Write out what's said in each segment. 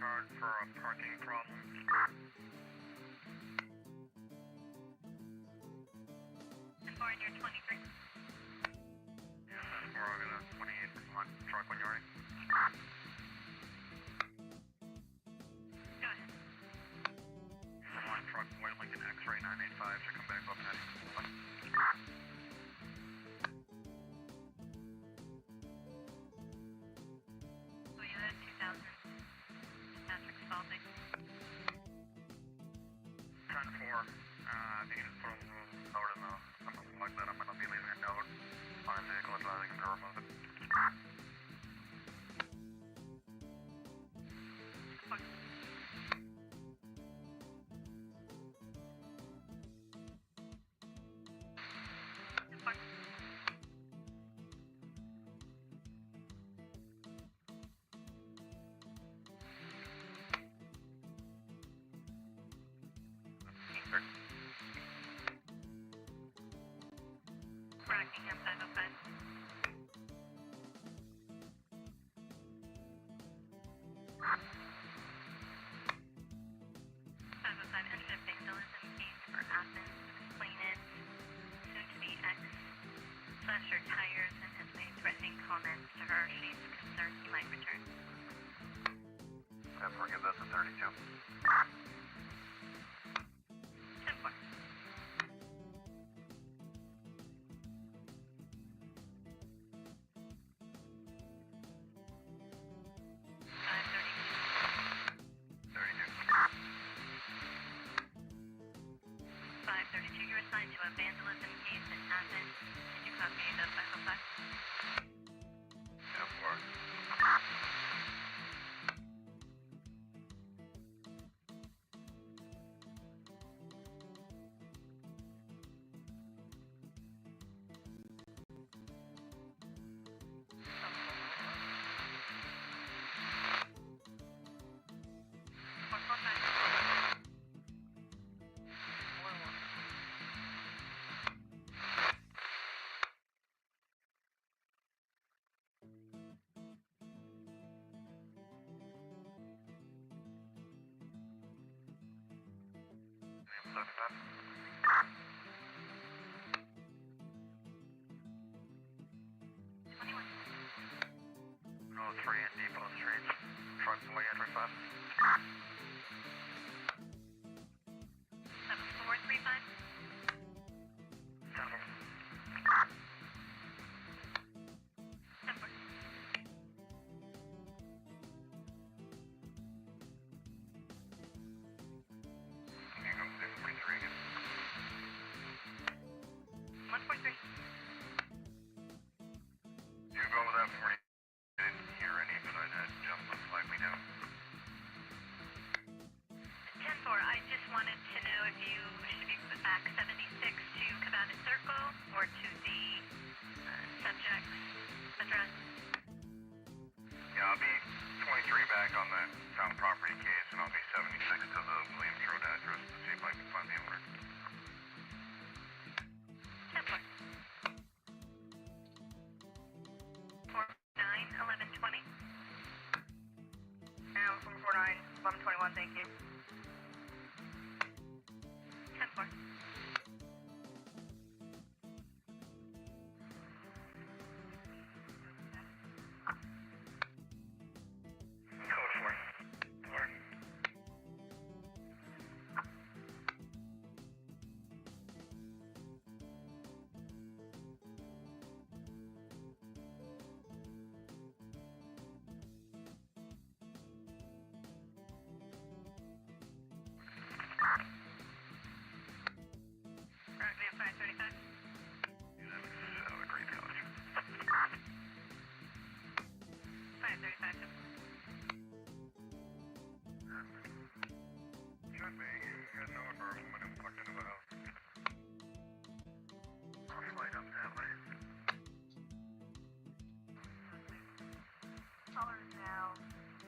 card for a parking problem. Four in your 23. Yes, that's 4, I'll get a 28 on truck when you're ready. Go ahead. One truck, white Lincoln X-ray 985, should come back up next. So you had 2000 Patrick Spalding. 10-4, I think you just put a little note in something like that. I'm going to be leaving a note on a vehicle so they can remove it. Rockingham 505. 505 ended up vandalism case for Athens. Complainant, soon to be ex, slashed her tires and has made threatening comments to her. She's concerned he might return. Yeah, forgive that to 32. 10-4. You're assigned to a vandalism case in Athens. Did you copy the 505? Yeah, 4. No, 3 in Depot Street. Truck away entry 5. 7435. 10-4. 10-4. Can you go to 43 again? 143. You go with that 40. I didn't hear any, but I just looks like we do. 10-4, I just wanted to know if you should be put back 76 to Cabana Circle or to the subject's address. Yeah, I'll be 23 back on the town property case, and I'll be 76 to the Williams Road address to see if I can find the owner. 10-4. 49-11-20. Now, 449, 1121, thank you. 10-4. Code 4. 4. Rockingham 535. You have a great coach. 535. Should be. You guys know if our woman is plugged into the house. I'll slide up that way. Caller is now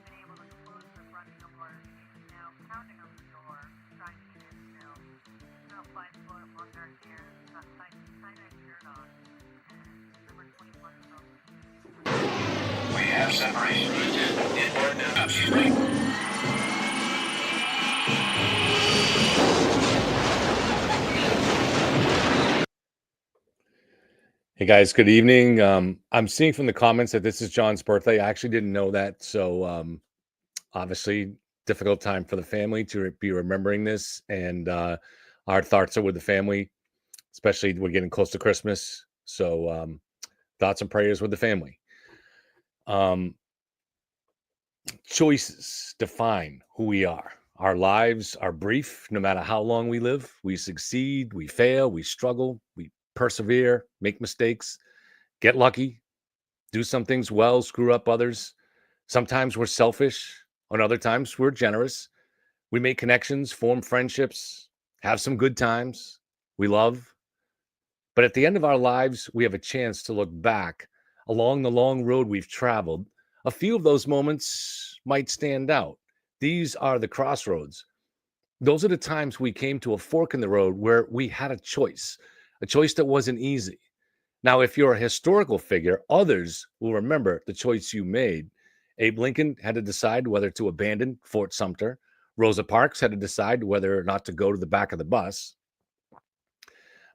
been able to close the front door. He's now pounding on the door, trying to get in still. He's about 5 foot, long dark hair, got tie-dye shirt on, and number 21 is on. We have separation. Inboard now. She's right. guys, good evening. I'm seeing from the comments that this is John's birthday. I actually didn't know that. So obviously, difficult time for the family to be remembering this. And our thoughts are with the family, especially we're getting close to Christmas. So thoughts and prayers with the family. Choices define who we are. Our lives are brief, no matter how long we live. We succeed, we fail, we struggle, we persevere, make mistakes, get lucky, do some things well, screw up others. Sometimes we're selfish, and other times we're generous. We make connections, form friendships, have some good times. We love. But at the end of our lives, we have a chance to look back along the long road we've traveled. A few of those moments might stand out. These are the crossroads. Those are the times we came to a fork in the road where we had a choice that wasn't easy. Now, if you're a historical figure, others will remember the choice you made. Abe Lincoln had to decide whether to abandon Fort Sumter. Rosa Parks had to decide whether or not to go to the back of the bus.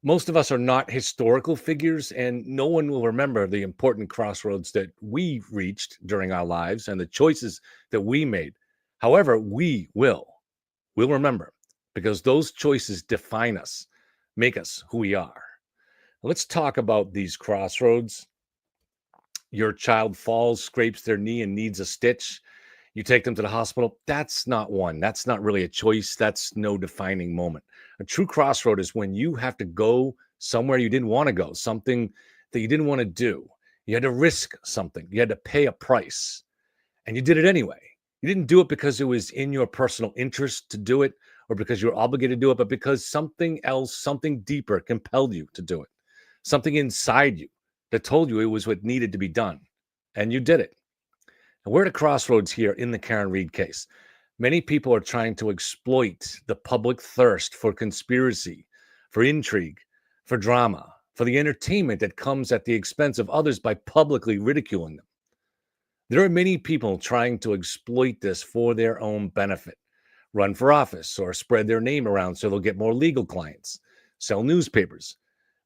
Most of us are not historical figures, and no one will remember the important crossroads that we reached during our lives and the choices that we made. However, we will. We'll remember because those choices define us, make us who we are. Let's talk about these crossroads. Your child falls, scrapes their knee, and needs a stitch. You take them to the hospital. That's not one. That's not really a choice. That's no defining moment. A true crossroad is when you have to go somewhere you didn't want to go, something that you didn't want to do. You had to risk something. You had to pay a price, and you did it anyway. You didn't do it because it was in your personal interest to do it or because you were obligated to do it, but because something else, something deeper compelled you to do it. Something inside you that told you it was what needed to be done, and you did it. And we're at a crossroads here in the Karen Reed case. Many people are trying to exploit the public thirst for conspiracy, for intrigue, for drama, for the entertainment that comes at the expense of others by publicly ridiculing them. There are many people trying to exploit this for their own benefit, run for office or spread their name around so they'll get more legal clients, sell newspapers,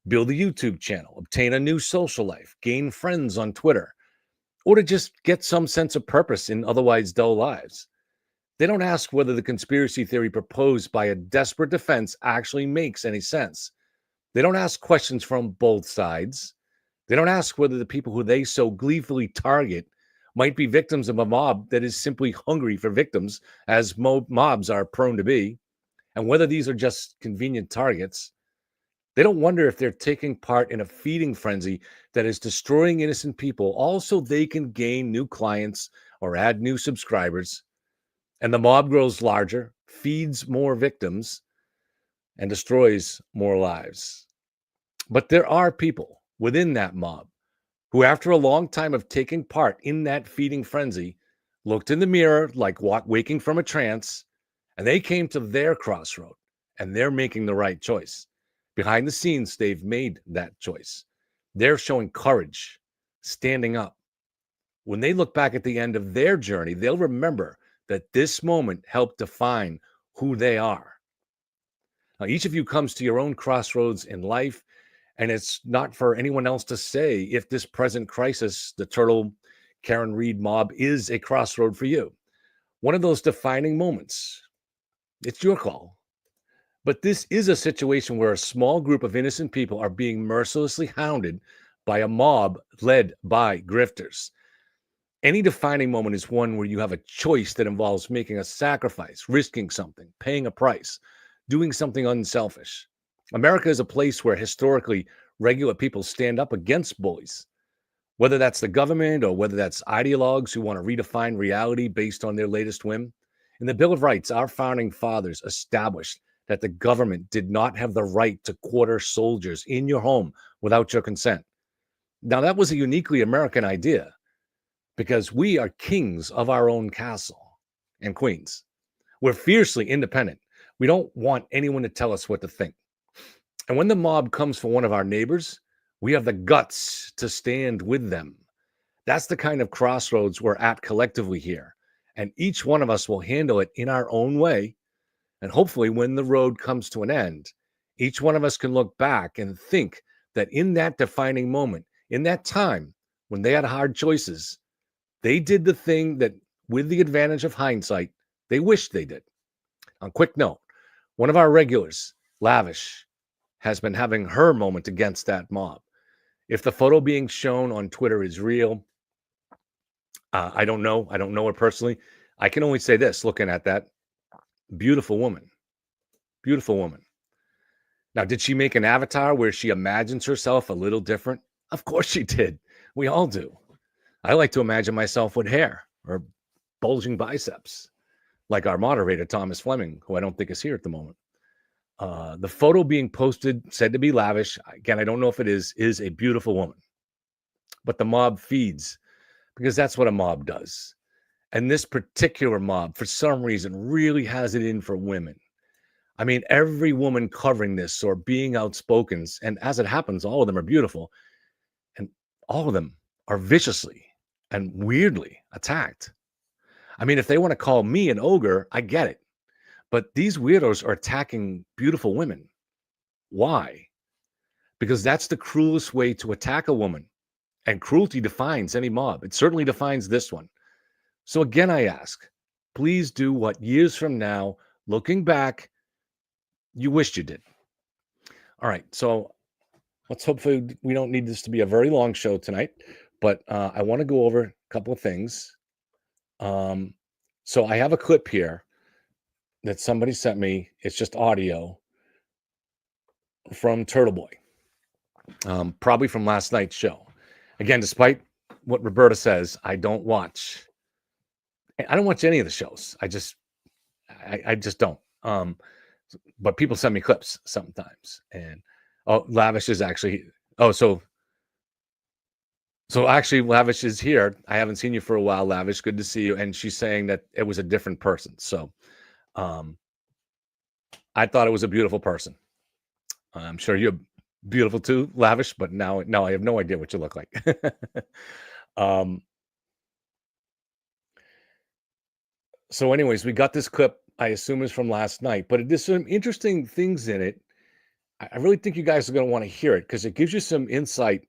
build a YouTube channel, obtain a new social life, gain friends on Twitter, or to just get some sense of purpose in otherwise dull lives. They don't ask whether the conspiracy theory proposed by a desperate defense actually makes any sense. They don't ask questions from both sides. They don't ask whether the people who they so gleefully target might be victims of a mob that is simply hungry for victims, as mobs are prone to be, and whether these are just convenient targets. They don't wonder if they're taking part in a feeding frenzy that is destroying innocent people, all so they can gain new clients or add new subscribers. And the mob grows larger, feeds more victims, and destroys more lives. But there are people within that mob who, after a long time of taking part in that feeding frenzy, looked in the mirror like waking from a trance, and they came to their crossroad, and they're making the right choice. Behind the scenes, they've made that choice. They're showing courage, standing up. When they look back at the end of their journey, they'll remember that this moment helped define who they are. Now, each of you comes to your own crossroads in life, and it's not for anyone else to say if this present crisis, the Turtle Karen Reed mob, is a crossroad for you. One of those defining moments. It's your call. But this is a situation where a small group of innocent people are being mercilessly hounded by a mob led by grifters. Any defining moment is one where you have a choice that involves making a sacrifice, risking something, paying a price, doing something unselfish. America is a place where historically regular people stand up against bullies, whether that's the government or whether that's ideologues who want to redefine reality based on their latest whim. In the Bill of Rights, our founding fathers established that the government did not have the right to quarter soldiers in your home without your consent. Now, that was a uniquely American idea because we are kings of our own castle and queens. We're fiercely independent. We don't want anyone to tell us what to think. And when the mob comes for one of our neighbors, we have the guts to stand with them. That's the kind of crossroads we're at collectively here. And each one of us will handle it in our own way. And hopefully when the road comes to an end, each one of us can look back and think that in that defining moment, in that time when they had hard choices, they did the thing that, with the advantage of hindsight, they wished they did. On quick note, one of our regulars, Lavish, has been having her moment against that mob. If the photo being shown on Twitter is real, I don't know. I don't know her personally. I can only say this, looking at that. Beautiful woman. Beautiful woman. Now, did she make an avatar where she imagines herself a little different? Of course she did. We all do. I like to imagine myself with hair or bulging biceps, like our moderator, Thomas Fleming, who I don't think is here at the moment. The photo being posted, said to be Lavish, again, I don't know if it is a beautiful woman. But the mob feeds, because that's what a mob does. And this particular mob, for some reason, really has it in for women. I mean, every woman covering this or being outspoken, and as it happens, all of them are beautiful, and all of them are viciously and weirdly attacked. I mean, if they want to call me an ogre, I get it. But these weirdos are attacking beautiful women. Why? Because that's the cruelest way to attack a woman. And cruelty defines any mob. It certainly defines this one. So again, I ask, please do what years from now, looking back, you wished you did. All right. So let's hopefully we don't need this to be a very long show tonight, but I want to go over a couple of things. So I have a clip here that somebody sent me. It's just audio from Turtle Boy, probably from last night's show. Again, despite what Roberta says, I don't watch any of the shows. I just don't. But people send me clips sometimes, and Lavish is actually. So actually, Lavish is here. I haven't seen you for a while, Lavish. Good to see you. And she's saying that it was a different person. So, I thought it was a beautiful person. I'm sure you're beautiful too, Lavish. But now I have no idea what you look like. So, anyways, we got this clip. I assume is from last night, but there's some interesting things in it. I really think you guys are going to want to hear it because it gives you some insight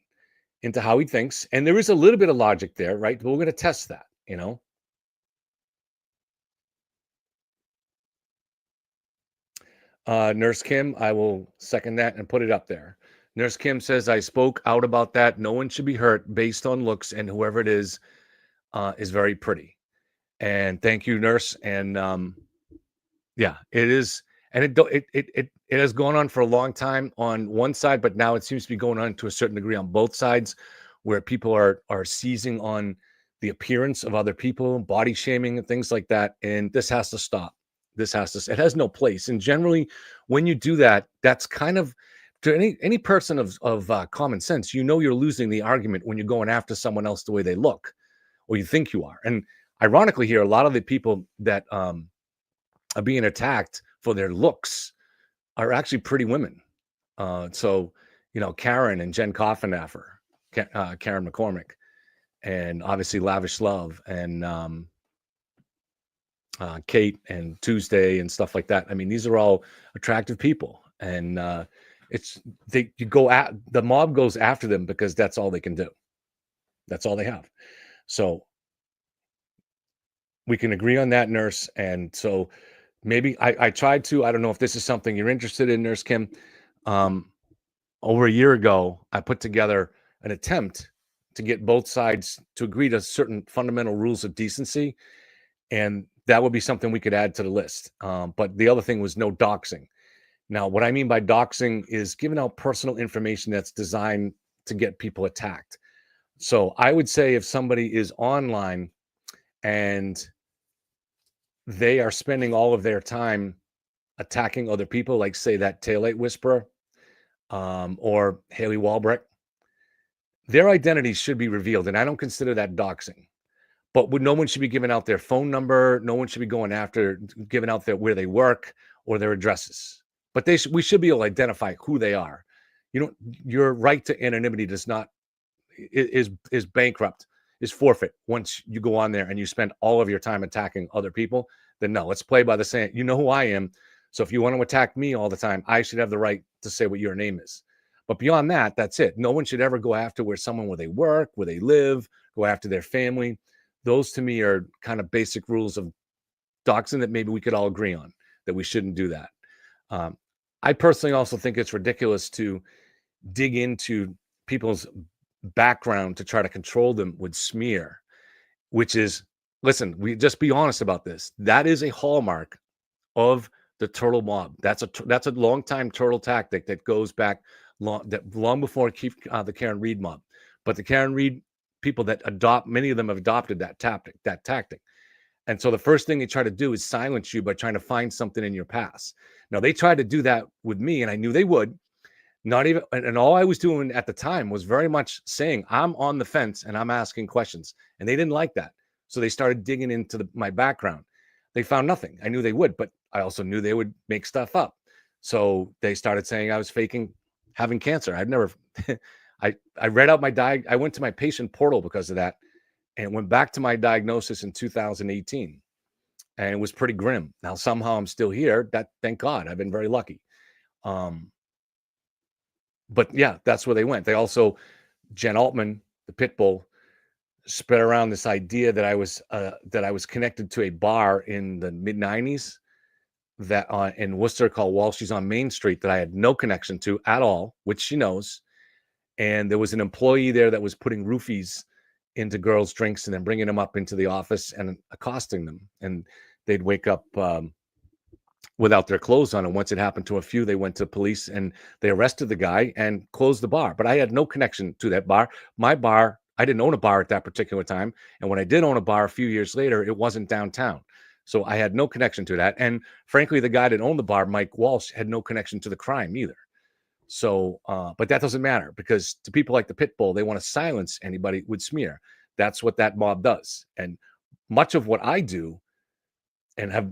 into how he thinks. And there is a little bit of logic there, right? But we're going to test that, Nurse Kim, I will second that and put it up there. Nurse Kim says, I spoke out about that. No one should be hurt based on looks, and whoever it is very pretty. And thank you, Nurse. And yeah, it is. And it has gone on for a long time on one side, but now it seems to be going on to a certain degree on both sides, where people are seizing on the appearance of other people, body shaming and things like that. And this has to stop. It has no place. And generally, when you do that, that's kind of, to any person of common sense, you're losing the argument when you're going after someone else the way they look, or you think you are. And ironically here, a lot of the people that are being attacked for their looks are actually pretty women. So, Karen and Jen Coffenaffer, Karen McCormick, and obviously Lavish Love, and Kate and Tuesday and stuff like that. I mean, these are all attractive people, and the mob goes after them because that's all they can do. That's all they have. So we can agree on that, Nurse. And so maybe I tried to, I don't know if this is something you're interested in, Nurse Kim. Over a year ago, I put together an attempt to get both sides to agree to certain fundamental rules of decency. And that would be something we could add to the list. But the other thing was no doxing. Now, what I mean by doxing is giving out personal information that's designed to get people attacked. So I would say if somebody is online and they are spending all of their time attacking other people, like say that taillight whisperer or Haley Walbrecht, their identities should be revealed. And I don't consider that doxing. But no one should be giving out their phone number. No one should be going after giving out where they work or their addresses. But we should be able to identify who they are. Your right to anonymity is bankrupt, is forfeit once you go on there and you spend all of your time attacking other people. Then no, let's play by the same. You know who I am. So if you want to attack me all the time, I should have the right to say what your name is. But beyond that, that's it. No one should ever go after where they work, where they live, go after their family. Those to me are kind of basic rules of doxing that maybe we could all agree on, that we shouldn't do that. I personally also think it's ridiculous to dig into people's background to try to control them with smear, which is, listen, we just be honest about this. That is a hallmark of the turtle mob. That's a long time turtle tactic that goes back long before the Karen Reed mob. But the Karen Reed people that many of them have adopted that tactic. And so the first thing they try to do is silence you by trying to find something in your past. Now, they tried to do that with me, and I knew they would. Not even, and all I was doing at the time was very much saying, I'm on the fence and I'm asking questions. And they didn't like that. So they started digging into my background. They found nothing. I knew they would, but I also knew they would make stuff up. So they started saying I was faking having cancer. I've never, I read out I went to my patient portal because of that and went back to my diagnosis in 2018. And it was pretty grim. Now, somehow I'm still here. Thank God. I've been very lucky. But yeah, that's where they went. They also, Jen Altman, the pit bull, spread around this idea that I was connected to a bar in the mid 90s that in Worcester called Walshy's on Main Street that I had no connection to at all, which she knows. And there was an employee there that was putting roofies into girls' drinks and then bringing them up into the office and accosting them. And they'd wake up without their clothes on. And once it happened to a few, they went to police and they arrested the guy and closed the bar. But I had no connection to that bar. My bar, I didn't own a bar at that particular time. And when I did own a bar a few years later, it wasn't downtown. So I had no connection to that. And frankly, the guy that owned the bar, Mike Walsh, had no connection to the crime either. So, but that doesn't matter because to people like the pit bull, they want to silence anybody with smear. That's what that mob does. And much of what I do and have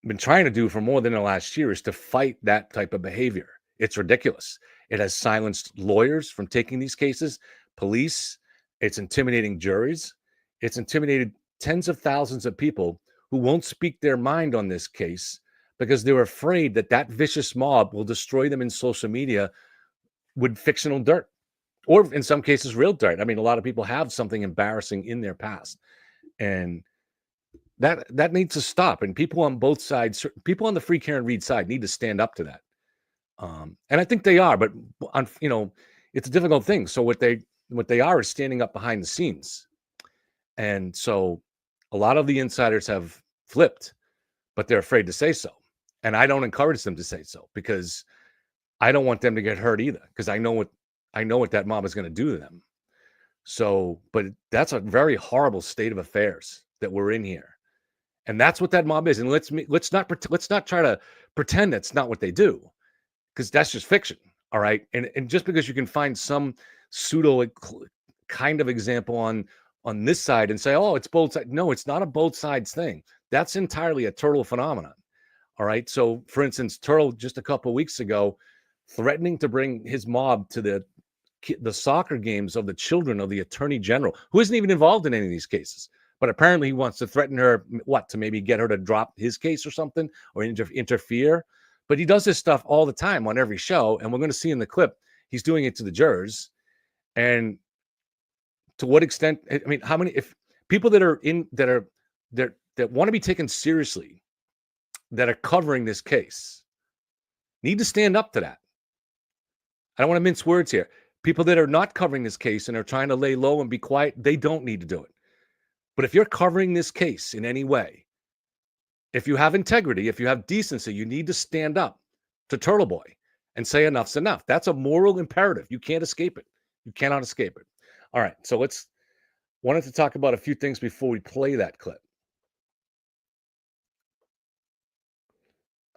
been trying to do for more than the last year is to fight that type of behavior. It's ridiculous. It has silenced lawyers from taking these cases, police. It's intimidating juries. It's intimidated tens of thousands of people who won't speak their mind on this case because they're afraid that vicious mob will destroy them in social media with fictional dirt, or in some cases, real dirt. I mean, a lot of people have something embarrassing in their past, and that needs to stop. And people on both sides, people on the Free Karen Reed side, need to stand up to that. And I think they are, but it's a difficult thing. So what they are is standing up behind the scenes, and so a lot of the insiders have flipped, but they're afraid to say so. And I don't encourage them to say so because I don't want them to get hurt either, because I know what that mob is going to do to them. So, but that's a very horrible state of affairs that we're in here. And that's what that mob is. And let's not try to pretend that's not what they do, because that's just fiction. All right. And just because you can find some pseudo kind of example on this side and say, oh, it's both sides. No, it's not a both sides thing. That's entirely a turtle phenomenon. All right. So for instance, Turtle just a couple of weeks ago threatening to bring his mob to the soccer games of the children of the attorney general, who isn't even involved in any of these cases. But apparently he wants to threaten her, to maybe get her to drop his case or something, or interfere. But he does this stuff all the time on every show. And we're going to see in the clip, he's doing it to the jurors. And to what extent, I mean, how many, if people that want to be taken seriously, that are covering this case, need to stand up to that. I don't want to mince words here. People that are not covering this case and are trying to lay low and be quiet, they don't need to do it. But if you're covering this case in any way, if you have integrity, if you have decency, you need to stand up to Turtle Boy and say enough's enough. That's a moral imperative. You can't escape it. You cannot escape it. All right. So wanted to talk about a few things before we play that clip.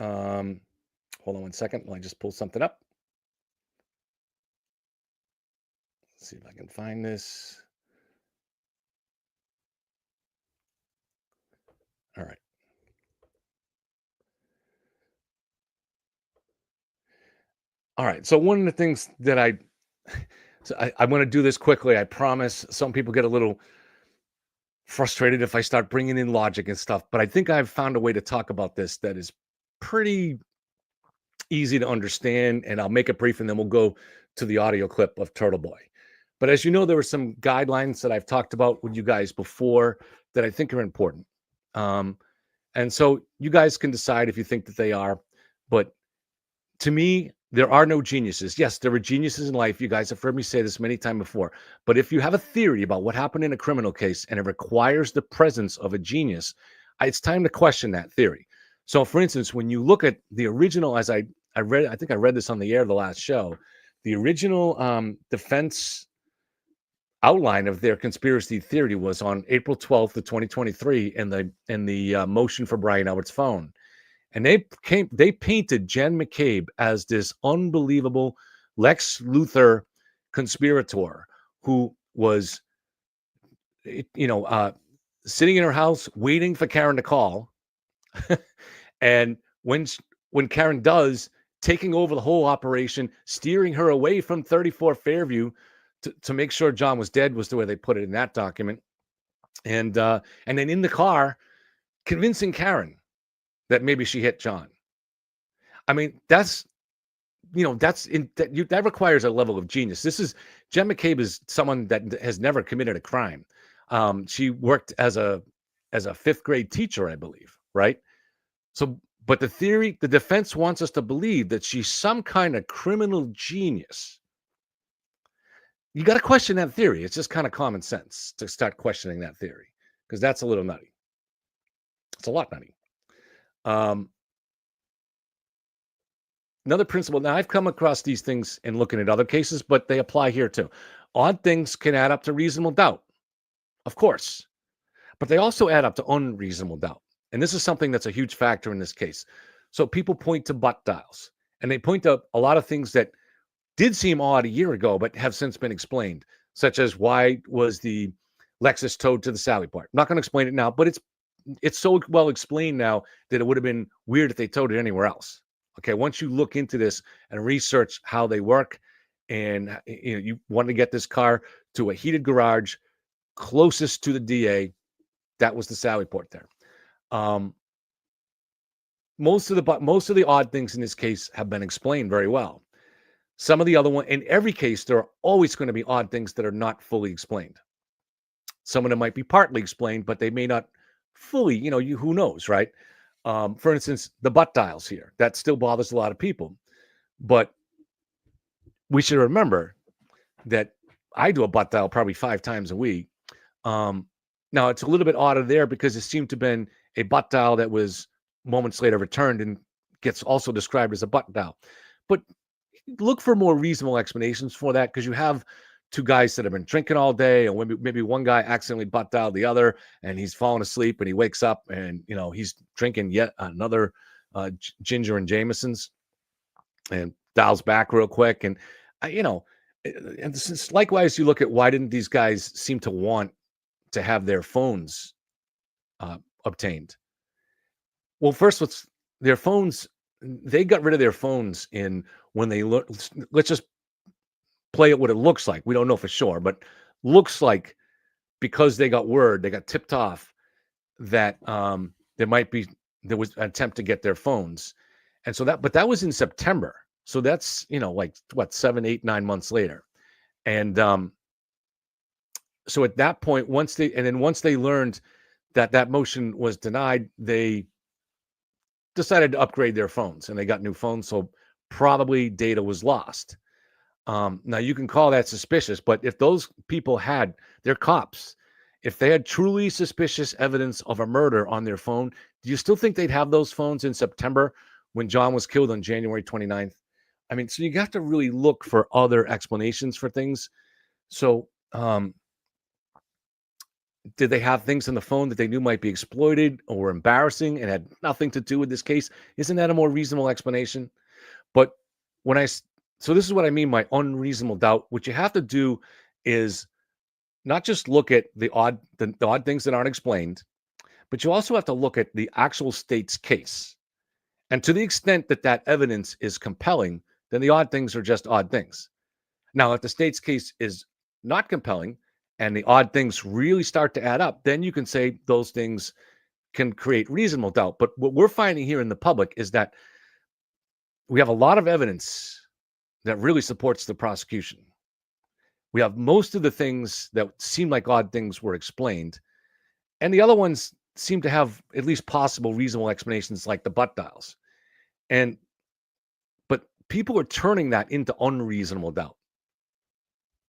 Hold on one second while I just pull something up. Let's see if I can find this. All right. All right. So one of the things that I'm going to do this quickly. I promise. Some people get a little frustrated if I start bringing in logic and stuff, but I think I've found a way to talk about this that is pretty easy to understand, and I'll make it brief and then we'll go to the audio clip of Turtle Boy. But as you know, there were some guidelines that I've talked about with you guys before that I think are important. And so you guys can decide if you think that they are. But to me, there are no geniuses. Yes, there are geniuses in life. You guys have heard me say this many times before. But if you have a theory about what happened in a criminal case and it requires the presence of a genius, it's time to question that theory. So, for instance, when you look at the original, as I read, I think I read this on the air the last show, the original defense outline of their conspiracy theory was on April 12th of 2023 in the motion for Brian Albert's phone. And they painted Jen McCabe as this unbelievable Lex Luthor conspirator who was, sitting in her house waiting for Karen to call. And when Karen does, taking over the whole operation, steering her away from 34 Fairview to make sure John was dead, was the way they put it in that document. And then in the car, convincing Karen that maybe she hit John. I mean, that requires a level of genius. Jen McCabe is someone that has never committed a crime. She worked as a fifth grade teacher, I believe, right? So, but the defense wants us to believe that she's some kind of criminal genius. You got to question that theory. It's just kind of common sense to start questioning that theory, because that's a little nutty. It's a lot nutty. Another principle. Now, I've come across these things in looking at other cases, but they apply here too. Odd things can add up to reasonable doubt, of course, but they also add up to unreasonable doubt. And this is something that's a huge factor in this case. So people point to butt dials, and they point to a lot of things that did seem odd a year ago, but have since been explained, such as why was the Lexus towed to the Sally Port. I'm not going to explain it now, but it's so well explained now that it would have been weird if they towed it anywhere else. Okay, once you look into this and research how they work, and you want to get this car to a heated garage closest to the DA, that was the Sally Port there. Most of the odd things in this case have been explained very well. Some of the other one, in every case, there are always going to be odd things that are not fully explained. Some of them might be partly explained, but they may not fully, who knows, right? For instance, the butt dials here, that still bothers a lot of people. But we should remember that I do a butt dial probably 5 times a week. Now, it's a little bit odder there because it seemed to have been a butt dial that was moments later returned and gets also described as a butt dial. But look for more reasonable explanations for that, because you have 2 guys that have been drinking all day, and maybe one guy accidentally butt dialed the other, and he's falling asleep, and he wakes up, and he's drinking yet another Ginger and Jameson's, and dials back real quick, and and since likewise, you look at why didn't these guys seem to want to have their phones obtained? Well, first, their phones. They got rid of their phones when they look. Let's just play it what it looks like. We don't know for sure, but looks like because they got tipped off that there was an attempt to get their phones, and so that was in September. So that's 7, 8, 9 months later, and so at that point, once they learned that motion was denied, they decided to upgrade their phones, and they got new phones. So probably data was lost. Now you can call that suspicious, but if those people they're cops, if they had truly suspicious evidence of a murder on their phone, do you still think they'd have those phones in September when John was killed on January 29th? I mean, so you have to really look for other explanations for things. So, did they have things on the phone that they knew might be exploited or embarrassing and had nothing to do with this case? Isn't that a more reasonable explanation? But so this is what I mean by unreasonable doubt. What you have to do is not just look at the odd things that aren't explained, but you also have to look at the actual state's case. And to the extent that evidence is compelling, then the odd things are just odd things. Now, if the state's case is not compelling and the odd things really start to add up, then you can say those things can create reasonable doubt. But what we're finding here in the public is that we have a lot of evidence that really supports the prosecution. We have most of the things that seem like odd things were explained, and the other ones seem to have at least possible reasonable explanations, like the butt dials. But people are turning that into unreasonable doubt.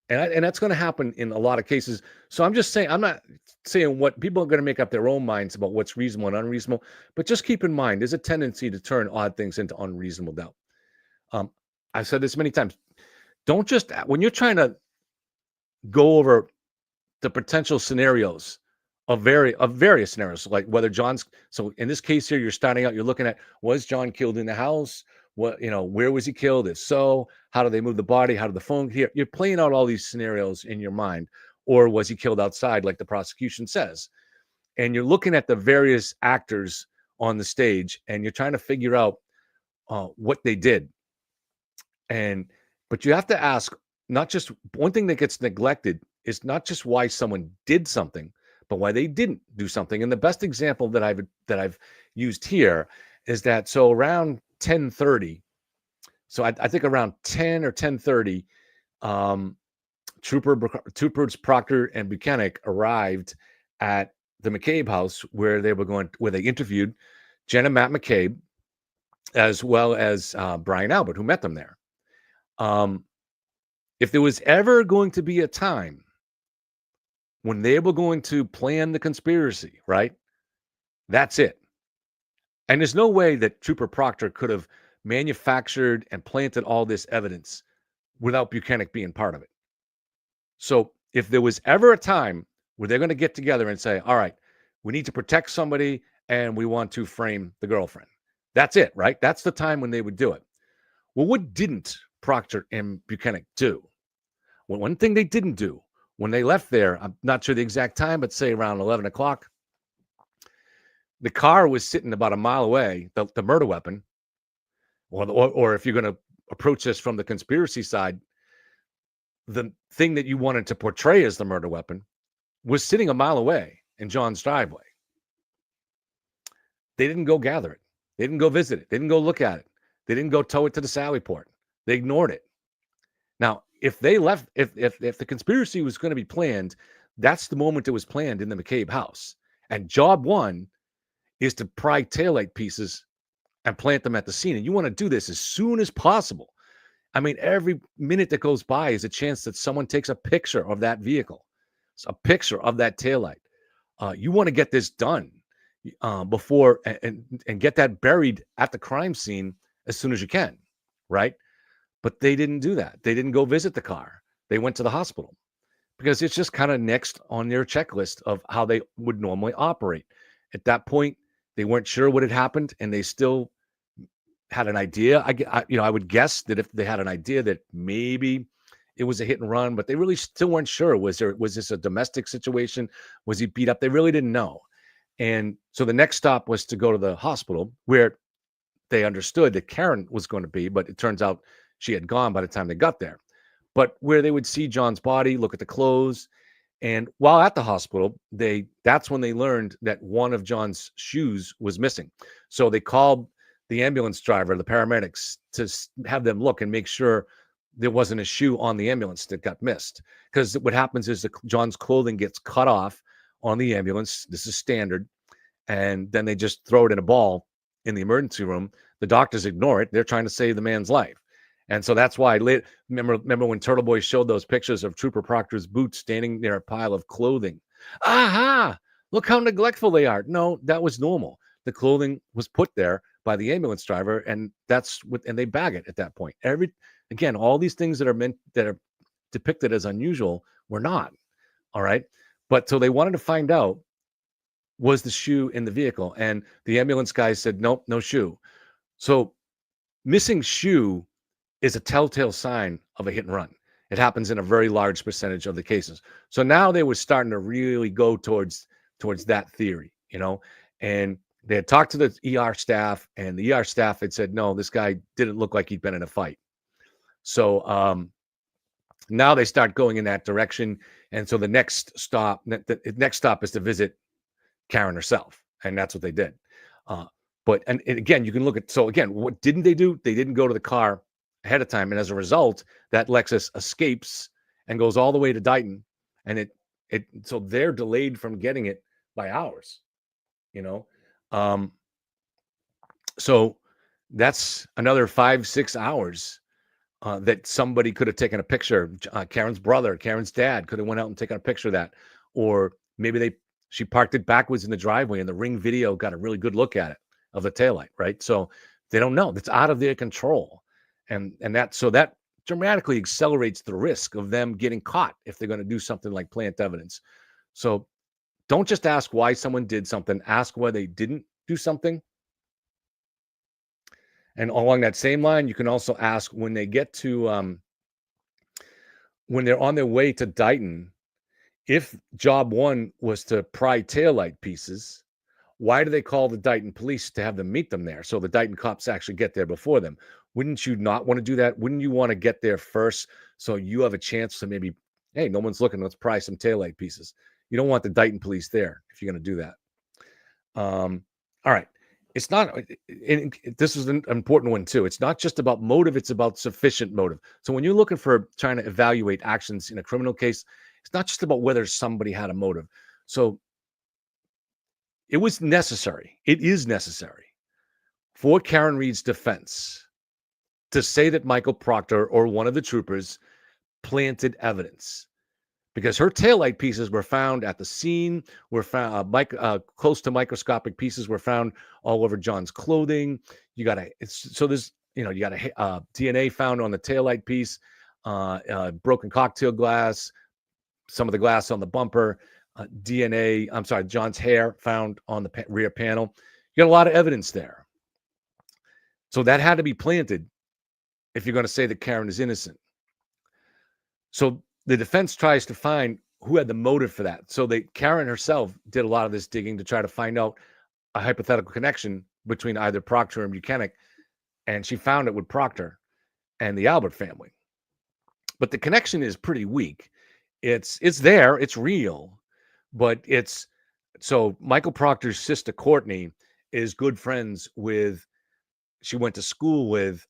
And that's going to happen in a lot of cases. So I'm just saying, I'm not saying what people are going to make up their own minds about what's reasonable and unreasonable, but just keep in mind, there's a tendency to turn odd things into unreasonable doubt. I've said this many times. Don't just, when you're trying to go over the potential scenarios of various scenarios, like whether so in this case here, you're starting out, you're looking at, was John killed in the house? What, where was he killed? If so, how do they move the body? How did the phone here? You're playing out all these scenarios in your mind. Or was he killed outside, like the prosecution says? And you're looking at the various actors on the stage, and you're trying to figure out what they did. But you have to ask, not just one thing that gets neglected is not just why someone did something, but why they didn't do something. And the best example that I've used here is that, so around 10:30, so I think around 10 or 10:30, Troopers Proctor and Buchanan arrived at the McCabe house where they interviewed Jen and Matt McCabe, as well as Brian Albert, who met them there. If there was ever going to be a time when they were going to plan the conspiracy, right? That's it. And there's no way that Trooper Proctor could have manufactured and planted all this evidence without Buchanan being part of it. So if there was ever a time where they're going to get together and say, all right, we need to protect somebody and we want to frame the girlfriend, that's it, right? That's the time when they would do it. Well, what didn't Proctor and Buchanan do? Well, one thing they didn't do when they left there, I'm not sure the exact time, but say around 11 o'clock, the car was sitting about a mile away, the murder weapon, or if you're going to approach this from the conspiracy side, the thing that you wanted to portray as the murder weapon was sitting a mile away in John's driveway. They didn't go gather it. They didn't go visit it. They didn't go look at it. They didn't go tow it to the Sally Port. They ignored it. Now, if they left, if the conspiracy was going to be planned, that's the moment it was planned in the McCabe house. And job one is to pry taillight pieces and plant them at the scene. And you want to do this as soon as possible. I mean, every minute that goes by is a chance that someone takes a picture of that vehicle, a picture of that taillight. You want to get this done before and get that buried at the crime scene as soon as you can, right? But they didn't do that. They didn't go visit the car. They went to the hospital because it's just kind of next on their checklist of how they would normally operate. At that point, they weren't sure what had happened, and they still had an idea. I would guess that if they had an idea that maybe it was a hit and run, but they really still weren't sure. Was this a domestic situation? Was he beat up? They really didn't know. And so the next stop was to go to the hospital, where they understood that Karen was going to be, but it turns out she had gone by the time they got there. But where they would see John's body, look at the clothes. And while at the hospital, that's when they learned that one of John's shoes was missing. So they called the ambulance driver, the paramedics, to have them look and make sure there wasn't a shoe on the ambulance that got missed. Because what happens is John's clothing gets cut off on the ambulance. This is standard. And then they just throw it in a ball in the emergency room. The doctors ignore it. They're trying to save the man's life. And so that's why, remember when Turtle Boy showed those pictures of Trooper Proctor's boots standing near a pile of clothing? Aha! Look how neglectful they are. No, that was normal. The clothing was put there by the ambulance driver, and and they bag it at that point. Again, all these things that are depicted as unusual were not. All right. But so they wanted to find out, was the shoe in the vehicle? And the ambulance guy said, nope, no shoe. So missing shoe is a telltale sign of a hit and run. It happens in a very large percentage of the cases. So now they were starting to really go towards that theory, and they had talked to the ER staff, and the ER staff had said, no, this guy didn't look like he'd been in a fight. So now they start going in that direction. And so the next stop is to visit Karen herself. And that's what they did. But again, you can look at, so again, what didn't they do? They didn't go to the car ahead of time. And as a result, that Lexus escapes and goes all the way to Dighton. And so they're delayed from getting it by hours, you know? So that's another 5-6 hours that somebody could have taken a picture. Karen's brother, Karen's dad could have went out and taken a picture of that. Or maybe she parked it backwards in the driveway and the Ring video got a really good look at it of the taillight, right? So they don't know. It's out of their control. And that dramatically accelerates the risk of them getting caught if they're going to do something like plant evidence. So don't just ask why someone did something, ask why they didn't do something. And along that same line, you can also ask when they get to when they're on their way to Dighton, if job one was to pry taillight pieces, why do they call the Dighton police to have them meet them there? So the Dighton cops actually get there before them. Wouldn't you not want to do that? Wouldn't you want to get there first so you have a chance to maybe, hey, no one's looking, let's pry some taillight pieces. You don't want the Dighton police there if you're going to do that. All right. It's not, this is an important one too. It's not just about motive, it's about sufficient motive. So when you're looking for trying to evaluate actions in a criminal case, it's not just about whether somebody had a motive. So it was necessary. It is necessary for Karen Reed's defense to say that Michael Proctor or one of the troopers planted evidence, because her taillight pieces were found at the scene, were found close to microscopic pieces were found all over John's clothing. You got a DNA found on the taillight piece, broken cocktail glass, some of the glass on the bumper, John's hair found on the rear panel. You got a lot of evidence there. So that had to be planted if you're going to say that Karen is innocent. So the defense tries to find who had the motive for that. So Karen herself did a lot of this digging to try to find out a hypothetical connection between either Proctor and Buchanan, and she found it with Proctor and the Albert family. But the connection is pretty weak. It's there, it's real, but so Michael Proctor's sister Courtney is good friends with, she went to school with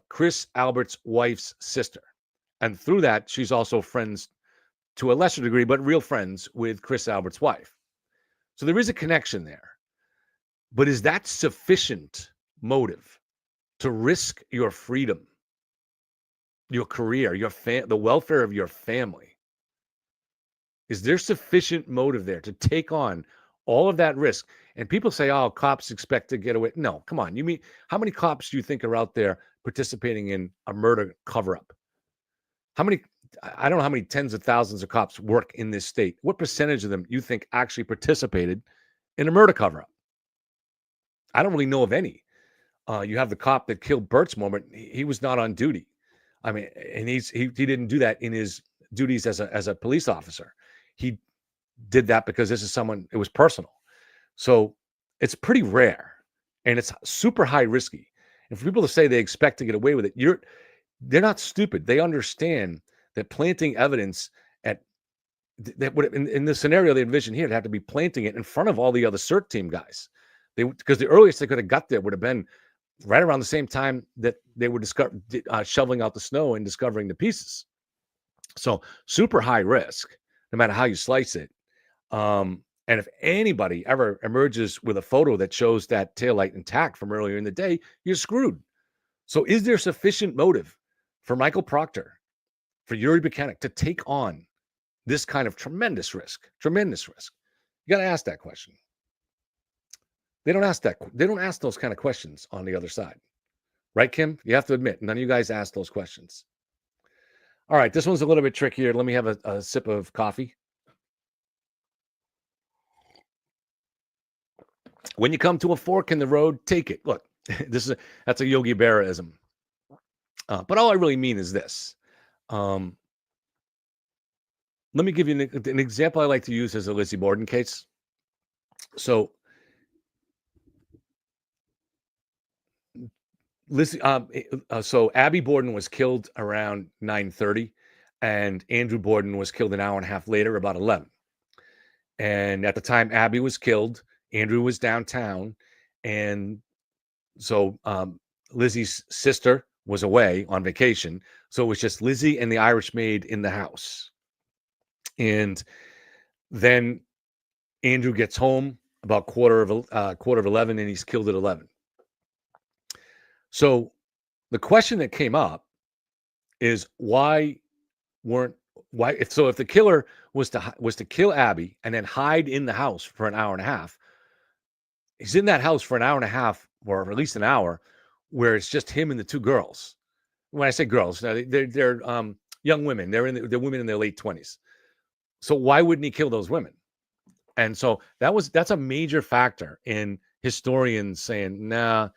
Chris Albert's wife's sister. And through that, she's also friends to a lesser degree, but real friends with Chris Albert's wife. So there is a connection there. But is that sufficient motive to risk your freedom, your career, the welfare of your family? Is there sufficient motive there to take on all of that risk? And people say, oh, cops expect to get away. No, come on. You mean, how many cops do you think are out there participating in a murder cover-up? How many, I don't know how many tens of thousands of cops work in this state. What percentage of them you think actually participated in a murder cover-up? I don't really know of any. You have the cop that killed Bertzmore, but he was not on duty. I mean, and he didn't do that in his duties as a police officer. He did that because this is it was personal. So it's pretty rare and it's super high risky. And for people to say they expect to get away with it, they're not stupid. They understand that planting evidence that would, in the scenario they envision here, it'd have to be planting it in front of all the other CERT team guys. Because the earliest they could have got there would have been right around the same time that they were shoveling out the snow and discovering the pieces. So super high risk, no matter how you slice it. And if anybody ever emerges with a photo that shows that taillight intact from earlier in the day, you're screwed. So is there sufficient motive for Michael Proctor, for Yuri Buchanan to take on this kind of tremendous risk? Tremendous risk. You got to ask that question. They don't ask those kind of questions on the other side. Right, Kim? You have to admit, none of you guys ask those questions. All right, this one's a little bit trickier. Let me have a sip of coffee. When you come to a fork in the road, take it. Look, that's a Yogi Berra-ism. But all I really mean is this. Let me give you an example I like to use as a Lizzie Borden case. So so Abby Borden was killed around 9:30, and Andrew Borden was killed an hour and a half later, about 11. And at the time Abby was killed, Andrew was downtown, and so Lizzie's sister was away on vacation. So it was just Lizzie and the Irish maid in the house. And then Andrew gets home about quarter of 11, and he's killed at 11. So the question that came up is if the killer was to kill Abby and then hide in the house for an hour and a half, he's in that house for an hour and a half, or at least an hour, where it's just him and the two girls. When I say girls, they're young women. They're women in their late 20s. So why wouldn't he kill those women? And so that's a major factor in historians saying, nah,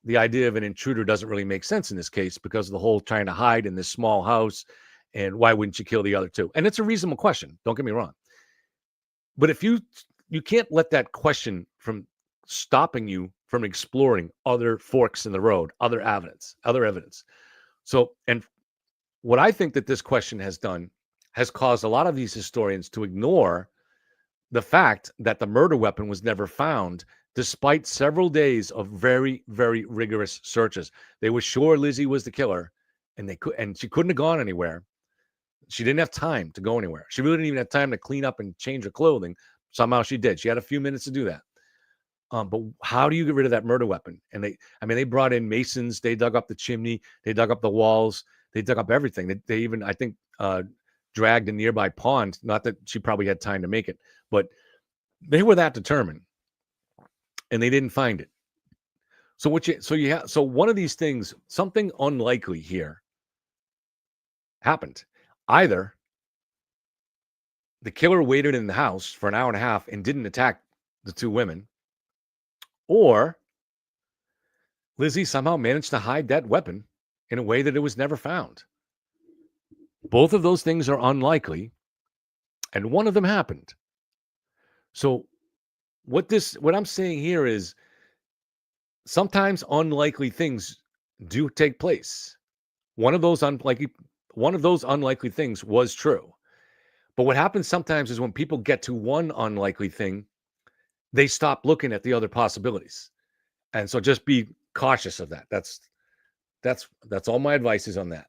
the idea of an intruder doesn't really make sense in this case because of the whole trying to hide in this small house. And why wouldn't you kill the other two? And it's a reasonable question. Don't get me wrong. But if you can't let that question from stopping you from exploring other forks in the road, other evidence. So, and what I think that this question has done has caused a lot of these historians to ignore the fact that the murder weapon was never found, despite several days of very, very rigorous searches. They were sure Lizzie was the killer, and she couldn't have gone anywhere. She didn't have time to go anywhere. She really didn't even have time to clean up and change her clothing. Somehow she did. She had a few minutes to do that. But how do you get rid of that murder weapon? And they brought in masons. They dug up the chimney. They dug up the walls. They dug up everything. They even, I think, dragged a nearby pond. Not that she probably had time to make it, but they were that determined, and they didn't find it. So one of these things, something unlikely here happened. Either the killer waited in the house for an hour and a half and didn't attack the two women, or Lizzie somehow managed to hide that weapon in a way that it was never found. Both of those things are unlikely, and one of them happened. So what I'm saying here is sometimes unlikely things do take place. One of those unlikely things was true. But what happens sometimes is when people get to one unlikely thing, they stop looking at the other possibilities. And so just be cautious of that. That's all my advice is on that.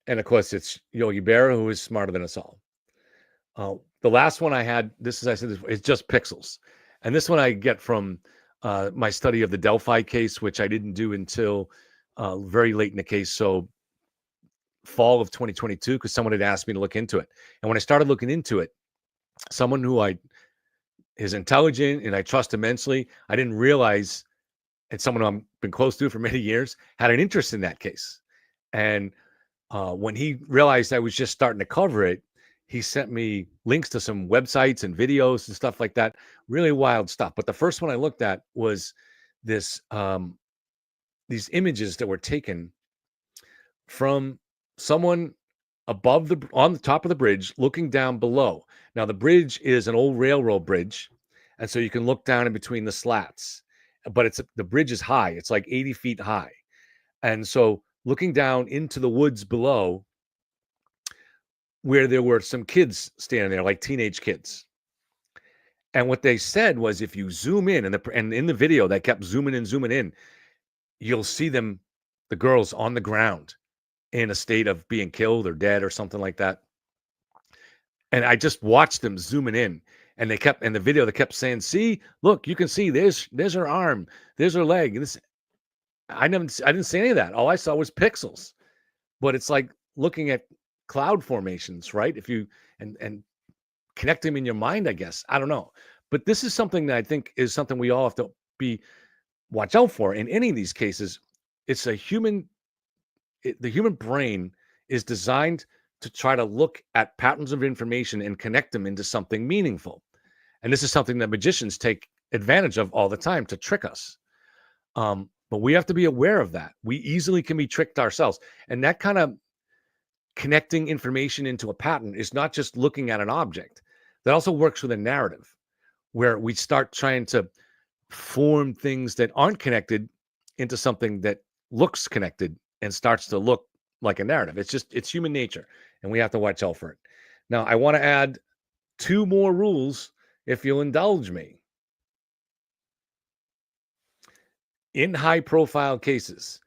And of course, it's Yogi Berra, who is smarter than us all. The last one I had, it's just pixels. And this one I get from my study of the Delphi case, which I didn't do until very late in the case. So fall of 2022, because someone had asked me to look into it. And when I started looking into it, someone who is intelligent and I trust immensely, I didn't realize, and someone I've been close to for many years, had an interest in that case. And when he realized I was just starting to cover it, he sent me links to some websites and videos and stuff like that. Really wild stuff. But the first one I looked at was these images that were taken from someone on the top of the bridge looking down below. Now, the bridge is an old railroad bridge, and so you can look down in between the slats. But the bridge is high. It's like 80 feet high. And so looking down into the woods below, where there were some kids standing there, like teenage kids. And what they said was, if you zoom in, and in the video, they kept zooming in, you'll see the girls on the ground in a state of being killed or dead or something like that. And I just watched them zooming in, and in the video, they kept saying, see, look, you can see there's her arm, there's her leg. And I didn't see any of that. All I saw was pixels. But it's like looking at cloud formations, right? If you and connect them in your mind, I guess. I don't know. But this is something that I think is something we all have to watch out for. In any of these cases, it's the human brain is designed to try to look at patterns of information and connect them into something meaningful. And this is something that magicians take advantage of all the time to trick us. But we have to be aware of that. We easily can be tricked ourselves. And that kind of connecting information into a pattern is not just looking at an object. That also works with a narrative, where we start trying to form things that aren't connected into something that looks connected and starts to look like a narrative. It's human nature, and we have to watch out for it. Now, I want to add 2 more rules, if you'll indulge me. in high-profile cases,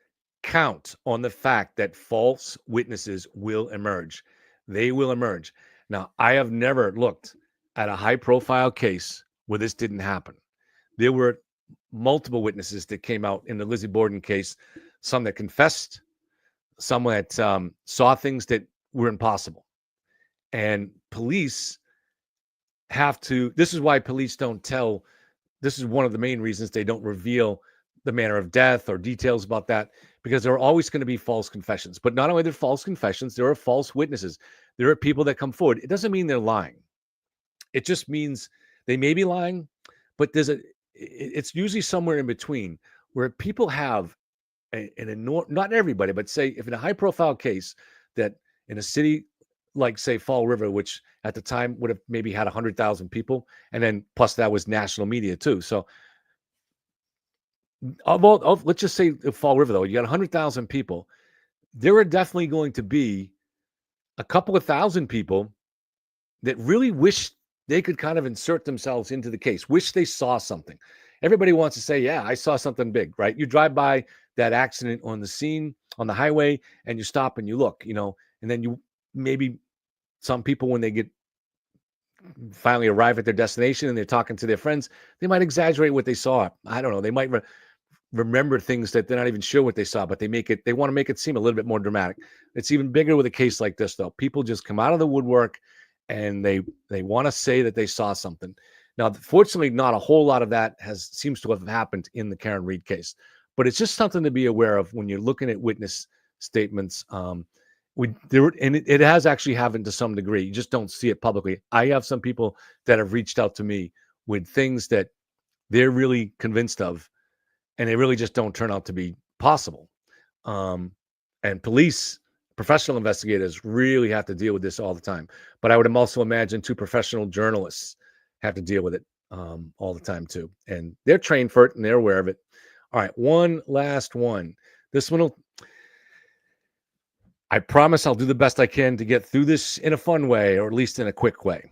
count on the fact that false witnesses will emerge. They will emerge. Now, I have never looked at a high-profile case where this didn't happen. There were multiple witnesses that came out in the Lizzie Borden case, some that confessed, some that saw things that were impossible. And police have to, this is why police don't tell, this is one of the main reasons they don't reveal the manner of death or details about that, because there are always going to be false confessions. But not only are there false confessions, there are false witnesses. There are people that come forward. It doesn't mean they're lying. It just means they may be lying, but it's usually somewhere in between where people have an enormous, not everybody, but say if in a high profile case that in a city like say Fall River, which at the time would have maybe had 100,000 people, and then plus that was national media too. So let's just say Fall River though, you got 100,000 people. There are definitely going to be a couple of thousand people that really wish they could kind of insert themselves into the case, wish they saw something. Everybody wants to say, yeah, I saw something big, right? You drive by that accident on the scene, on the highway, and you stop and you look, and then you maybe some people, when they get finally arrive at their destination and they're talking to their friends, they might exaggerate what they saw. I don't know. They might remember things that they're not even sure what they saw, but they want to make it seem a little bit more dramatic. It's even bigger with a case like this, though. People just come out of the woodwork and they want to say that they saw something. Now, fortunately, not a whole lot of that seems to have happened in the Karen Reed case, but it's just something to be aware of when you're looking at witness statements. It has actually happened to some degree. You just don't see it publicly. I have some people that have reached out to me with things that they're really convinced of, and they really just don't turn out to be possible. And police, professional investigators really have to deal with this all the time. But I would also imagine two professional journalists have to deal with it all the time too. And they're trained for it and they're aware of it. All right, one last one. This one I promise I'll do the best I can to get through this in a fun way, or at least in a quick way.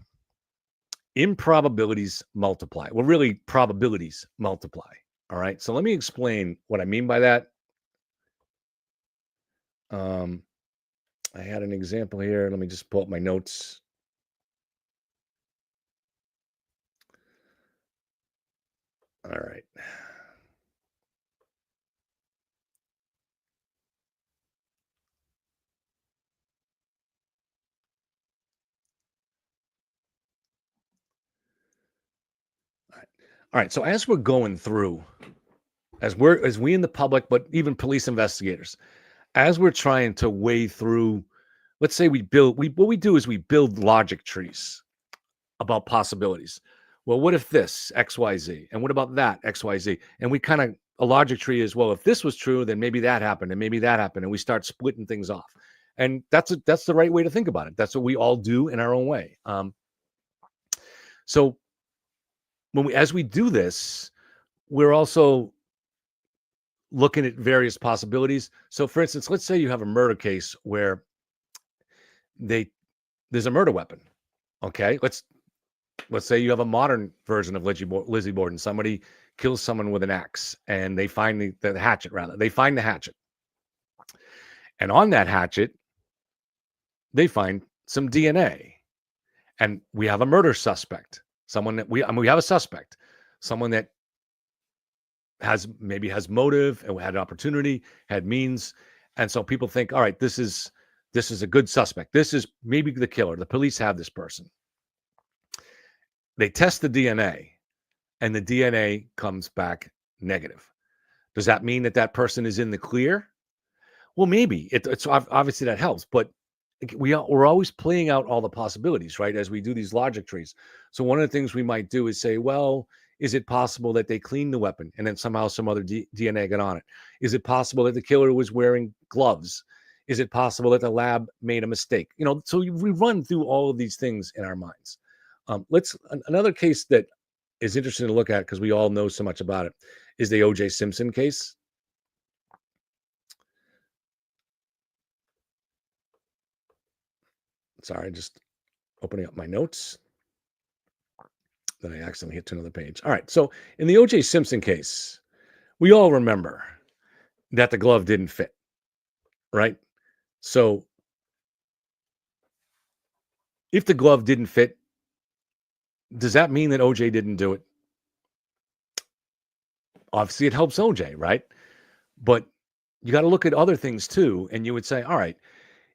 Improbabilities multiply. Well, really, probabilities multiply. All right. So let me explain what I mean by that. I had an example here. Let me just pull up my notes. All right. All right. So as we're going through, as we in the public, but even police investigators, as we're trying to weigh through, let's say what we do is we build logic trees about possibilities. Well, what if this XYZ? And what about that XYZ? And we kind of, a logic tree is, well, if this was true, then maybe that happened and maybe that happened. And we start splitting things off. And that's the right way to think about it. That's what we all do in our own way. So as we do this, we're also looking at various possibilities. So for instance, let's say you have a murder case where there's a murder weapon. Okay. Let's say you have a modern version of Lizzie Borden. Somebody kills someone with an axe and they find the hatchet, rather. They find the hatchet. And on that hatchet, they find some DNA. And we have a murder suspect. We have a suspect. Someone that has motive and had an opportunity, had means. And so people think, all right, this is a good suspect. This is maybe the killer. The police have this person. They test the DNA and the DNA comes back negative. Does that mean that person is in the clear? Well, maybe it's obviously that helps, but we're always playing out all the possibilities, right? As we do these logic trees. So one of the things we might do is say, well, is it possible that they cleaned the weapon and then somehow some other DNA got on it? Is it possible that the killer was wearing gloves? Is it possible that the lab made a mistake? So we run through all of these things in our minds. Another case that is interesting to look at, because we all know so much about it, is the O.J. Simpson case. Sorry, just opening up my notes. Then I accidentally hit to another page. All right. So in the O.J. Simpson case, we all remember that the glove didn't fit, right? So if the glove didn't fit, does that mean that OJ didn't do it? Obviously, it helps OJ, right? But you got to look at other things too. And you would say, all right,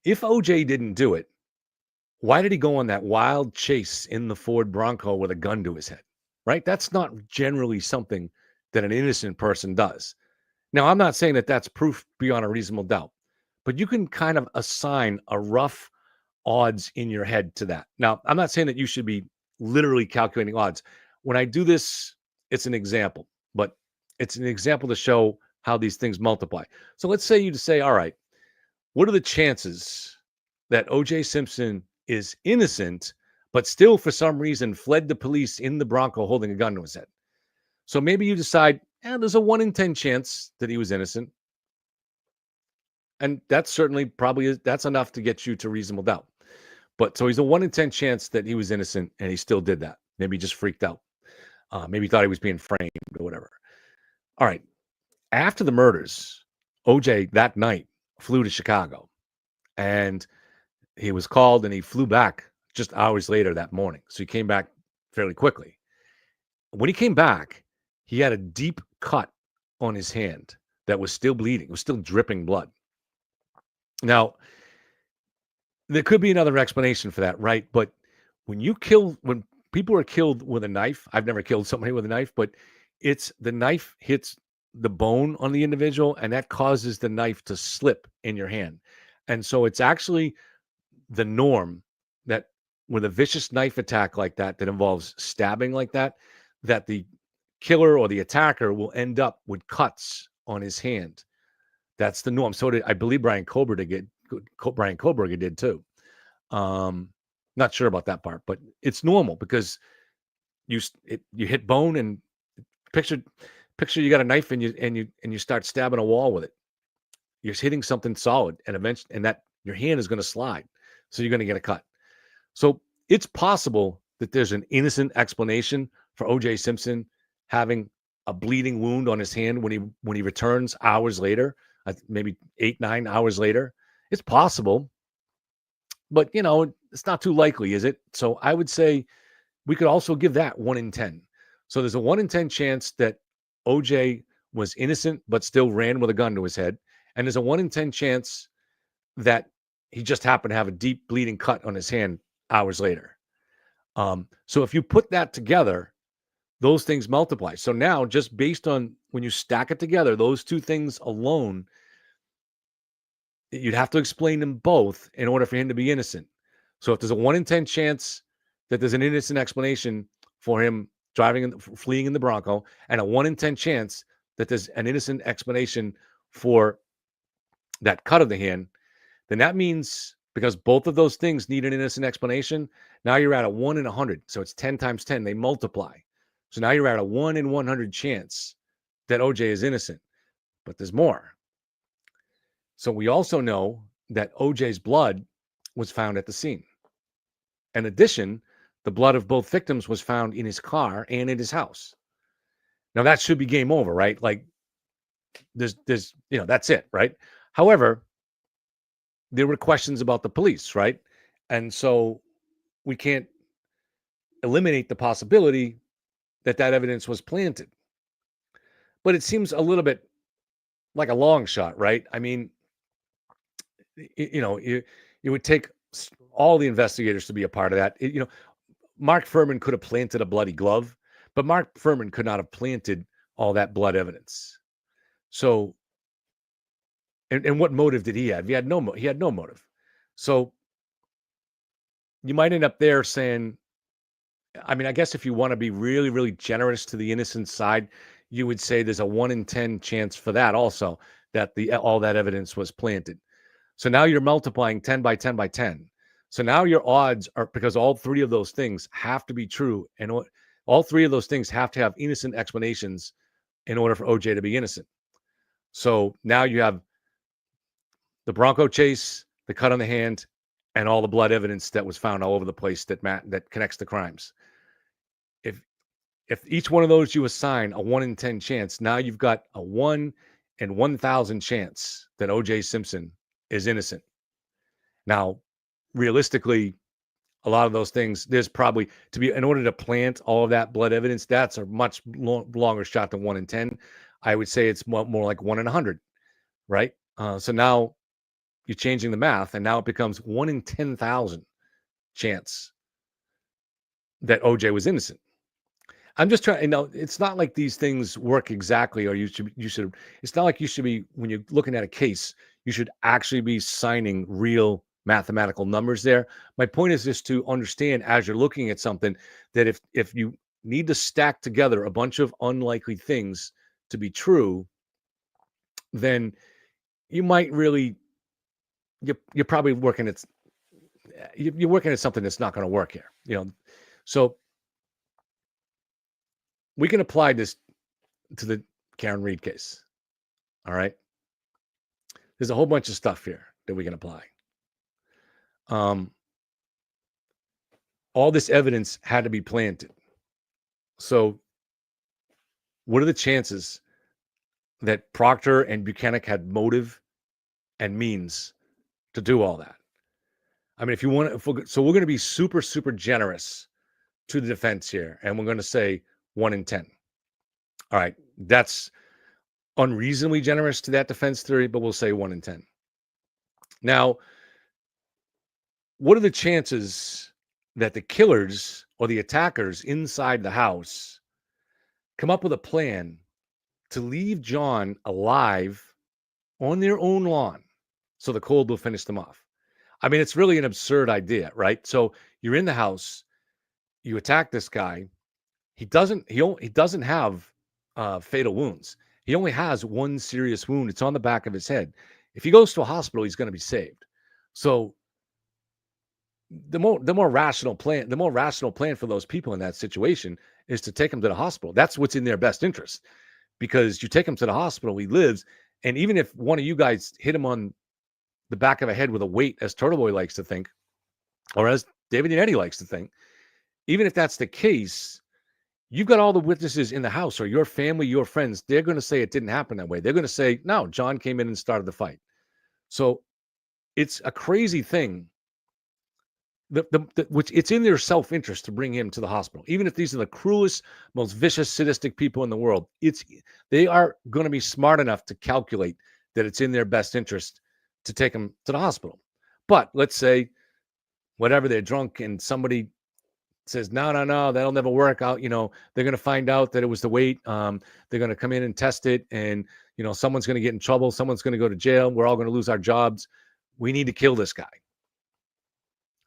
if OJ didn't do it, why did he go on that wild chase in the Ford Bronco with a gun to his head? Right? That's not generally something that an innocent person does. Now, I'm not saying that that's proof beyond a reasonable doubt, but you can kind of assign a rough odds in your head to that. Now, I'm not saying that you should be literally calculating odds. When I do this, it's an example, but it's an example to show how these things multiply. So let's say you say, all right, what are the chances that OJ Simpson is innocent, but still for some reason fled the police in the Bronco holding a gun to his head? So maybe you decide, there's a 1 in 10 chance that he was innocent. And that's certainly probably that's enough to get you to reasonable doubt. But so he's a 1 in 10 chance that he was innocent and he still did that. Maybe he just freaked out. Maybe he thought he was being framed or whatever. All right. After the murders, OJ that night flew to Chicago and he was called and he flew back just hours later that morning. So he came back fairly quickly. When he came back, he had a deep cut on his hand that was still bleeding. It was still dripping blood. Now, there could be another explanation for that, right? But when people are killed with a knife, I've never killed somebody with a knife, but it's the knife hits the bone on the individual and that causes the knife to slip in your hand. And so it's actually the norm that with a vicious knife attack like that involves stabbing like that the killer or the attacker will end up with cuts on his hand. That's the norm. So I believe Brian Koberger did too. Not sure about that part, but it's normal because you hit bone and picture you got a knife and you start stabbing a wall with it. You're hitting something solid and eventually, and that your hand is going to slide. So you're going to get a cut. So it's possible that there's an innocent explanation for OJ Simpson having a bleeding wound on his hand when he returns hours later, maybe 8-9 hours later. It's possible, but it's not too likely, is it? So I would say we could also give that 1 in 10. So there's a 1 in 10 chance that OJ was innocent but still ran with a gun to his head, and there's a 1 in 10 chance that he just happened to have a deep bleeding cut on his hand hours later. So if you put that together, those things multiply. So now, just based on when you stack it together, those two things alone, you'd have to explain them both in order for him to be innocent. So if there's a 1 in 10 chance that there's an innocent explanation for him fleeing in the Bronco, and a 1 in 10 chance that there's an innocent explanation for that cut of the hand, then that means because both of those things need an innocent explanation, now you're at a 1 in 100. So it's 10 times 10. They multiply. So now you're at a 1 in 100 chance that OJ is innocent. But there's more. So we also know that OJ's blood was found at the scene. In addition, the blood of both victims was found in his car and in his house. Now that should be game over, right? Like there's that's it, right? However, there were questions about the police, right? And so we can't eliminate the possibility that evidence was planted. But it seems a little bit like a long shot, right? I mean, it would take all the investigators to be a part of that. Mark Furman could have planted a bloody glove, but Mark Furman could not have planted all that blood evidence. So, and what motive did he have? He had no motive. So you might end up there saying, I mean, I guess if you want to be really, really generous to the innocent side, you would say there's a 1 in 10 chance for that also, that all that evidence was planted. So now you're multiplying 10 by 10 by 10. So now your odds are, because all three of those things have to be true, and all three of those things have to have innocent explanations in order for OJ to be innocent. So now you have the Bronco chase, the cut on the hand, and all the blood evidence that was found all over the place that connects the crimes. If each one of those you assign a 1 in 10 chance, now you've got a 1 in 1,000 chance that O.J. Simpson is innocent. Now, realistically, a lot of those things, there's probably in order to plant all of that blood evidence, that's a much longer shot than 1 in 10. I would say it's more like 1 in 100, right? So now you're changing the math, and now it becomes 1 in 10,000 chance that OJ was innocent. I'm just trying, it's not like these things work exactly, or it's not like you should be, when you're looking at a case, you should actually be signing real mathematical numbers there. My point is just to understand, as you're looking at something, that if you need to stack together a bunch of unlikely things to be true, then you might really, you're probably working at, you're working at something that's not going to work here, So we can apply this to the Karen Reed case. All right. There's a whole bunch of stuff here that we can apply. All this evidence had to be planted. So what are the chances that Proctor and Buchanan had motive and means to do all that? I mean, so we're going to be super, super generous to the defense here, and we're going to say 1 in 10. All right. That's unreasonably generous to that defense theory, but we'll say 1 in 10. Now, what are the chances that the killers or the attackers inside the house come up with a plan to leave John alive on their own lawn so the cold will finish them off? I mean, it's really an absurd idea, right? So you're in the house, you attack this guy. He doesn't have fatal wounds. He only has one serious wound. It's on the back of his head. If he goes to a hospital, he's going to be saved. So the more rational plan for those people in that situation is to take him to the hospital. That's what's in their best interest, because you take him to the hospital, he lives. And even if one of you guys hit him on the back of the head with a weight, as Turtle Boy likes to think, or as David Yanetti likes to think, even if that's the case, you've got all the witnesses in the house, or your family, your friends, they're going to say it didn't happen that way. They're going to say, no, John came in and started the fight. So it's a crazy thing. Which it's in their self-interest to bring him to the hospital, even if these are the cruelest, most vicious, sadistic people in the world. They are going to be smart enough to calculate that it's in their best interest to take him to the hospital. But let's say, whatever, they're drunk and somebody says, no, that'll never work out. They're going to find out that it was the weight. They're going to come in and test it, and someone's going to get in trouble. Someone's going to go to jail. We're all going to lose our jobs. We need to kill this guy.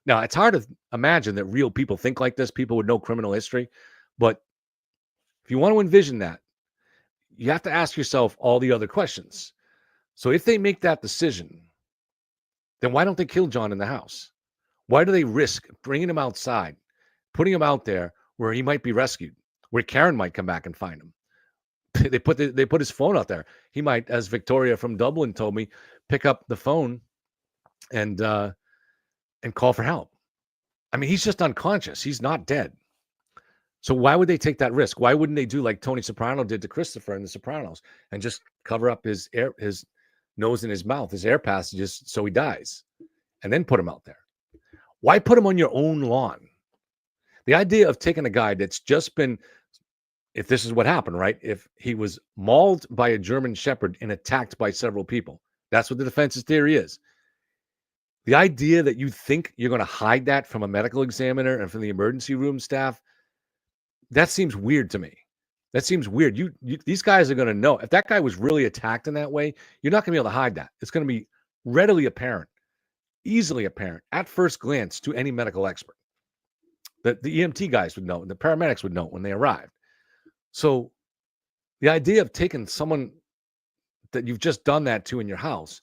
Now, it's hard to imagine that real people think like this, people with no criminal history. But if you want to envision that, you have to ask yourself all the other questions. So if they make that decision, then why don't they kill John in the house? Why do they risk bringing him outside, putting him out there where he might be rescued, where Karen might come back and find him? They put his phone out there. He might, as Victoria from Dublin told me, pick up the phone and call for help. I mean, he's just unconscious. He's not dead. So why would they take that risk? Why wouldn't they do like Tony Soprano did to Christopher in The Sopranos and just cover up his nose and his mouth, his air passages, so he dies, and then put him out there? Why put him on your own lawn? The idea of taking a guy that's just been, if this is what happened, right? If he was mauled by a German Shepherd and attacked by several people, that's what the defense's theory is. The idea that you think you're going to hide that from a medical examiner and from the emergency room staff, that seems weird to me. That seems weird. These guys are going to know. If that guy was really attacked in that way, you're not going to be able to hide that. It's going to be readily apparent, easily apparent, at first glance to any medical expert. The EMT guys would know, and the paramedics would know when they arrived. So the idea of taking someone that you've just done that to in your house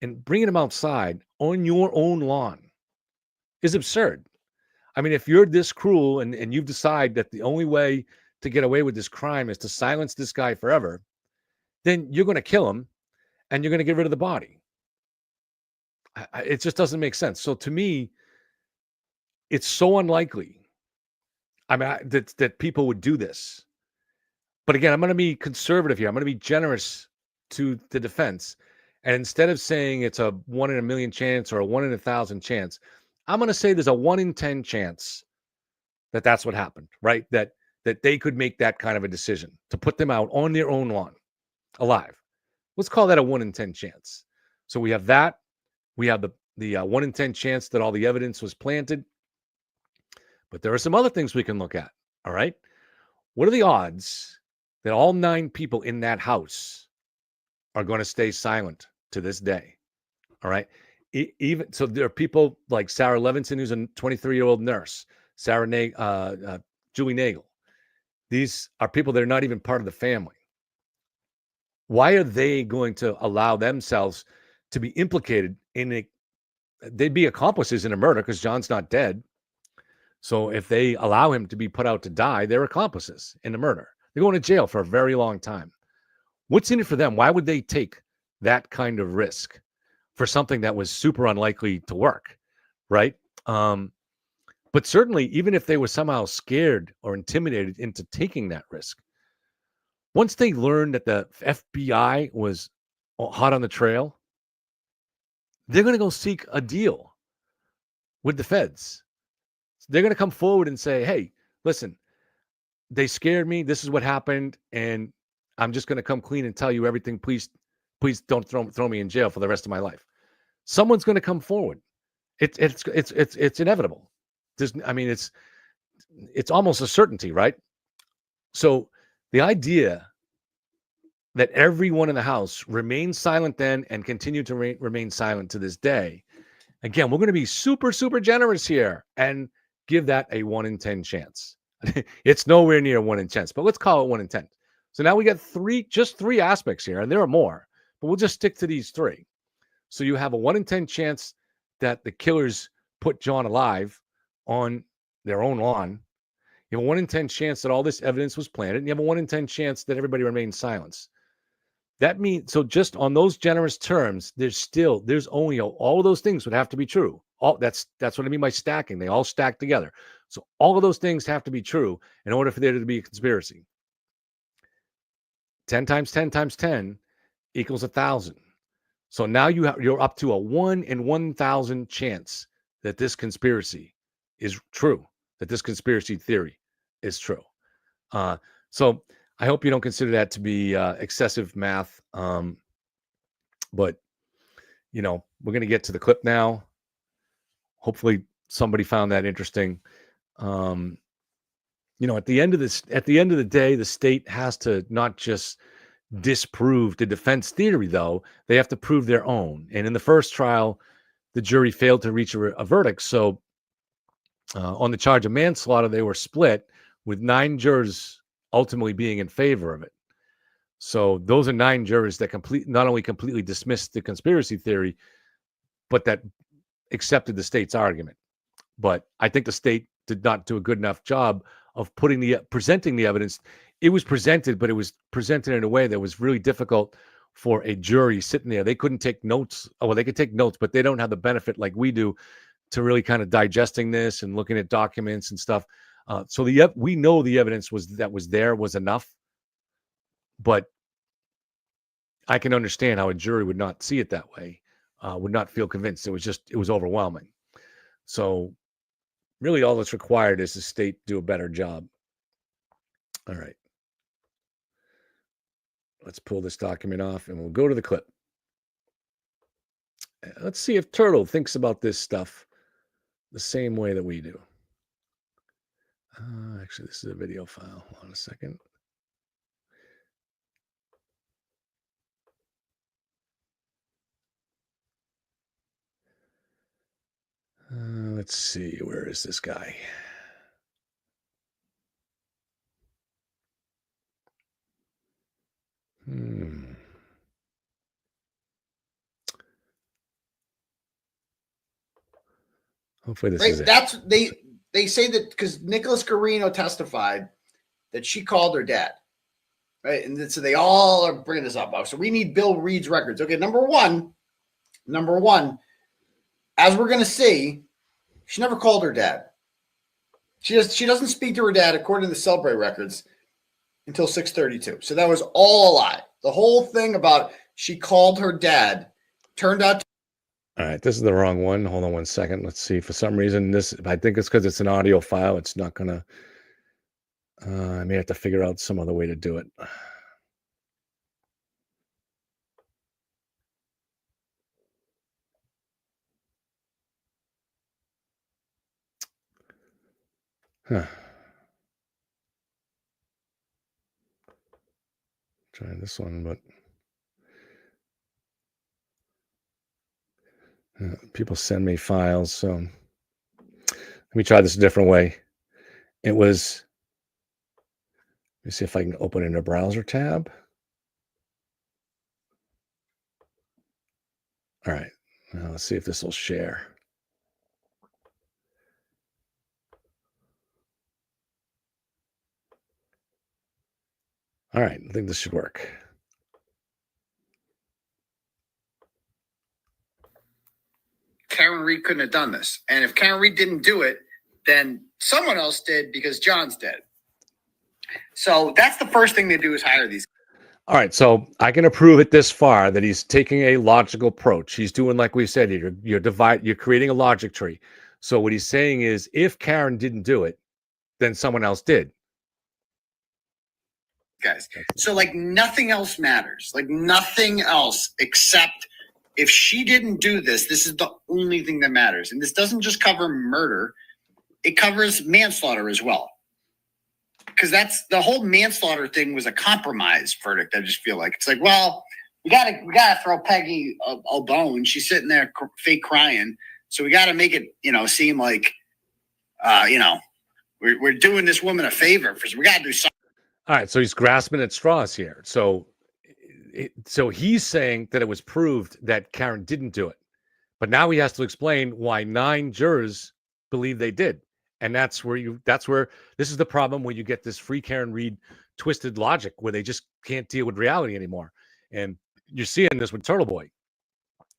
and bringing them outside on your own lawn is absurd. I mean, if you're this cruel and you decide that the only way to get away with this crime is to silence this guy forever, then you're going to kill him and you're going to get rid of the body. It just doesn't make sense. So to me, it's so unlikely I mean, that people would do this. But again, I'm going to be conservative here. I'm going to be generous to the defense. And instead of saying it's a 1 in a million chance or a 1 in 1,000 chance, I'm going to say there's a 1 in 10 chance that that's what happened, right? That they could make that kind of a decision to put them out on their own lawn alive. Let's call that a 1 in 10 chance. So we have that. We have the 1 in 10 chance that all the evidence was planted. But there are some other things we can look at. All right. What are the odds that all 9 people in that house are going to stay silent to this day? All right. Even so, there are people like Sarah Levinson, who's a 23-year-old nurse, Julie Nagel. These are people that are not even part of the family. Why are they going to allow themselves to be implicated in they'd be accomplices in a murder because John's not dead. So if they allow him to be put out to die, they're accomplices in the murder. They're going to jail for a very long time. What's in it for them? Why would they take that kind of risk for something that was super unlikely to work, right? But certainly, even if they were somehow scared or intimidated into taking that risk, once they learned that the FBI was hot on the trail, they're going to go seek a deal with the feds. They're going to come forward and say, hey, listen, they scared me. This is what happened. And I'm just going to come clean and tell you everything. Please don't throw me in jail for the rest of my life. Someone's going to come forward. It's inevitable. It's almost a certainty, right? So the idea that everyone in the house remained silent then and continue to remain silent to this day, again, we're going to be super, super generous here and give that a 1 in 10 chance. It's nowhere near 1 in 10, but let's call it 1 in 10. So now we got just three aspects here, and there are more, but we'll just stick to these 3. So you have a 1 in 10 chance that the killers put John alive on their own lawn. You have a 1 in 10 chance that all this evidence was planted, and you have a 1 in 10 chance that everybody remained silent. That means, so just on those generous terms, there's only all of those things would have to be true. That's what I mean by stacking. They all stack together. So all of those things have to be true in order for there to be a conspiracy. 10 times 10 times 10 equals 1,000. So now you're up to a 1 in 1,000 chance that this conspiracy is true, that this conspiracy theory is true. So I hope you don't consider that to be excessive math. But, we're going to get to the clip now. Hopefully somebody found that interesting. At the end of the day, the state has to not just disprove the defense theory, though. They have to prove their own. And in the first trial, the jury failed to reach a verdict. So on the charge of manslaughter, they were split, with 9 jurors ultimately being in favor of it. So those are 9 jurors that not only completely dismissed the conspiracy theory, but that accepted the state's argument. But I think the state did not do a good enough job of presenting the evidence. It was presented, but it was presented in a way that was really difficult for a jury sitting there. They couldn't take notes. Well, they could take notes, but they don't have the benefit like we do to really kind of digesting this and looking at documents and stuff. So we know the evidence was enough, but I can understand how a jury would not see it that way, would not feel convinced. It was overwhelming. So really all that's required is the state do a better job. All right. Let's pull this document off and we'll go to the clip. Let's see if Turtle thinks about this stuff the same way that we do. Actually, this is a video file. Hold on a second. Let's see. Where is this guy? Hopefully this is it. That's they say that because Nicholas Carino testified that she called her dad, right? And so they all are bringing this up. So we need Bill Reed's records. Okay, number one, as we're going to see, she never called her dad. She doesn't speak to her dad, according to the Celebrate records, until 6:32. So that was all a lie. The whole thing about she called her dad turned out. All right, this is the wrong one. Hold on 1 second. Let's see. For some reason, I think it's because it's an audio file. It's not gonna. I may have to figure out some other way to do it. Huh. Try this one, but people send me files, so let me try this a different way. It was. Let me see if I can open in a browser tab. All right, now let's see if this will share. All right, I think this should work. Karen Reed couldn't have done this. And if Karen Reed didn't do it, then someone else did because John's dead. So that's the first thing they do is hire these. All right, so I can approve it this far that he's taking a logical approach. He's doing like we said here. You're creating a logic tree. So what he's saying is, if Karen didn't do it, then someone else did. Guys, so like nothing else matters. Like nothing else except if she didn't do this. This is the only thing that matters. And this doesn't just cover murder; it covers manslaughter as well. Because that's the whole manslaughter thing was a compromise verdict. I just feel like it's like, well, we gotta throw Peggy a bone. She's sitting there fake crying, so we gotta make it, seem like, we're doing this woman a favor. We gotta do something. All right, so he's grasping at straws here. So he's saying that it was proved that Karen didn't do it, but now he has to explain why 9 jurors believe they did. And that's where this is the problem, where you get this free Karen Reed twisted logic where they just can't deal with reality anymore. And you're seeing this with Turtle Boy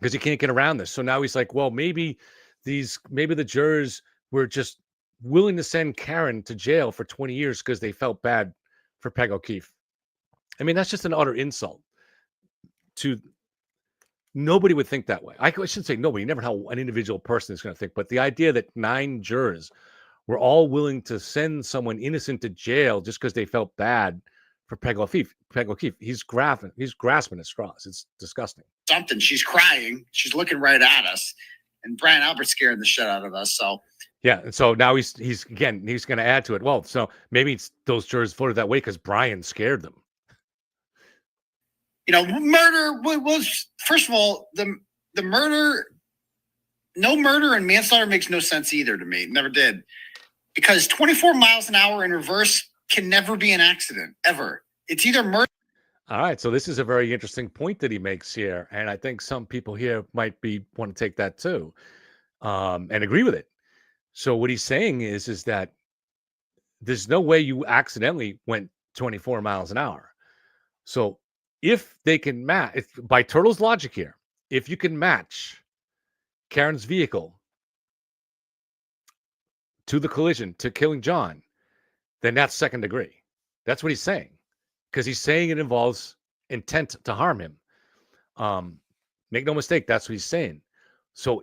because you can't get around this. So now he's like, well, maybe the jurors were just willing to send Karen to jail for 20 years because they felt bad for Peg O'Keefe. I mean, that's just an utter insult to. Nobody would think that way. I shouldn't say nobody. Never how an individual person is going to think. But the idea that 9 jurors were all willing to send someone innocent to jail just because they felt bad for Peg O'Keefe. He's grasping at straws. It's disgusting. Something. She's crying. She's looking right at us. And Brian Albert's scaring the shit out of us. So yeah. And so now he's going to add to it. Well, so maybe those jurors voted that way because Brian scared them. Murder was, first of all, the murder, no murder and manslaughter makes no sense either to me. It never did. Because 24 miles an hour in reverse can never be an accident, ever. It's either murder. All right. So this is a very interesting point that he makes here. And I think some people here might want to take that too and agree with it. So what he's saying is that there's no way you accidentally went 24 miles an hour. So if they can match, by Turtle's logic here, if you can match Karen's vehicle to the collision to killing John, then that's second degree. That's what he's saying, because he's saying it involves intent to harm him. Make no mistake, that's what he's saying. So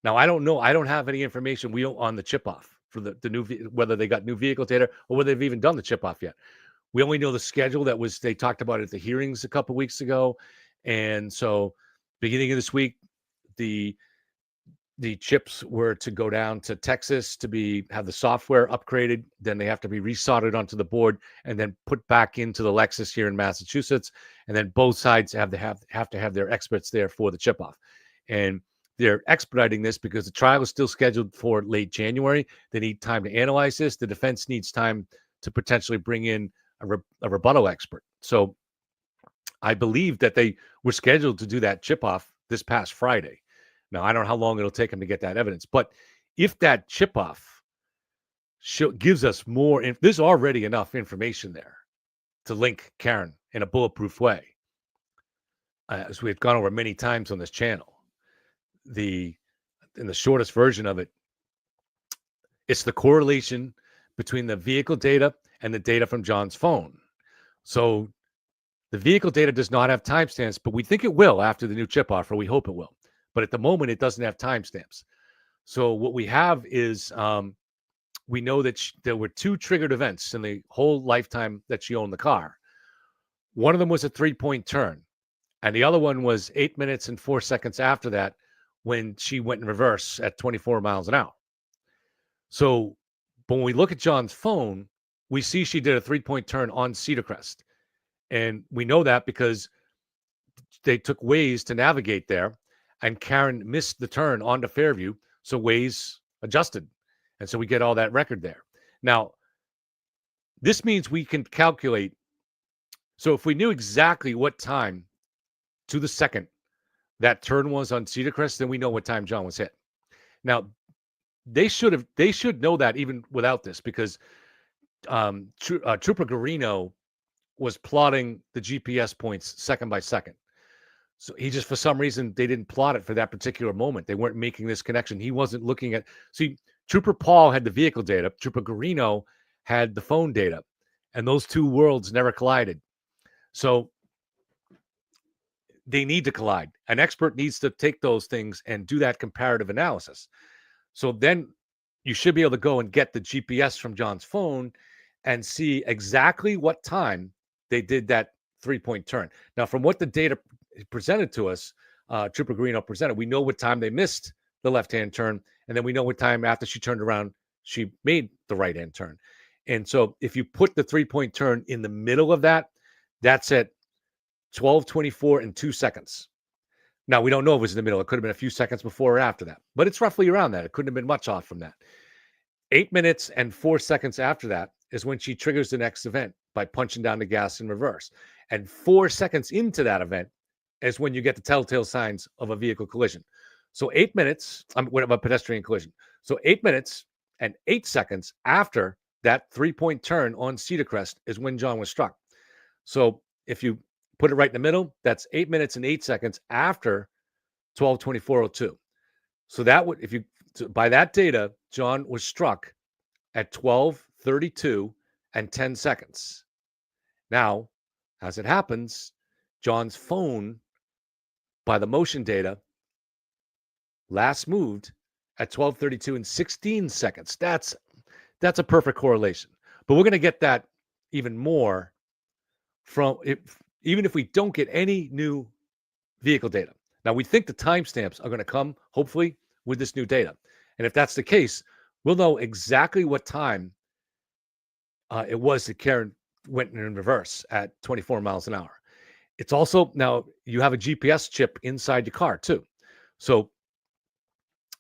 now I don't know, I don't have any information on the chip off for the new, whether they got new vehicle data or whether they've even done the chip off yet. We only know the schedule they talked about at the hearings a couple of weeks ago. And so beginning of this week, the chips were to go down to Texas to have the software upgraded. Then they have to be resoldered onto the board and then put back into the Lexus here in Massachusetts. And then both sides have to have their experts there for the chip off. And they're expediting this because the trial is still scheduled for late January. They need time to analyze this. The defense needs time to potentially bring in a rebuttal expert. So I believe that they were scheduled to do that chip off this past Friday. Now, I don't know how long it'll take them to get that evidence, but if that chip off gives us more, there's already enough information there to link Karen in a bulletproof way, as we've gone over many times on this channel. In the shortest version of it, It's the correlation between the vehicle data and the data from John's phone. So the vehicle data does not have timestamps, but we think it will after the new chip offer. We hope it will. But at the moment, it doesn't have timestamps. So what we have is we know that there were 2 triggered events in the whole lifetime that she owned the car. One of them was a 3-point turn, and the other one was 8 minutes and 4 seconds after that when she went in reverse at 24 miles an hour. So when we look at John's phone, we see she did a 3-point turn on Cedar Crest. And we know that because they took Waze to navigate there, and Karen missed the turn onto Fairview, so Waze adjusted. And so we get all that record there. Now, this means we can calculate. So if we knew exactly what time to the second that turn was on Cedar Crest, then we know what time John was hit. Now, they should know that even without this, because Trooper Garino was plotting the GPS points second by second. So he just, for some reason, they didn't plot it for that particular moment. They weren't making this connection. He wasn't looking at, see, Trooper Paul had the vehicle data. Trooper Garino had the phone data, and those 2 worlds never collided. So they need to collide. An expert needs to take those things and do that comparative analysis. So then you should be able to go and get the GPS from John's phone and see exactly what time they did that 3-point turn. Now, from what the data presented to us, Trooper Garino presented, we know what time they missed the left-hand turn, and then we know what time after she turned around, she made the right-hand turn. And so if you put the 3-point turn in the middle of that, that's at 12:24 and 2 seconds. Now, we don't know if it was in the middle. It could have been a few seconds before or after that, but it's roughly around that. It couldn't have been much off from that. 8 minutes and 4 seconds after that is when she triggers the next event by punching down the gas in reverse. And 4 seconds into that event is when you get the telltale signs of a vehicle collision. So 8 minutes of a pedestrian collision. So 8 minutes and 8 seconds after that 3-point turn on Cedar Crest is when John was struck. So if you put it right in the middle, that's 8 minutes and 8 seconds after 12:24:02. So that would, if you, by that data, John was struck at 12:32 and 10 seconds. Now, as it happens, John's phone, by the motion data, last moved at 12:32 and 16 seconds. That's a perfect correlation. But we're going to get that even more from it, even if we don't get any new vehicle data. Now, we think the timestamps are going to come, hopefully, with this new data. And if that's the case, we'll know exactly what time it was that Karen went in reverse at 24 miles an hour. It's also, now you have a GPS chip inside your car too. So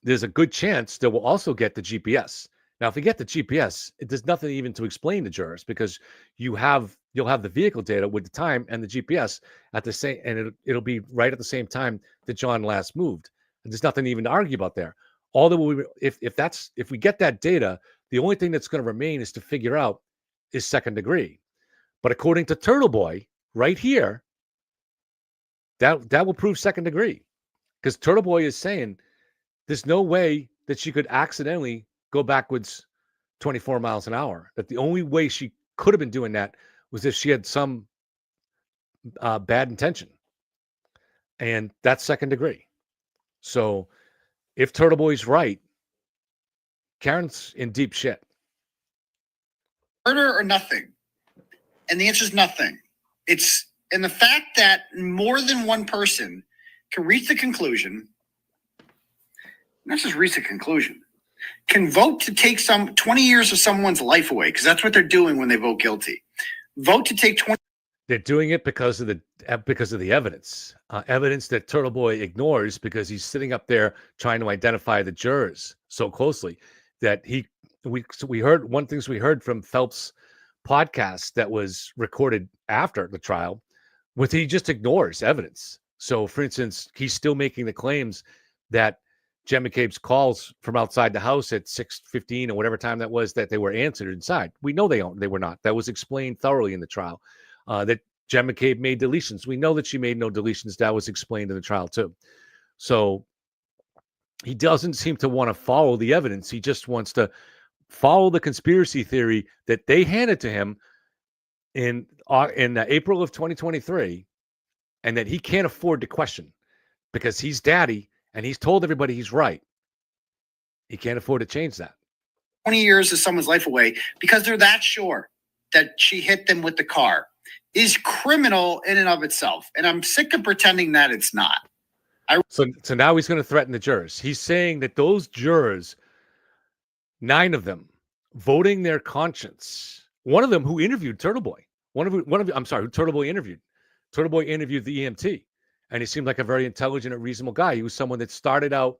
there's a good chance that we'll also get the GPS. Now, if we get the GPS, there's nothing even to explain to jurors, because you'll have the vehicle data with the time and the GPS at the same, and it'll be right at the same time that John last moved. And there's nothing even to argue about there. All that we, if we get that data, the only thing that's going to remain is to figure out is second degree. But according to Turtle Boy, right here, that will prove second degree, because Turtle Boy is saying there's no way that she could accidentally go backwards 24 miles an hour. That the only way she could have been doing that was if she had some bad intention. And that's second degree. So if Turtle Boy's right, Karen's in deep shit. Murder or nothing? And the answer is nothing. It's in the fact that more than one person can reach the conclusion, not just reach a conclusion, can vote to take some 20 years of someone's life away, because that's what they're doing when they vote guilty. Vote to take 20. They're doing it because of the evidence, evidence that Turtle Boy ignores, because he's sitting up there trying to identify the jurors so closely that we heard one things we heard from Phelps' podcast that was recorded after the trial, was he just ignores evidence. So, for instance, he's still making the claims that Jen McCabe's calls from outside the house at 6:15 or whatever time that was, that they were answered inside. We know they were not. That was explained thoroughly in the trial. That Jen McCabe made deletions. We know that she made no deletions. That was explained in the trial too. So he doesn't seem to want to follow the evidence. He just wants to follow the conspiracy theory that they handed to him in April of 2023, and that he can't afford to question because he's daddy and he's told everybody he's right. He can't afford to change that. 20 years of someone's life away because they're that sure that she hit them with the car is criminal in and of itself. And I'm sick of pretending that it's not. So now he's going to threaten the jurors. He's saying that those jurors, 9 of them, voting their conscience. One of them who interviewed Turtle Boy. Who Turtle Boy interviewed. Turtle Boy interviewed the EMT, and he seemed like a very intelligent and reasonable guy. He was someone that started out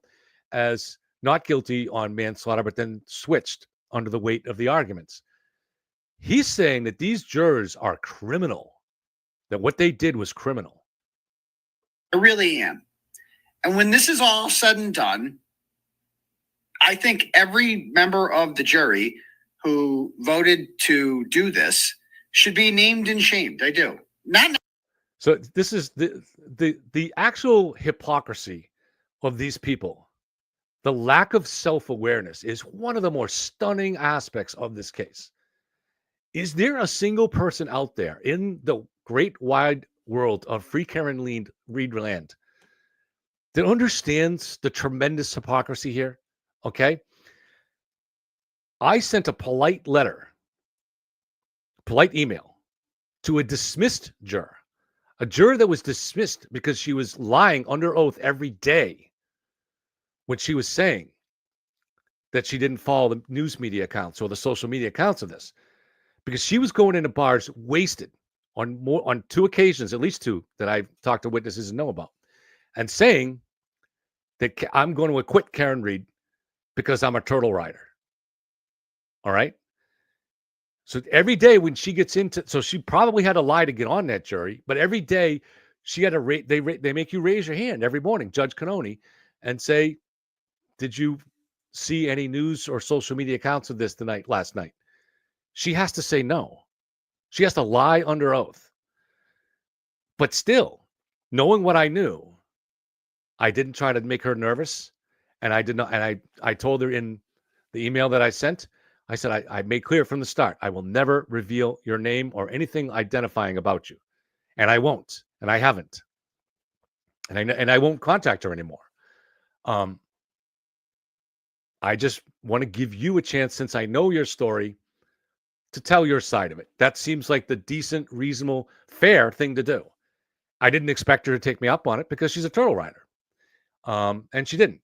as not guilty on manslaughter, but then switched under the weight of the arguments. He's saying that these jurors are criminal, that what they did was criminal. I really am. And when this is all said and done, I think every member of the jury who voted to do this should be named and shamed. I do. So this is the actual hypocrisy of these people. The lack of self-awareness is one of the more stunning aspects of this case. Is there a single person out there in the great wide world of free Karen Reed land that understands the tremendous hypocrisy here? Okay. I sent a polite email to a dismissed juror, a juror that was dismissed because she was lying under oath every day when she was saying that she didn't follow the news media accounts or the social media accounts of this, because she was going into bars wasted on 2 occasions, at least 2 that I've talked to witnesses and know about, and saying that I'm going to acquit Karen Reed because I'm a turtle rider. All right. So every day when she gets into, so she probably had to lie to get on that jury, but every day she had to they make you raise your hand every morning, Judge Canoni, and say, did you see any news or social media accounts of this last night? She has to say no. She has to lie under oath. But still, knowing what I knew, I didn't try to make her nervous. And I did not. And I told her in the email that I sent, I said, I made clear from the start, I will never reveal your name or anything identifying about you. And I won't. And I haven't. And I won't contact her anymore. I just want to give you a chance, since I know your story, to tell your side of it. That seems like the decent, reasonable, fair thing to do. I didn't expect her to take me up on it because she's a turtle rider. And she didn't.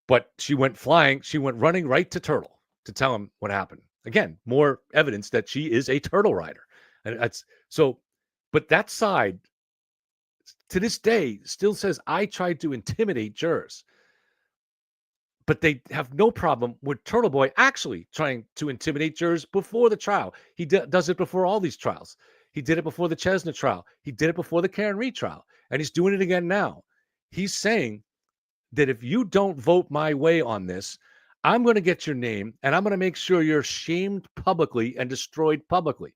But she went running right to Turtle to tell him what happened. Again, more evidence that she is a turtle rider. And that's so, but that side to this day still says I tried to intimidate jurors. But they have no problem with Turtle Boy actually trying to intimidate jurors before the trial. He does it before all these trials. He did it before the Chesna trial. He did it before the Karen Reed trial. And he's doing it again now. He's saying that if you don't vote my way on this, I'm going to get your name and I'm going to make sure you're shamed publicly and destroyed publicly.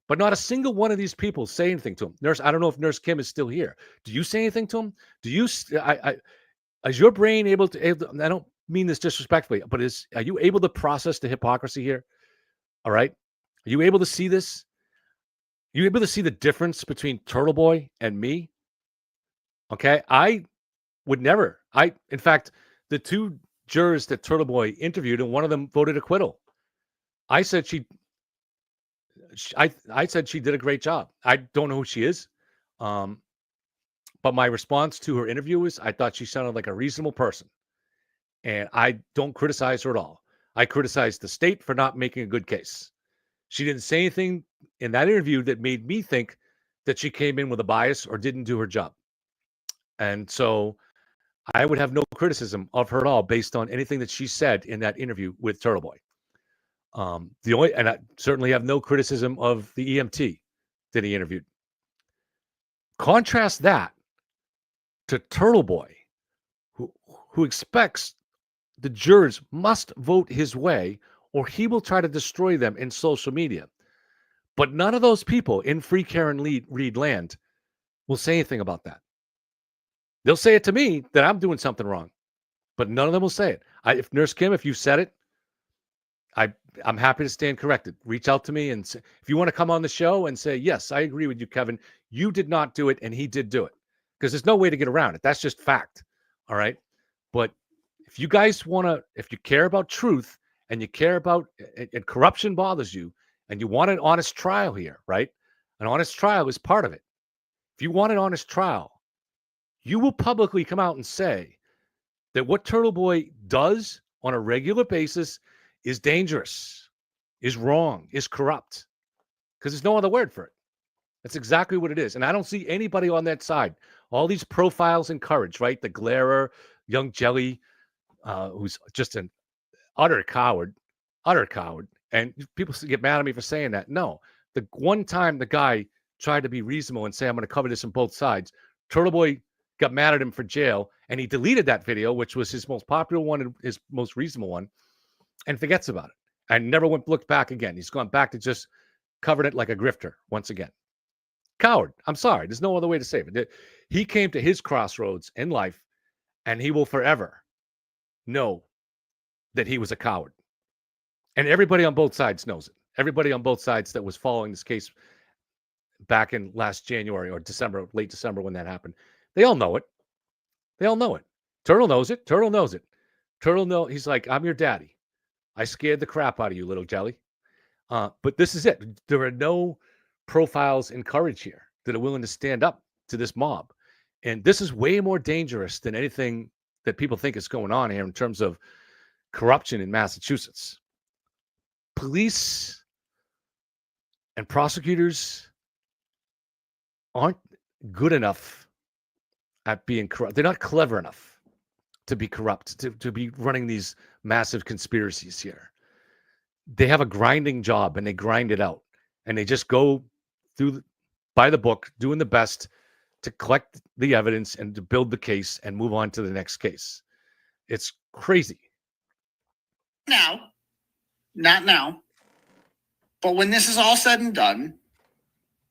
But not a single one of these people say anything to him. Nurse, I don't know if Nurse Kim is still here. Do you say anything to him? Do you, is your brain able to, I don't mean this disrespectfully, but are you able to process the hypocrisy here? All right. Are you able to see this? Are you able to see the difference between Turtle Boy and me? Okay. I would never. In fact, the 2 jurors that Turtle Boy interviewed, and one of them voted acquittal. I said I said she did a great job. I don't know who she is. But my response to her interview was, I thought she sounded like a reasonable person. And I don't criticize her at all. I criticize the state for not making a good case. She didn't say anything in that interview that made me think that she came in with a bias or didn't do her job. And so I would have no criticism of her at all based on anything that she said in that interview with Turtle Boy. And I certainly have no criticism of the EMT that he interviewed. Contrast that to Turtle Boy, who expects the jurors must vote his way or he will try to destroy them in social media. But none of those people in free Karen Reed land will say anything about that. They'll say it to me that I'm doing something wrong, but none of them will say it. If Nurse Kim, if you said it, I'm happy to stand corrected. Reach out to me, and say, if you want to come on the show and say, yes, I agree with you, Kevin. You did not do it, and he did do it, because there's no way to get around it. That's just fact. All right. But if you guys want to, if you care about truth and you care about, and corruption bothers you, and you want an honest trial here, right? An honest trial is part of it. If you want an honest trial, you will publicly come out and say that what Turtle Boy does on a regular basis is dangerous, is wrong, is corrupt, because there's no other word for it. That's exactly what it is. And I don't see anybody on that side. All these profiles encourage, right? The Glairer, Young Jelly, who's just an utter coward. And people get mad at me for saying that. No, the one time the guy tried to be reasonable and say, I'm going to cover this on both sides, Turtle Boy got mad at him for jail, and he deleted that video, which was his most popular one and his most reasonable one, and forgets about it. And never looked back again. He's gone back to just covering it like a grifter once again. Coward. I'm sorry. There's no other way to say it. He came to his crossroads in life, and he will forever know that he was a coward. And everybody on both sides knows it. Everybody on both sides that was following this case back in last January or December, late December when that happened, they all know it. They all know it. Turtle knows it. Turtle knows it. He's like, I'm your daddy. I scared the crap out of you, little jelly. But this is it. There are no profiles in courage here that are willing to stand up to this mob. And this is way more dangerous than anything that people think is going on here in terms of corruption in Massachusetts. Police and prosecutors aren't good enough at being corrupt. They're not clever enough to be corrupt, to be running these massive conspiracies here. They have a grinding job, and they grind it out, and they just go through by the book, doing the best to collect the evidence and to build the case and move on to the next case. It's crazy. Not now. But when this is all said and done,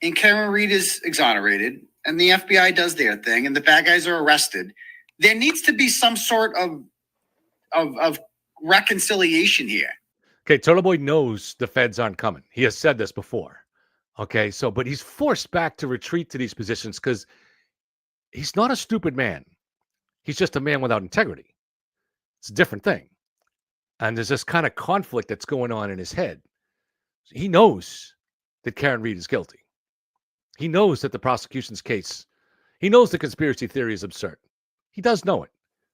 and Karen Reed is exonerated, and the FBI does their thing, and the bad guys are arrested, there needs to be some sort of reconciliation here. Okay, Turtle Boy knows the feds aren't coming. He has said this before. Okay, but he's forced back to retreat to these positions because he's not a stupid man. He's just a man without integrity. It's a different thing. And there's this kind of conflict that's going on in his head. He knows that Karen Reed is guilty. He knows that the prosecution's case, he knows the conspiracy theory is absurd. He does know it.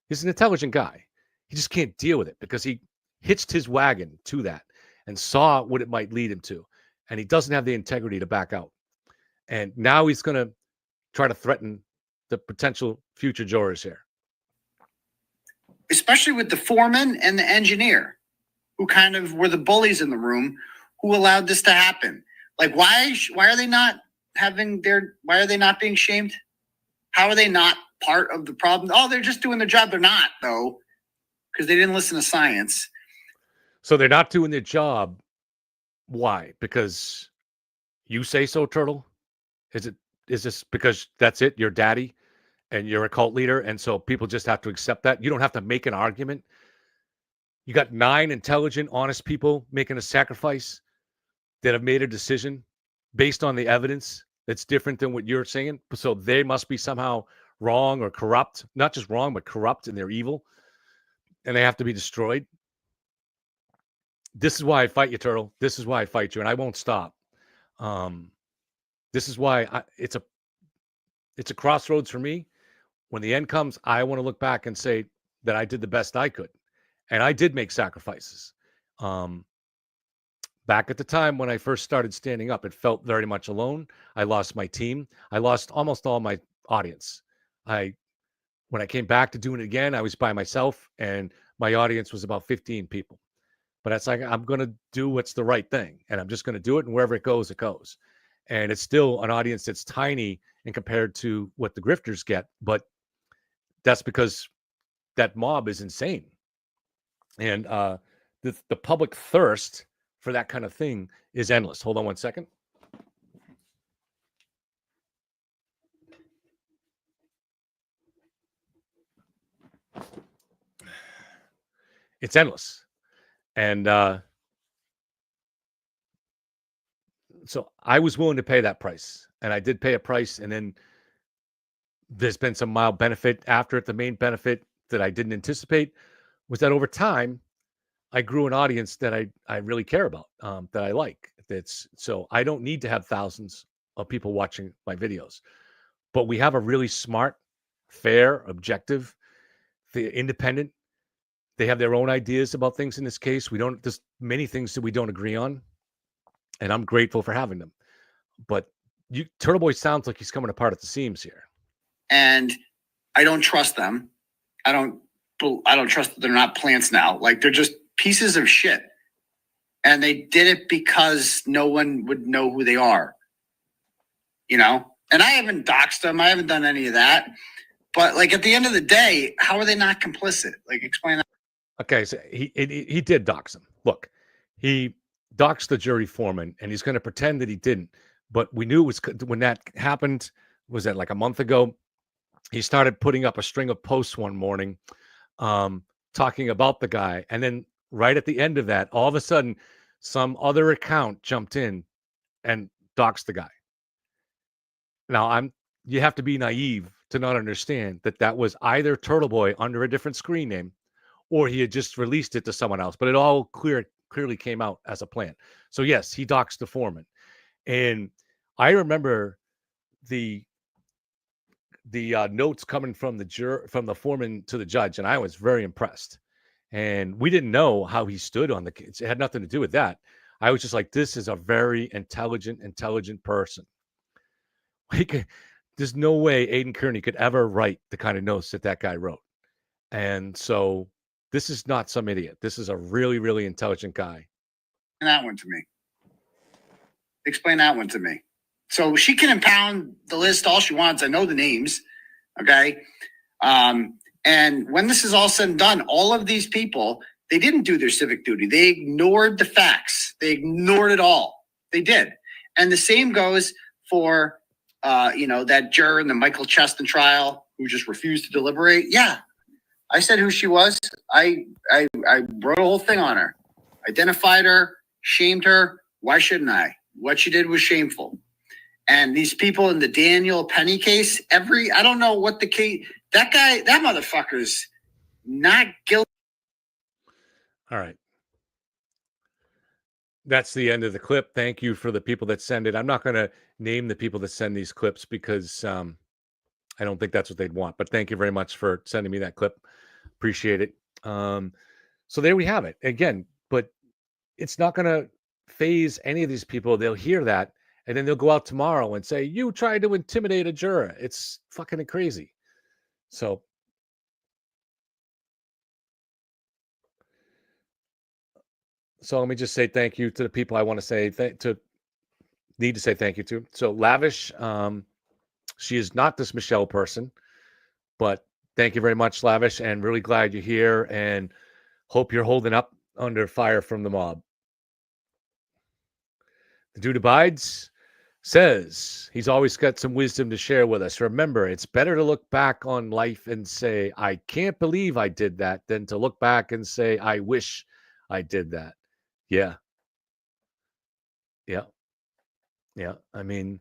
He's an intelligent guy. He just can't deal with it because he hitched his wagon to that and saw what it might lead him to. And he doesn't have the integrity to back out. And now he's going to try to threaten the potential future jurors here. Especially with the foreman and the engineer, who kind of were the bullies in the room, who allowed this to happen. Like, why are they not why are they not being shamed? How are they not part of the problem? Oh, they're just doing their job. They're not, though, because they didn't listen to science. So they're not doing their job. Why? Because you say so, Turtle? Is this because that's it? You're daddy and you're a cult leader, and so people just have to accept that? You don't have to make an argument. You got 9 intelligent, honest people making a sacrifice that have made a decision based on the evidence that's different than what you're saying. So they must be somehow wrong or corrupt. Not just wrong, but corrupt, and they're evil. And they have to be destroyed. This is why I fight you, Turtle. This is why I fight you, and I won't stop. This is why it's a crossroads for me. When the end comes, I want to look back and say that I did the best I could. And I did make sacrifices. Back at the time when I first started standing up, it felt very much alone. I lost my team. I lost almost all my audience. When I came back to doing it again, I was by myself, and my audience was about 15 people. But it's like, I'm going to do what's the right thing, and I'm just going to do it, and wherever it goes, it goes. And it's still an audience that's tiny in compared to what the grifters get, but that's because that mob is insane. And the public thirst for that kind of thing is endless. Hold on one second. It's endless. And So I was willing to pay that price, and I did pay a price, and then there's been some mild benefit after it. The main benefit that I didn't anticipate was that over time, I grew an audience that I really care about, that I like. That's so I don't need to have thousands of people watching my videos, but we have a really smart, fair, objective, the independent. They have their own ideas about things. In this case, there's many things that we don't agree on, and I'm grateful for having them. But Turtle Boy sounds like he's coming apart at the seams here. And I don't trust them. I don't trust that they're not plants now. Like, they're just pieces of shit. And they did it because no one would know who they are. You know? And I haven't doxed them. I haven't done any of that. But like, at the end of the day, how are they not complicit? Like, explain that. Okay, so he did dox him. Look, he doxed the jury foreman, and he's going to pretend that he didn't. But we knew it was when that happened. Was that like a month ago? He started putting up a string of posts one morning, talking about the guy, and then right at the end of that, all of a sudden, some other account jumped in and doxed the guy. Now, you have to be naive to not understand that was either Turtle Boy under a different screen name, or he had just released it to someone else. But it all clearly came out as a plan. So yes, he doxed the foreman, and I remember the notes coming from the foreman to the judge, and I was very impressed. And we didn't know how he stood on the case. It had nothing to do with that. I was just like, this is a very intelligent person. Like, there's no way Aiden Kearney could ever write the kind of notes that guy wrote. And so this is not some idiot. This is a really, really intelligent guy. That one to me. Explain that one to me. So she can impound the list all she wants. I know the names. Okay. And when this is all said and done, all of these people, they didn't do their civic duty. They ignored the facts. They ignored it all. They did. And the same goes for, that juror in the Michael Cheston trial who just refused to deliberate. Yeah. I said who she was. I wrote a whole thing on her, identified her, shamed her. Why shouldn't I? What she did was shameful. And these people in the Daniel Penny case, I don't know what the case, that motherfucker's not guilty. All right. That's the end of the clip. Thank you for the people that send it. I'm not going to name the people that send these clips because I don't think that's what they'd want. But thank you very much for sending me that clip. Appreciate it. So there we have it. Again, but it's not going to phase any of these people. They'll hear that, and then they'll go out tomorrow and say, you tried to intimidate a juror. It's fucking crazy. So let me just say thank you to the people I want to say need to say thank you to. So Lavish, she is not this Michelle person, but thank you very much, Lavish, and really glad you're here, and hope you're holding up under fire from the mob. The dude abides says he's always got some wisdom to share with us. Remember, it's better to look back on life and say, I can't believe I did that, than to look back and say, I wish I did that. Yeah. I mean,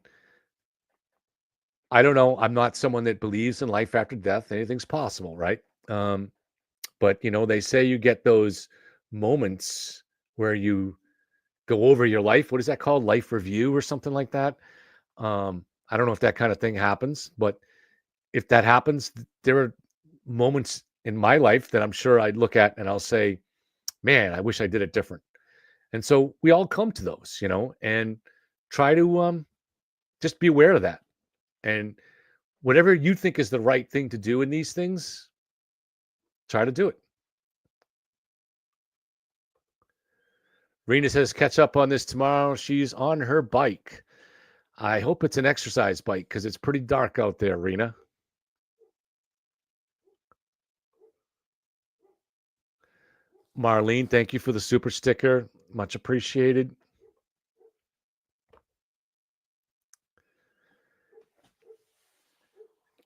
I don't know. I'm not someone that believes in life after death. Anything's possible, right? But, they say you get those moments where you go over your life. What is that called? Life review or something like that. I don't know if that kind of thing happens, but if that happens, there are moments in my life that I'm sure I'd look at and I'll say, man, I wish I did it different. And so we all come to those, and try to just be aware of that. And whatever you think is the right thing to do in these things, try to do it. Rena says, catch up on this tomorrow. She's on her bike. I hope it's an exercise bike because it's pretty dark out there, Rena. Marlene, thank you for the super sticker. Much appreciated.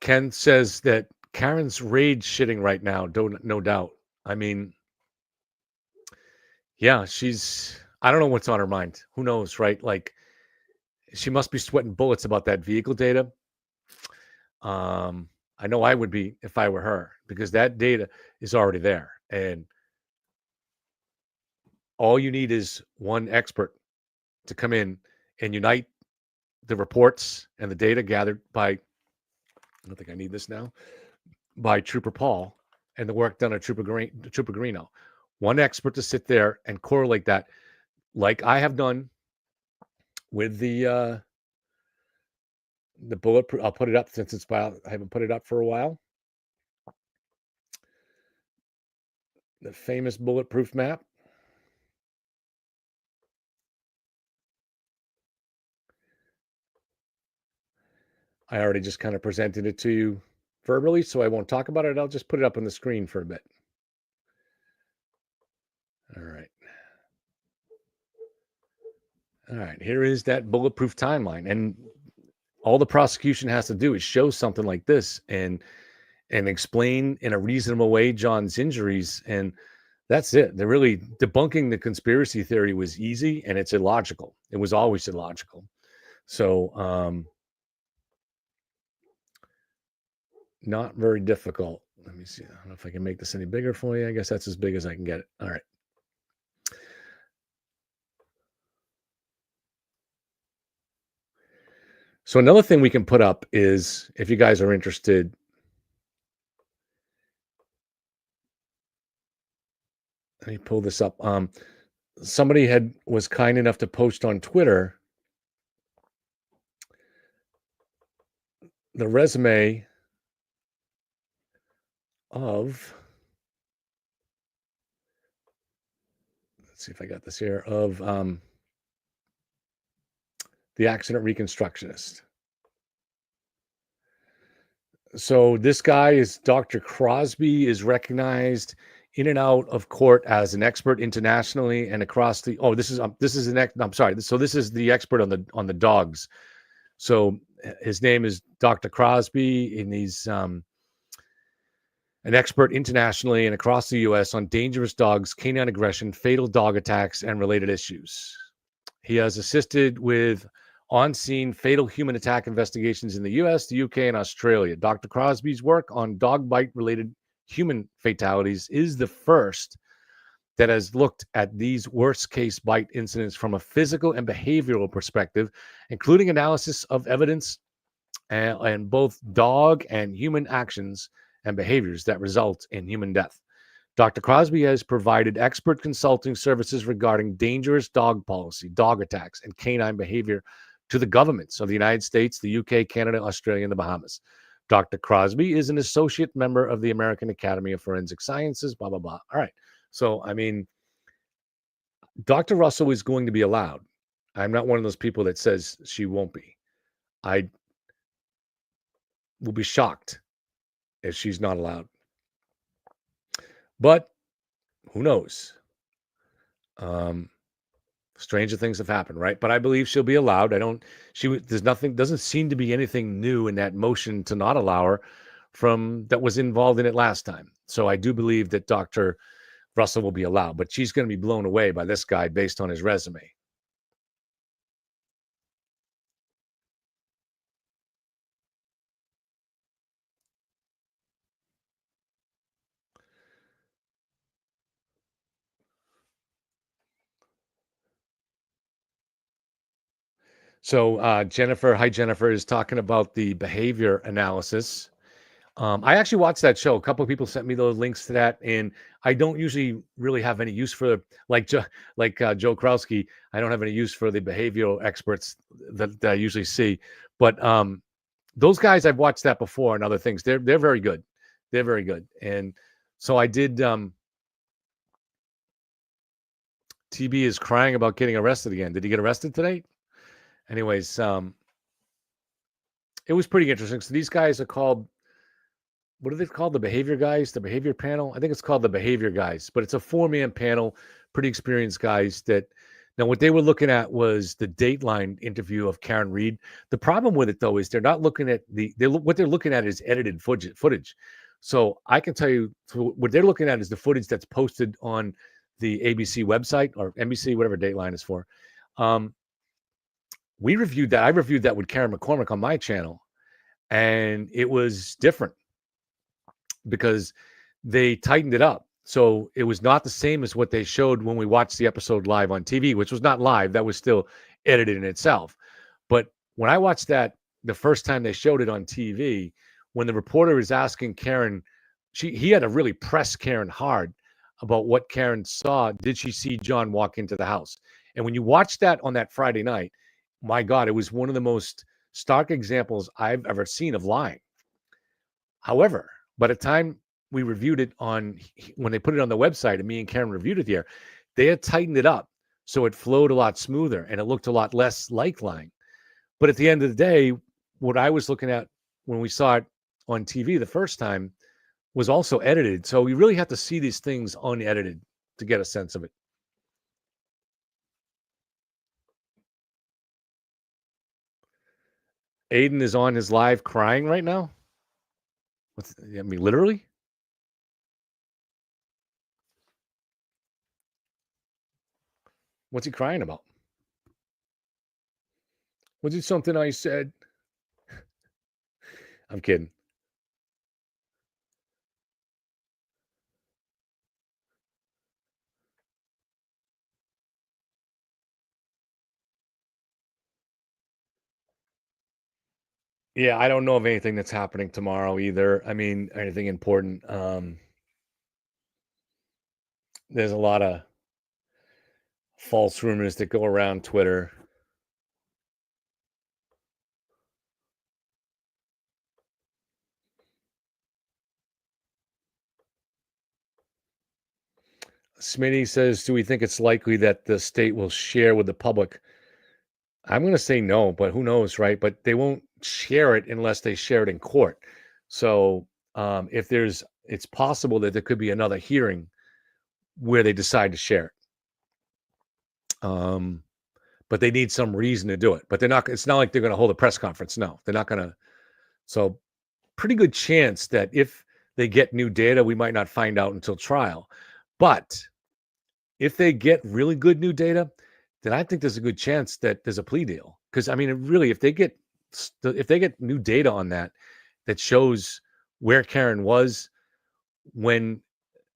Ken says that Karen's rage shitting right now, no doubt. I mean, yeah, I don't know what's on her mind. Who knows, right? Like, She must be sweating bullets about that vehicle data. I know I would be if I were her, because that data is already there. And all you need is one expert to come in and unite the reports and the data gathered by, I don't think I need this now, by Trooper Paul and the work done at Trooper Greeno. One expert to sit there and correlate that, like I have done with the bulletproof. I'll put it up since it's I haven't put it up for a while. The famous bulletproof map. I already just kind of presented it to you verbally, so I won't talk about it. I'll just put it up on the screen for a bit. All right. All right. Here is that bulletproof timeline. And all the prosecution has to do is show something like this and explain in a reasonable way John's injuries. And that's it. They're really debunking the conspiracy theory was easy, and it's illogical. It was always illogical. So, not very difficult. Let me see. I don't know if I can make this any bigger for you. I guess that's as big as I can get it. All right. So another thing we can put up is, if you guys are interested, let me pull this up. Somebody was kind enough to post on Twitter the resume of, let's see if I got this here, of the accident reconstructionist. So this guy is Dr. Crosby, is recognized in and out of court as an expert internationally and across the. Oh, this is I'm sorry. So this is the expert on the dogs. So his name is Dr. Crosby, and he's an expert internationally and across the U.S. on dangerous dogs, canine aggression, fatal dog attacks, and related issues. He has assisted with on-scene fatal human attack investigations in the U.S., the UK, and Australia. Dr. Crosby's work on dog bite-related human fatalities is the first that has looked at these worst-case bite incidents from a physical and behavioral perspective, including analysis of evidence and both dog and human actions and behaviors that result in human death. Dr. Crosby has provided expert consulting services regarding dangerous dog policy, dog attacks, and canine behavior to the governments of the United States, the UK, Canada, Australia, and the Bahamas. Dr. Crosby is an associate member of the American Academy of Forensic Sciences, blah, blah, blah. All right. So, I mean, Dr. Russell is going to be allowed. I'm not one of those people that says she won't be. I will be shocked if she's not allowed. But who knows? Stranger things have happened, right? But I believe she'll be allowed. Doesn't seem to be anything new in that motion to not allow her that was involved in it last time. So I do believe that Dr. Russell will be allowed, but she's going to be blown away by this guy based on his resume. So Jennifer is talking about the behavior analysis. I actually watched that show. A couple of people sent me those links to that, and I don't usually really have any use for like Joe Krowski. I don't have any use for the behavioral experts that I usually see. But those guys, I've watched that before and other things. They're very good. They're very good. And so I did. TB is crying about getting arrested again. Did he get arrested today? Anyways, it was pretty interesting. So these guys are called, what are they called? The behavior guys, the behavior panel. I think it's called the behavior guys, but it's a 4-man panel, pretty experienced guys now what they were looking at was the Dateline interview of Karen Reed. The problem with it though, is they're not looking at what they're looking at is edited footage. So I can tell you what they're looking at is the footage that's posted on the ABC website or NBC, whatever Dateline is for. I reviewed that with Karen McCormick on my channel, and it was different because they tightened it up. So it was not the same as what they showed when we watched the episode live on TV, which was not live. That was still edited in itself. But when I watched that the first time they showed it on TV, when the reporter is asking Karen, he had to really press Karen hard about what Karen saw. Did she see John walk into the house? And when you watch that on that Friday night, my God, it was one of the most stark examples I've ever seen of lying. However, by the time we reviewed it when they put it on the website and me and Karen reviewed it there, they had tightened it up so it flowed a lot smoother and it looked a lot less like lying. But at the end of the day, what I was looking at when we saw it on TV the first time was also edited. So you really have to see these things unedited to get a sense of it. Aiden is on his live crying right now. Literally. What's he crying about? Was it something I said? I'm kidding. Yeah, I don't know of anything that's happening tomorrow either. I mean, anything important. There's a lot of false rumors that go around Twitter. Smitty says, do we think it's likely that the state will share with the public? I'm going to say no, but who knows, right? But they won't share it unless they share it in court. So it's possible that there could be another hearing where they decide to share it. But they need some reason to do it. But it's not like they're going to hold a press conference. No, they're not going to. So pretty good chance that if they get new data, we might not find out until trial. But if they get really good new data, then I think there's a good chance that there's a plea deal. Because I mean, really, if they get new data on that shows where Karen was when,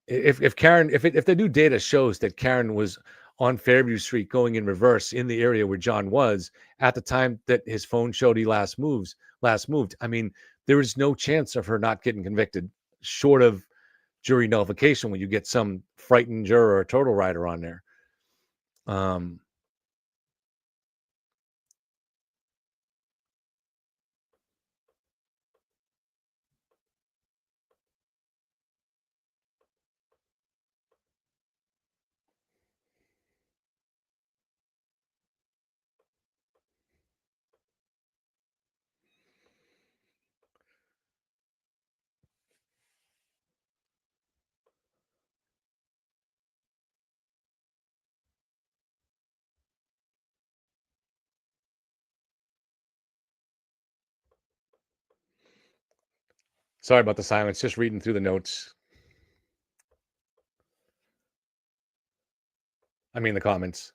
if the new data shows that Karen was on Fairview Street going in reverse in the area where John was at the time that his phone showed he last moved, I mean, there is no chance of her not getting convicted, short of jury nullification when you get some frightened juror or a total rider on there. Sorry about the silence. Just reading through the notes. I mean, the comments.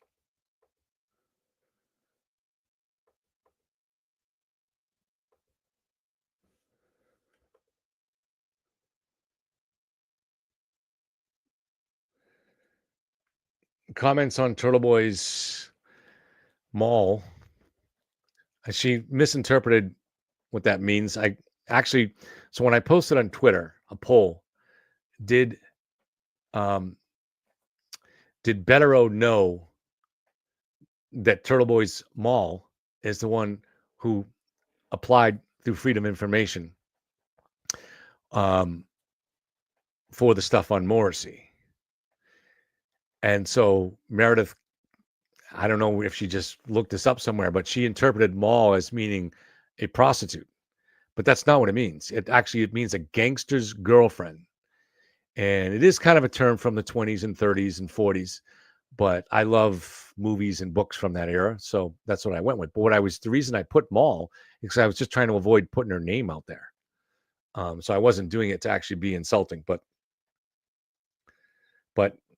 Comments on Turtle Boy's mall. She misinterpreted what that means. So when I posted on Twitter a poll, did Bettero know that Turtle Boy's mall is the one who applied through Freedom Information for the stuff on Morrissey? And so Meredith, I don't know if she just looked this up somewhere, but she interpreted mall as meaning a prostitute. But that's not what it means. It means a gangster's girlfriend. And it is kind of a term from the 20s and 30s and 40s. But I love movies and books from that era. So that's what I went with. But the reason I put mall is because I was just trying to avoid putting her name out there. So I wasn't doing it to actually be insulting. But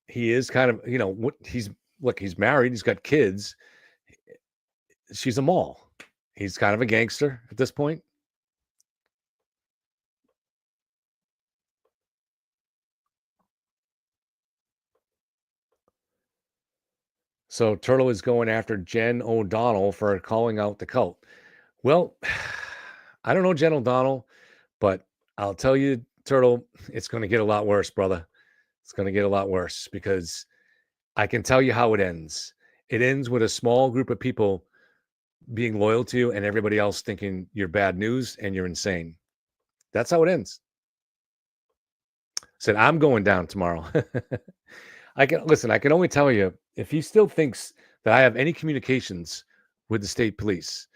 he is kind of, he's married. He's got kids. she's a mole. He's kind of a gangster at this point. So Turtle is going after Jen O'Donnell for calling out the cult. Well, I don't know Jen O'Donnell, but I'll tell you, Turtle, it's going to get a lot worse, brother. It's going to get a lot worse because I can tell you how it ends. It ends with a small group of people being loyal to you and everybody else thinking you're bad news and you're insane. That's how it ends. Said, I'm going down tomorrow. I can only tell you, if he still thinks that I have any communications with the state police,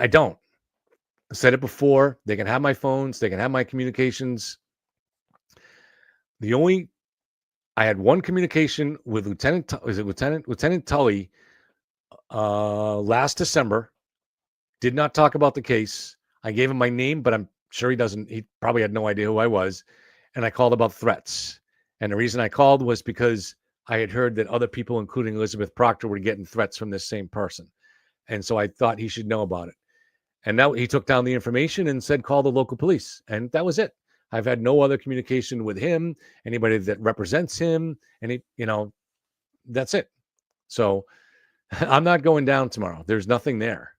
I don't. I said it before. They can have my phones. They can have my communications. I had one communication with Lieutenant Tully last December. Did not talk about the case. I gave him my name, but I'm sure he probably had no idea who I was. And I called about threats. And the reason I called was because I had heard that other people, including Elizabeth Proctor, were getting threats from this same person. And so I thought he should know about it. And now he took down the information and said, call the local police. And that was it. I've had no other communication with him, anybody that represents him. And that's it. So I'm not going down tomorrow. There's nothing there.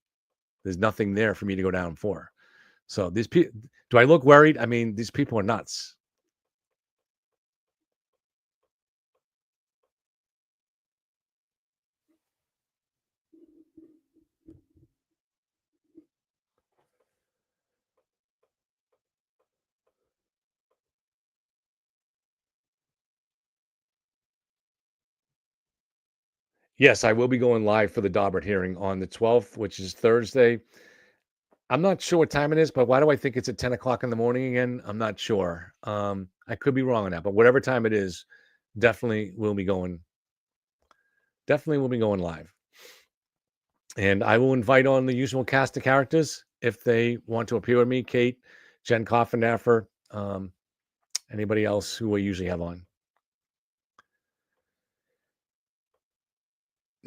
There's nothing there for me to go down for. So these people, do I look worried? I mean, these people are nuts. Yes, I will be going live for the Daubert hearing on the 12th, which is Thursday. I'm not sure what time it is, but why do I think it's at 10 o'clock in the morning again? I'm not sure. I could be wrong on that, but whatever time it is, definitely will be going live. And I will invite on the usual cast of characters if they want to appear with me. Kate, Jen Coffindaffer, anybody else who we usually have on.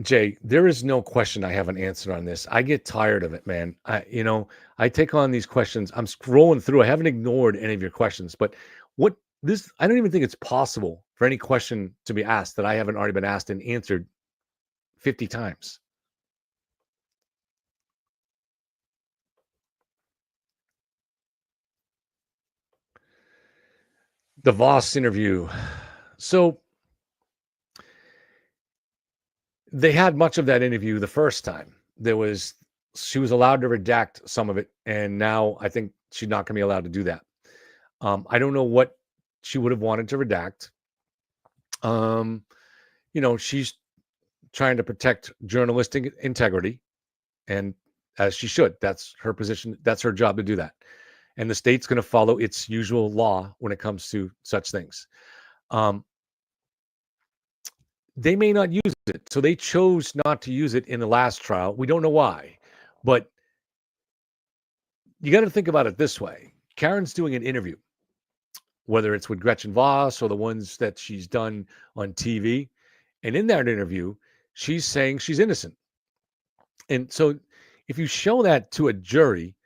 Jay, there is no question I haven't answered on this. I get tired of it, man. I take on these questions. I'm scrolling through. I haven't ignored any of your questions, but I don't even think it's possible for any question to be asked that I haven't already been asked and answered 50 times. The Voss interview. So they had much of that interview the first time. She was allowed to redact some of it, and now I think she's not going to be allowed to do that. I don't know what she would have wanted to redact. She's trying to protect journalistic integrity, and as she should. That's her position. That's her job to do that. And the state's going to follow its usual law when it comes to such things. They may not use it. So they chose not to use it in the last trial. We don't know why, but you got to think about it this way. Karen's doing an interview, whether it's with Gretchen Voss or the ones that she's done on TV. And in that interview, she's saying she's innocent. And so if you show that to a jury,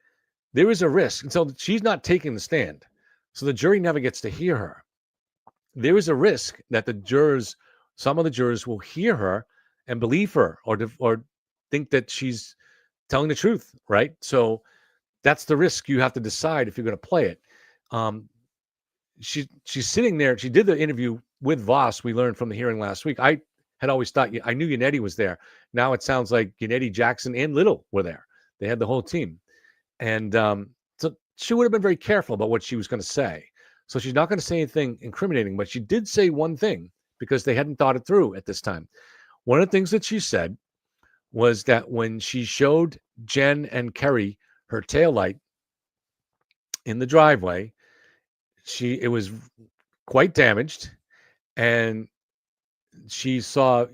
there is a risk. And so she's not taking the stand. So the jury never gets to hear her. There is a risk that some of the jurors will hear her and believe her or think that she's telling the truth, right? So that's the risk you have to decide if you're going to play it. She's sitting there. She did the interview with Voss. We learned from the hearing last week. I had always thought, I knew Yannetti was there. Now it sounds like Yannetti, Jackson, and Little were there. They had the whole team. And so she would have been very careful about what she was going to say. So she's not going to say anything incriminating, but she did say one thing because they hadn't thought it through at this time. One of the things that she said was that when she showed Jen and Kerry her taillight in the driveway, it was quite damaged, and she saw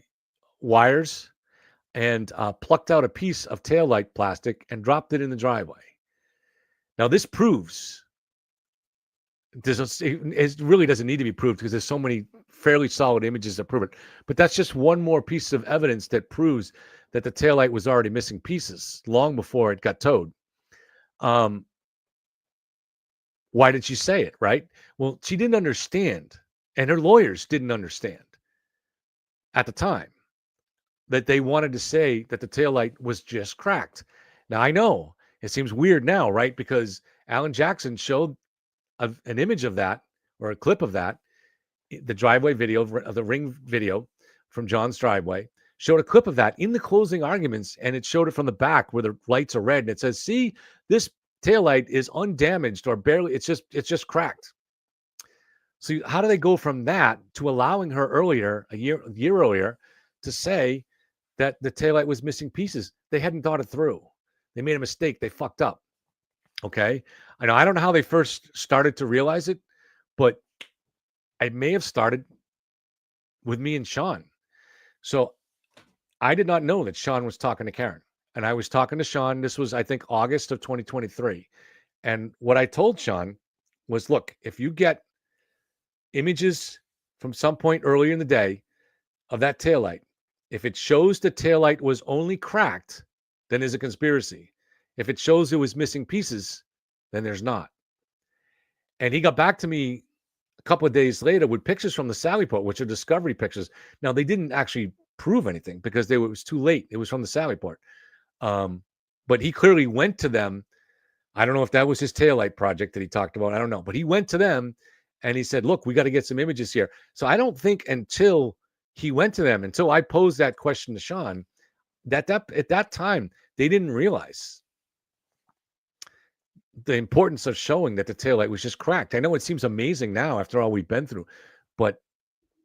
wires and plucked out a piece of taillight plastic and dropped it in the driveway. Now, this proves it really doesn't need to be proved because there's so many fairly solid images that prove it. But that's just one more piece of evidence that proves that the taillight was already missing pieces long before it got towed. Why did she say it, right? Well, she didn't understand, and her lawyers didn't understand at the time that they wanted to say that the taillight was just cracked. Now, I know it seems weird now, right? Because Alan Jackson showed an image of that or a clip of that, the driveway video of the ring video from John's driveway, showed a clip of that in the closing arguments, and it showed it from the back where the lights are red, and it says, see, this taillight is undamaged or barely, it's just cracked. So how do they go from that to allowing her earlier, a year earlier, to say that the taillight was missing pieces? They hadn't thought it through. They made a mistake. They fucked up. Okay. I don't know how they first started to realize it, but it may have started with me and Sean. So I did not know that Sean was talking to Karen, and I was talking to Sean. This was, I think, August of 2023. And what I told Sean was, look, if you get images from some point earlier in the day of that taillight, if it shows the taillight was only cracked, then there's a conspiracy. If it shows it was missing pieces, then there's not. And he got back to me a couple of days later with pictures from the Sally Port, which are discovery pictures. Now, they didn't actually prove anything because it was too late. It was from the Sally Port. But he clearly went to them. I don't know if that was his taillight project that he talked about. I don't know. But he went to them and he said, look, we got to get some images here. So I don't think until he went to them, until I posed that question to Sean, that at that time, they didn't realize the importance of showing that the taillight was just cracked. I know it seems amazing now after all we've been through, but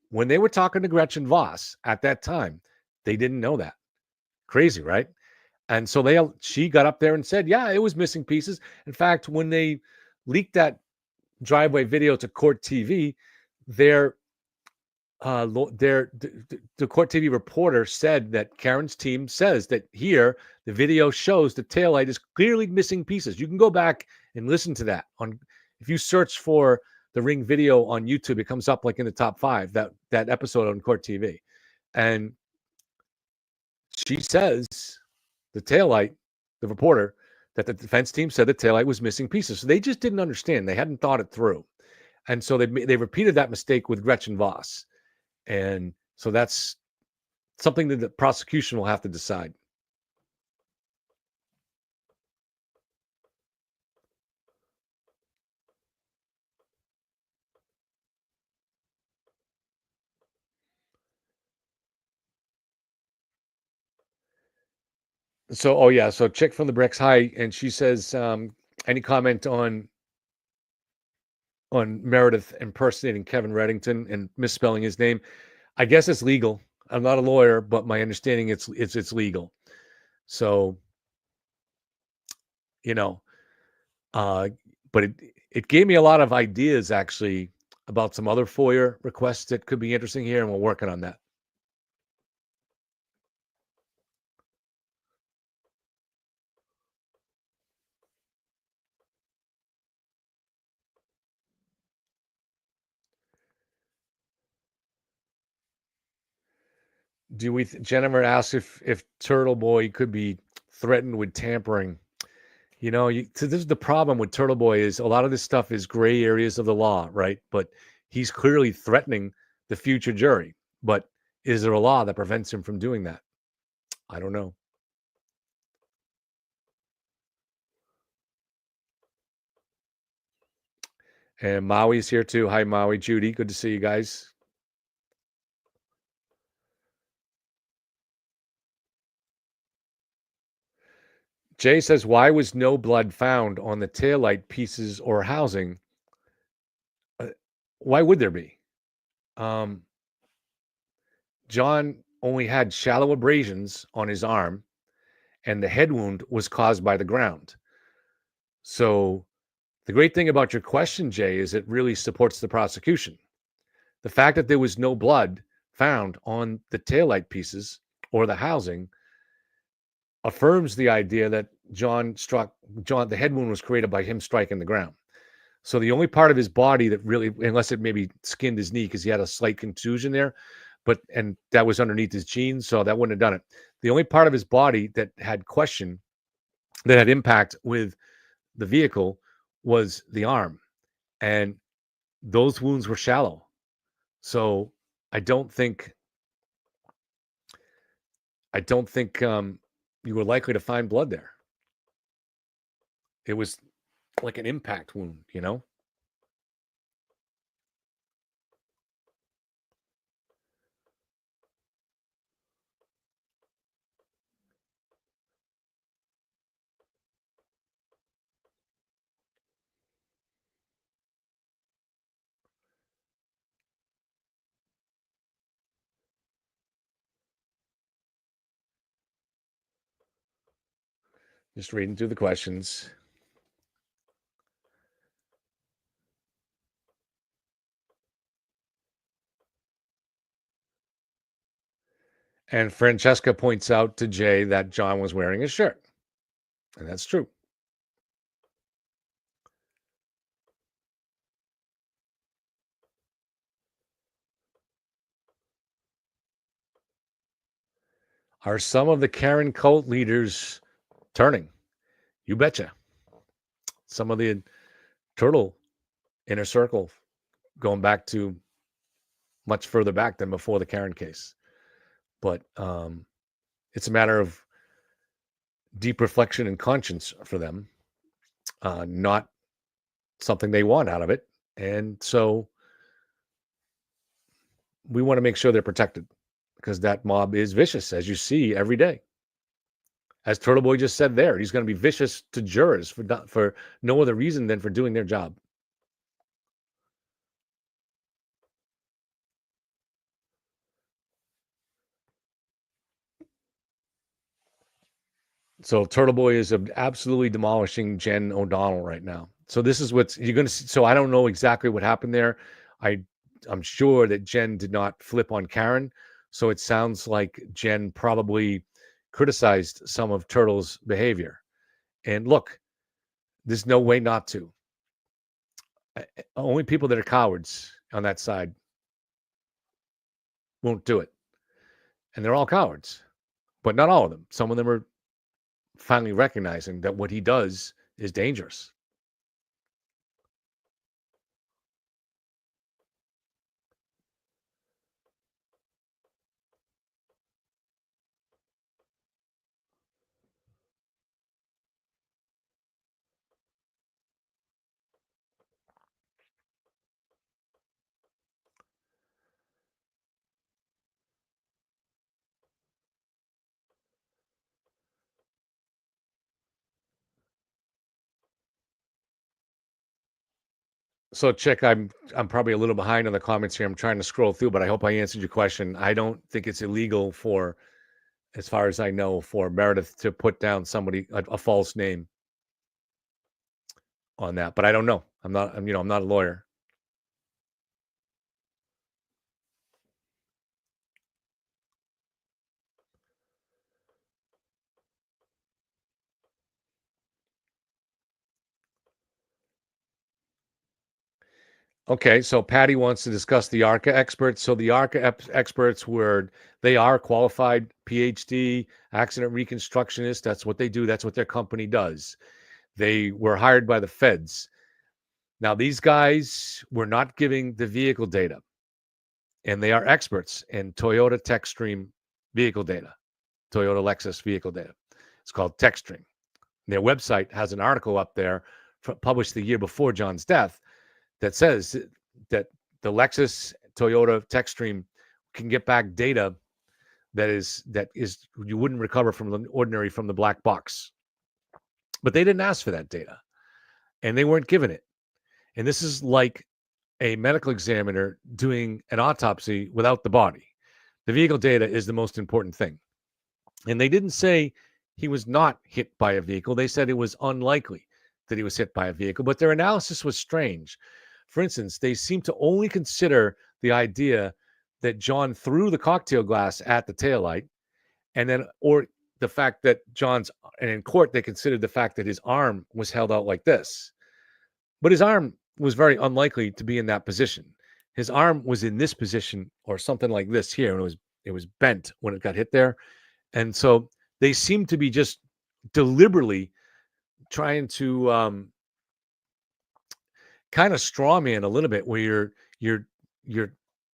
when they were talking to Gretchen Voss at that time, they didn't know that. Crazy, right? And so she got up there and said, yeah, it was missing pieces. In fact, when they leaked that driveway video to Court TV, the Court TV reporter said that Karen's team says that here the video shows the taillight is clearly missing pieces. You can go back and listen to that if you search for the ring video on YouTube, it comes up like in the top 5, that episode on Court TV. And she says the taillight, the reporter, that the defense team said the taillight was missing pieces. So they just didn't understand. They hadn't thought it through. And so they repeated that mistake with Gretchen Voss. And so that's something that the prosecution will have to decide. So, so Chick from the Bricks, hi. And she says, any comment on Meredith impersonating Kevin Reddington and misspelling his name? I guess it's legal. I'm not a lawyer, but my understanding it's legal. So, but it gave me a lot of ideas actually about some other FOIA requests that could be interesting here, and we're working on that. Jennifer asks if Turtle Boy could be threatened with tampering. So this is the problem with Turtle Boy, is a lot of this stuff is gray areas of the law, right? But he's clearly threatening the future jury. But is there a law that prevents him from doing that? I don't know. And Maui's here too. Hi, Maui. Judy, good to see you guys. Jay says, why was no blood found on the taillight pieces or housing? Why would there be? John only had shallow abrasions on his arm, and the head wound was caused by the ground. So the great thing about your question, Jay, is it really supports the prosecution. The fact that there was no blood found on the taillight pieces or the housing affirms the idea that the head wound was created by him striking the ground. So the only part of his body that really, unless it maybe skinned his knee because he had a slight contusion there, and that was underneath his jeans, so that wouldn't have done it. The only part of his body that had impact with the vehicle was the arm, and those wounds were shallow. So I don't think you were likely to find blood there. It was like an impact wound, you know? Just reading through the questions. And Francesca points out to Jay that John was wearing his shirt. And that's true. Are some of the Karen cult leaders turning? You betcha. Some of the turtle inner circle going back to much further back than before the Karen case. But it's a matter of deep reflection and conscience for them, not something they want out of it. And so we want to make sure they're protected because that mob is vicious, as you see every day. As Turtle Boy just said there, he's going to be vicious to jurors for no other reason than for doing their job. So Turtle Boy is absolutely demolishing Jen O'Donnell right now. So this is what you're going to see. So I don't know exactly what happened there. I'm sure that Jen did not flip on Karen. So it sounds like Jen probably criticized some of Turtle's behavior. And look, there's no way not to. Only people that are cowards on that side won't do it. And they're all cowards, but not all of them. Some of them are finally recognizing that what he does is dangerous. So, Chick, I'm probably a little behind on the comments here. I'm trying to scroll through, but I hope I answered your question. I don't think it's illegal for, as far as I know, for Meredith to put down somebody a false name on that. But I don't know. I'm not a lawyer. Okay, so Patty wants to discuss the ARCA experts. So the ARCA experts they are qualified PhD accident reconstructionists. That's what they do. That's what their company does. They were hired by the feds. Now, these guys were not giving the vehicle data, and they are experts in Toyota TechStream vehicle data, Toyota Lexus vehicle data. It's called TechStream. Their website has an article up there published the year before John's death that says that the Lexus Toyota TechStream can get back data that is you wouldn't recover from the black box. But they didn't ask for that data, and they weren't given it. And this is like a medical examiner doing an autopsy without the body. The vehicle data is the most important thing. And they didn't say he was not hit by a vehicle. They said it was unlikely that he was hit by a vehicle, but their analysis was strange. For instance, they seem to only consider the idea that John threw the cocktail glass at the taillight, or the fact that and in court, they considered the fact that his arm was held out like this. But his arm was very unlikely to be in that position. His arm was in this position or something like this here, and it was bent when it got hit there. And so they seem to be just deliberately trying to kind of straw man a little bit, where you're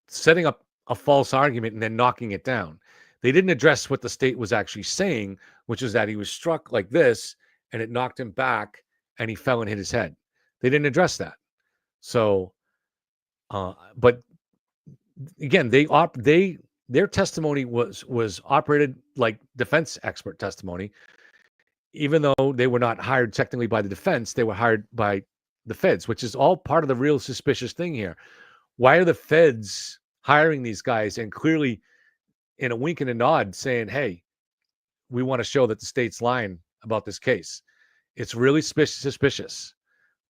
setting up a false argument and then knocking it down. They didn't address what the state was actually saying, which is that he was struck like this and it knocked him back and he fell and hit his head. They didn't address that. So, but again, their testimony was operated like defense expert testimony, even though they were not hired technically by the defense. They were hired by the feds, which is all part of the real suspicious thing here. Why are the feds hiring these guys and clearly in a wink and a nod saying, hey, we want to show that the state's lying about this case? It's really suspicious,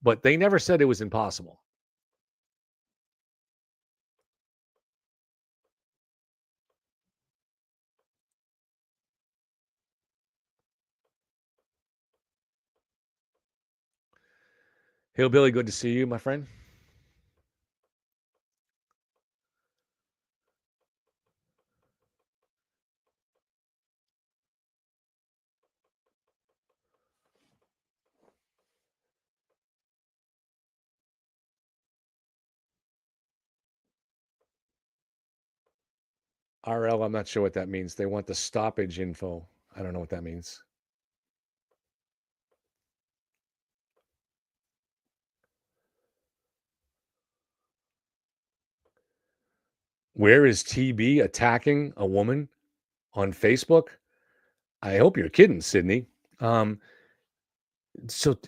but they never said it was impossible. Hillbilly, good to see you, my friend. RL, I'm not sure what that means. They want the stoppage info. I don't know what that means. Where is TB attacking a woman on Facebook? I hope you're kidding, Sydney. So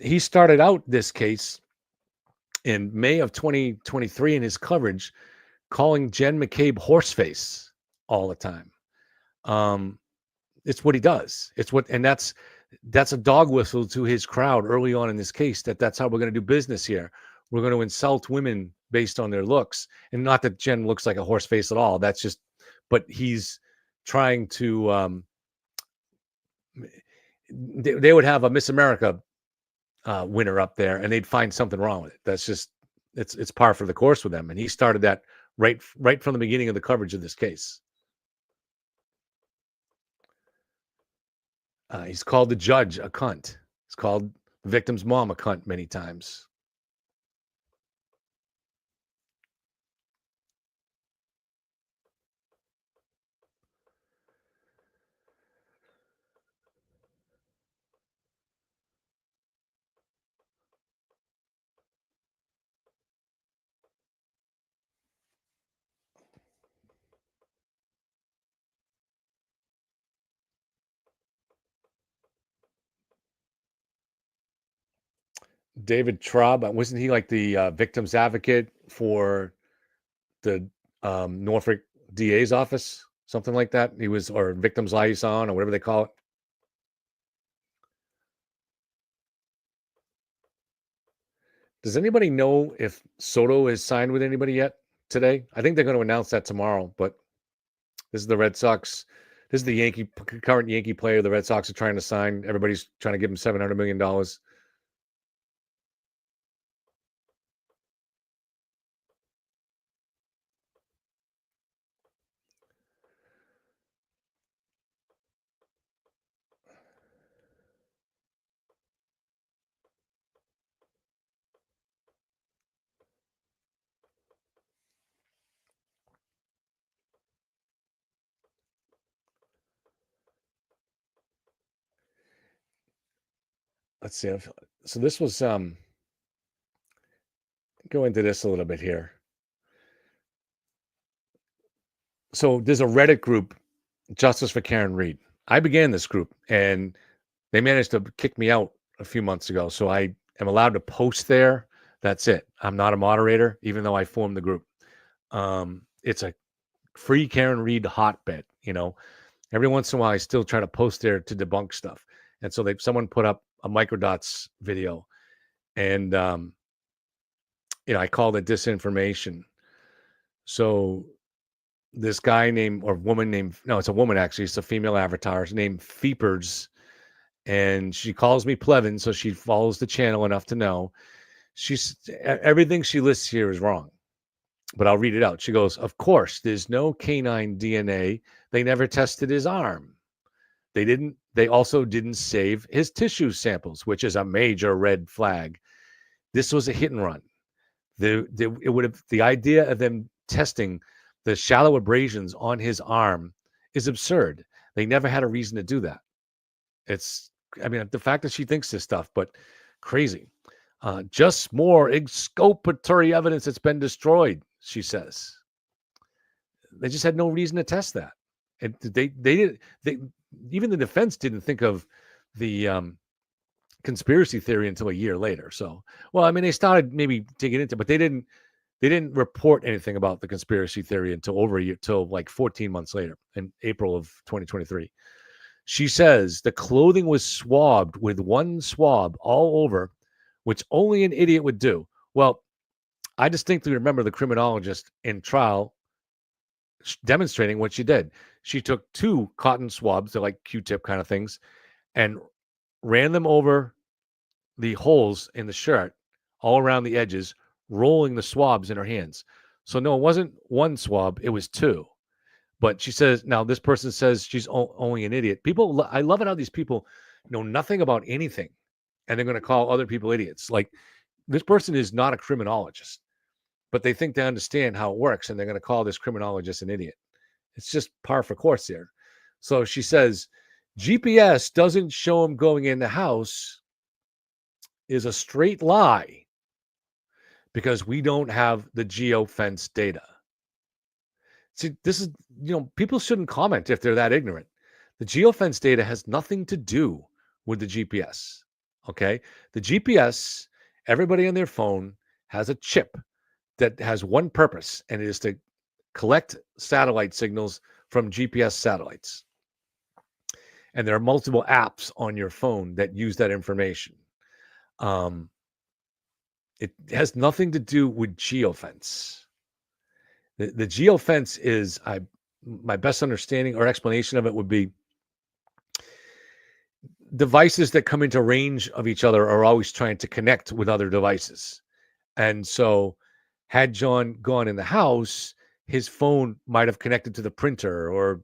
he started out this case in May of 2023 in his coverage, calling Jen McCabe horseface all the time. It's what he does. And that's a dog whistle to his crowd early on in this case, that's how we're going to do business here. We're going to insult women based on their looks. And not that Jen looks like a horse face at all. That's just, but he's trying to, they would have a Miss America winner up there and they'd find something wrong with it. That's just, it's par for the course with them. And he started that right from the beginning of the coverage of this case. He's called the judge a cunt. He's called the victim's mom a cunt many times. David Traub, wasn't he like the victim's advocate for the Norfolk DA's office? Something like that. He was, or victim's liaison, or whatever they call it. Does anybody know if Soto is signed with anybody yet today? I think they're going to announce that tomorrow, but this is the Red Sox. This is the current Yankee player the Red Sox are trying to sign. Everybody's trying to give him $700 million. Let's see. So this was go into this a little bit here. So there's a Reddit group, Justice for Karen Reed. I began this group and they managed to kick me out a few months ago. So I am allowed to post there. That's it. I'm not a moderator, even though I formed the group. It's a free Karen Reed hotbed. Every once in a while, I still try to post there to debunk stuff. And so someone put up a microdots video and, I called it disinformation. So this guy it's a woman actually, it's a female avatar, named Feepers, and she calls me Plevin, so she follows the channel enough to know. everything she lists here is wrong, but I'll read it out. She goes, of course, there's no canine DNA. They never tested his arm. They also didn't save his tissue samples, which is a major red flag. This was a hit and run. The idea of them testing the shallow abrasions on his arm is absurd. They never had a reason to do that. The fact that she thinks this stuff, but crazy. Just more exculpatory evidence that's been destroyed, she says. They just had no reason to test that. And even the defense didn't think of the conspiracy theory until a year later. So, they started maybe digging into it, but they didn't report anything about the conspiracy theory until over a year, till like 14 months later, in April of 2023. She says the clothing was swabbed with one swab all over, which only an idiot would do. Well, I distinctly remember the criminologist in trial demonstrating what she did. She took 2 cotton swabs, they're like Q-tip kind of things, and ran them over the holes in the shirt all around the edges, rolling the swabs in her hands. So no, it wasn't one swab, it was 2. But she says, now this person says she's only an idiot. I love it how these people know nothing about anything, and they're going to call other people idiots. Like, this person is not a criminologist, but they think they understand how it works, and they're going to call this criminologist an idiot. It's just par for course here. So she says, GPS doesn't show him going in the house is a straight lie because we don't have the geofence data. See, this is, people shouldn't comment if they're that ignorant. The geofence data has nothing to do with the GPS. Okay. The GPS, everybody on their phone has a chip that has one purpose, and it is to collect satellite signals from GPS satellites. And there are multiple apps on your phone that use that information. It has nothing to do with geofence. The geofence is, my best understanding or explanation of it would be, devices that come into range of each other are always trying to connect with other devices. And so had John gone in the house, his phone might have connected to the printer, or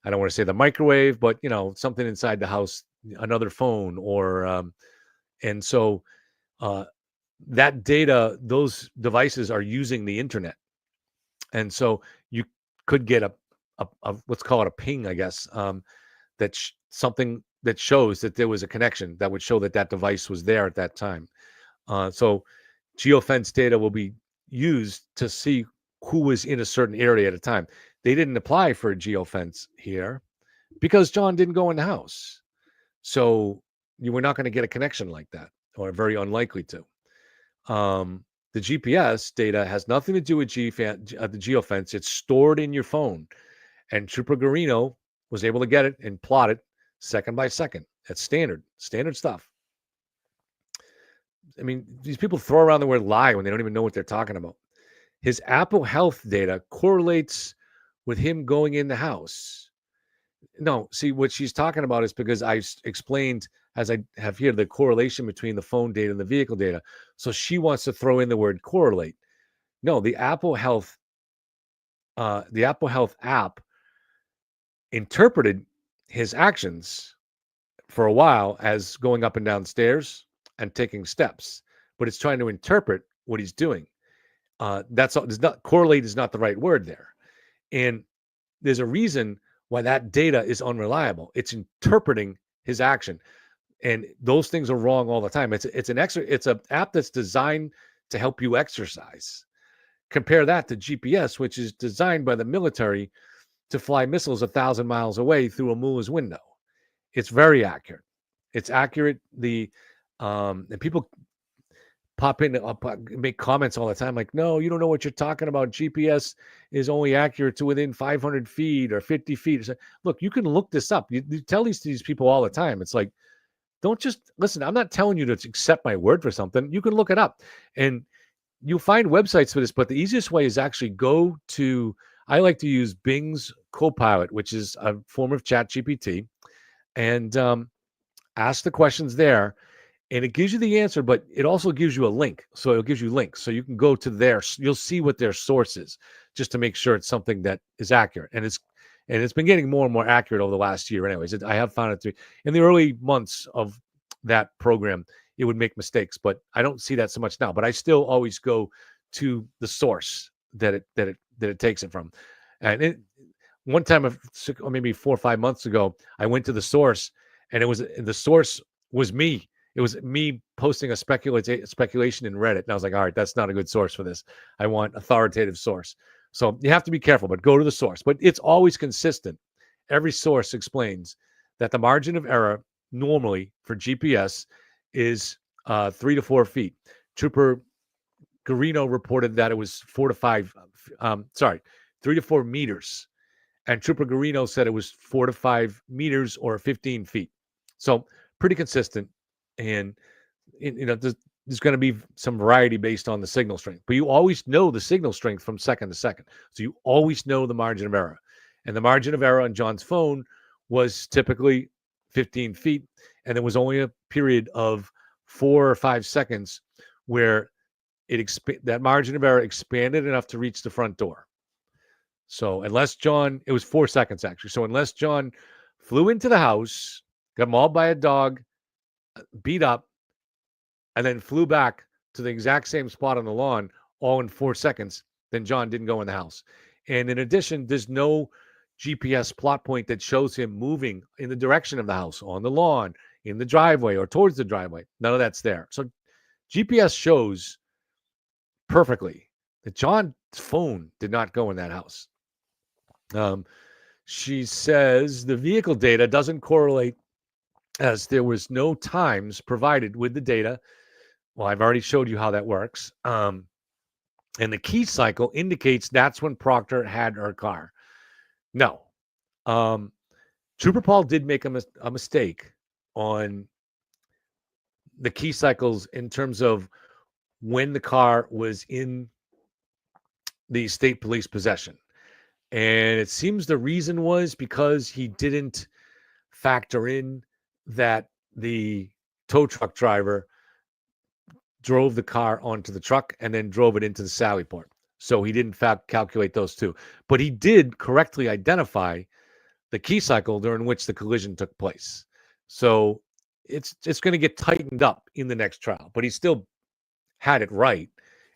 I don't want to say the microwave, but something inside the house, another phone, or and so that data, those devices are using the internet. And so you could get a let's call it a ping, I guess, that's something that shows that there was a connection that would show that that device was there at that time. So geofence data will be used to see who was in a certain area at a time. They didn't apply for a geofence here because John didn't go in the house. So you were not going to get a connection like that, or very unlikely to. The GPS data has nothing to do with the geofence. It's stored in your phone. And Trooper Garino was able to get it and plot it second by second. That's standard stuff. I mean, these people throw around the word lie when they don't even know what they're talking about. His Apple Health data correlates with him going in the house. No, see, what she's talking about is because I explained, as I have here, the correlation between the phone data and the vehicle data. So she wants to throw in the word correlate. No, the Apple Health app interpreted his actions for a while as going up and down stairs and taking steps, but it's trying to interpret what he's doing. That's all. Correlate is not the right word there, and there's a reason why that data is unreliable. It's interpreting his action, and those things are wrong all the time. It's an app that's designed to help you exercise. Compare that to GPS, which is designed by the military to fly missiles 1,000 miles away through a Mueller's window. It's very accurate. It's accurate. And people pop in, make comments all the time like, no, you don't know what you're talking about. GPS is only accurate to within 500 feet or 50 feet. Like, look, you can look this up. You tell these people all the time. It's like, don't just listen. I'm not telling you to accept my word for something. You can look it up, and you'll find websites for this. But the easiest way is actually go to, I like to use Bing's Copilot, which is a form of ChatGPT, and ask the questions there. and it gives you the answer, but it also gives you a link. So it gives you links. So you can go to you'll see what their source is just to make sure it's something that is accurate. And it's been getting more and more accurate over the last year. Anyways, I have found it in the early months of that program, it would make mistakes, but I don't see that so much now. But I still always go to the source that it takes it from. And one time, or maybe 4 or 5 months ago, I went to the source, and the source was me. It was me posting a speculation in Reddit. And I was like, all right, that's not a good source for this. I want authoritative source. So you have to be careful, but go to the source. But it's always consistent. Every source explains that the margin of error normally for GPS is 3 to 4 feet. Trooper Garino reported that it was 3 to 4 meters. And Trooper Garino said it was 4 to 5 meters or 15 feet. So pretty consistent. And there's going to be some variety based on the signal strength, but you always know the signal strength from second to second. So you always know the margin of error, and the margin of error on John's phone was typically 15 feet. And there was only a period of 4 or 5 seconds where that margin of error expanded enough to reach the front door. So unless John, it was 4 seconds actually. So unless John flew into the house, got mauled by a dog, beat up, and then flew back to the exact same spot on the lawn all in 4 seconds, then John didn't go in the house. And in addition, there's no GPS plot point that shows him moving in the direction of the house, on the lawn, in the driveway, or towards the driveway. None of that's there. So GPS shows perfectly that John's phone did not go in that house. She says the vehicle data doesn't correlate, as there was no times provided with the data. Well, I've already showed you how that works. And the key cycle indicates that's when Proctor had her car. No. Trooper Paul did make a mistake on the key cycles in terms of when the car was in the state police possession. And it seems the reason was because he didn't factor in that the tow truck driver drove the car onto the truck and then drove it into the Sally Port. So he didn't calculate those two. But he did correctly identify the key cycle during which the collision took place. So it's going to get tightened up in the next trial. But he still had it right.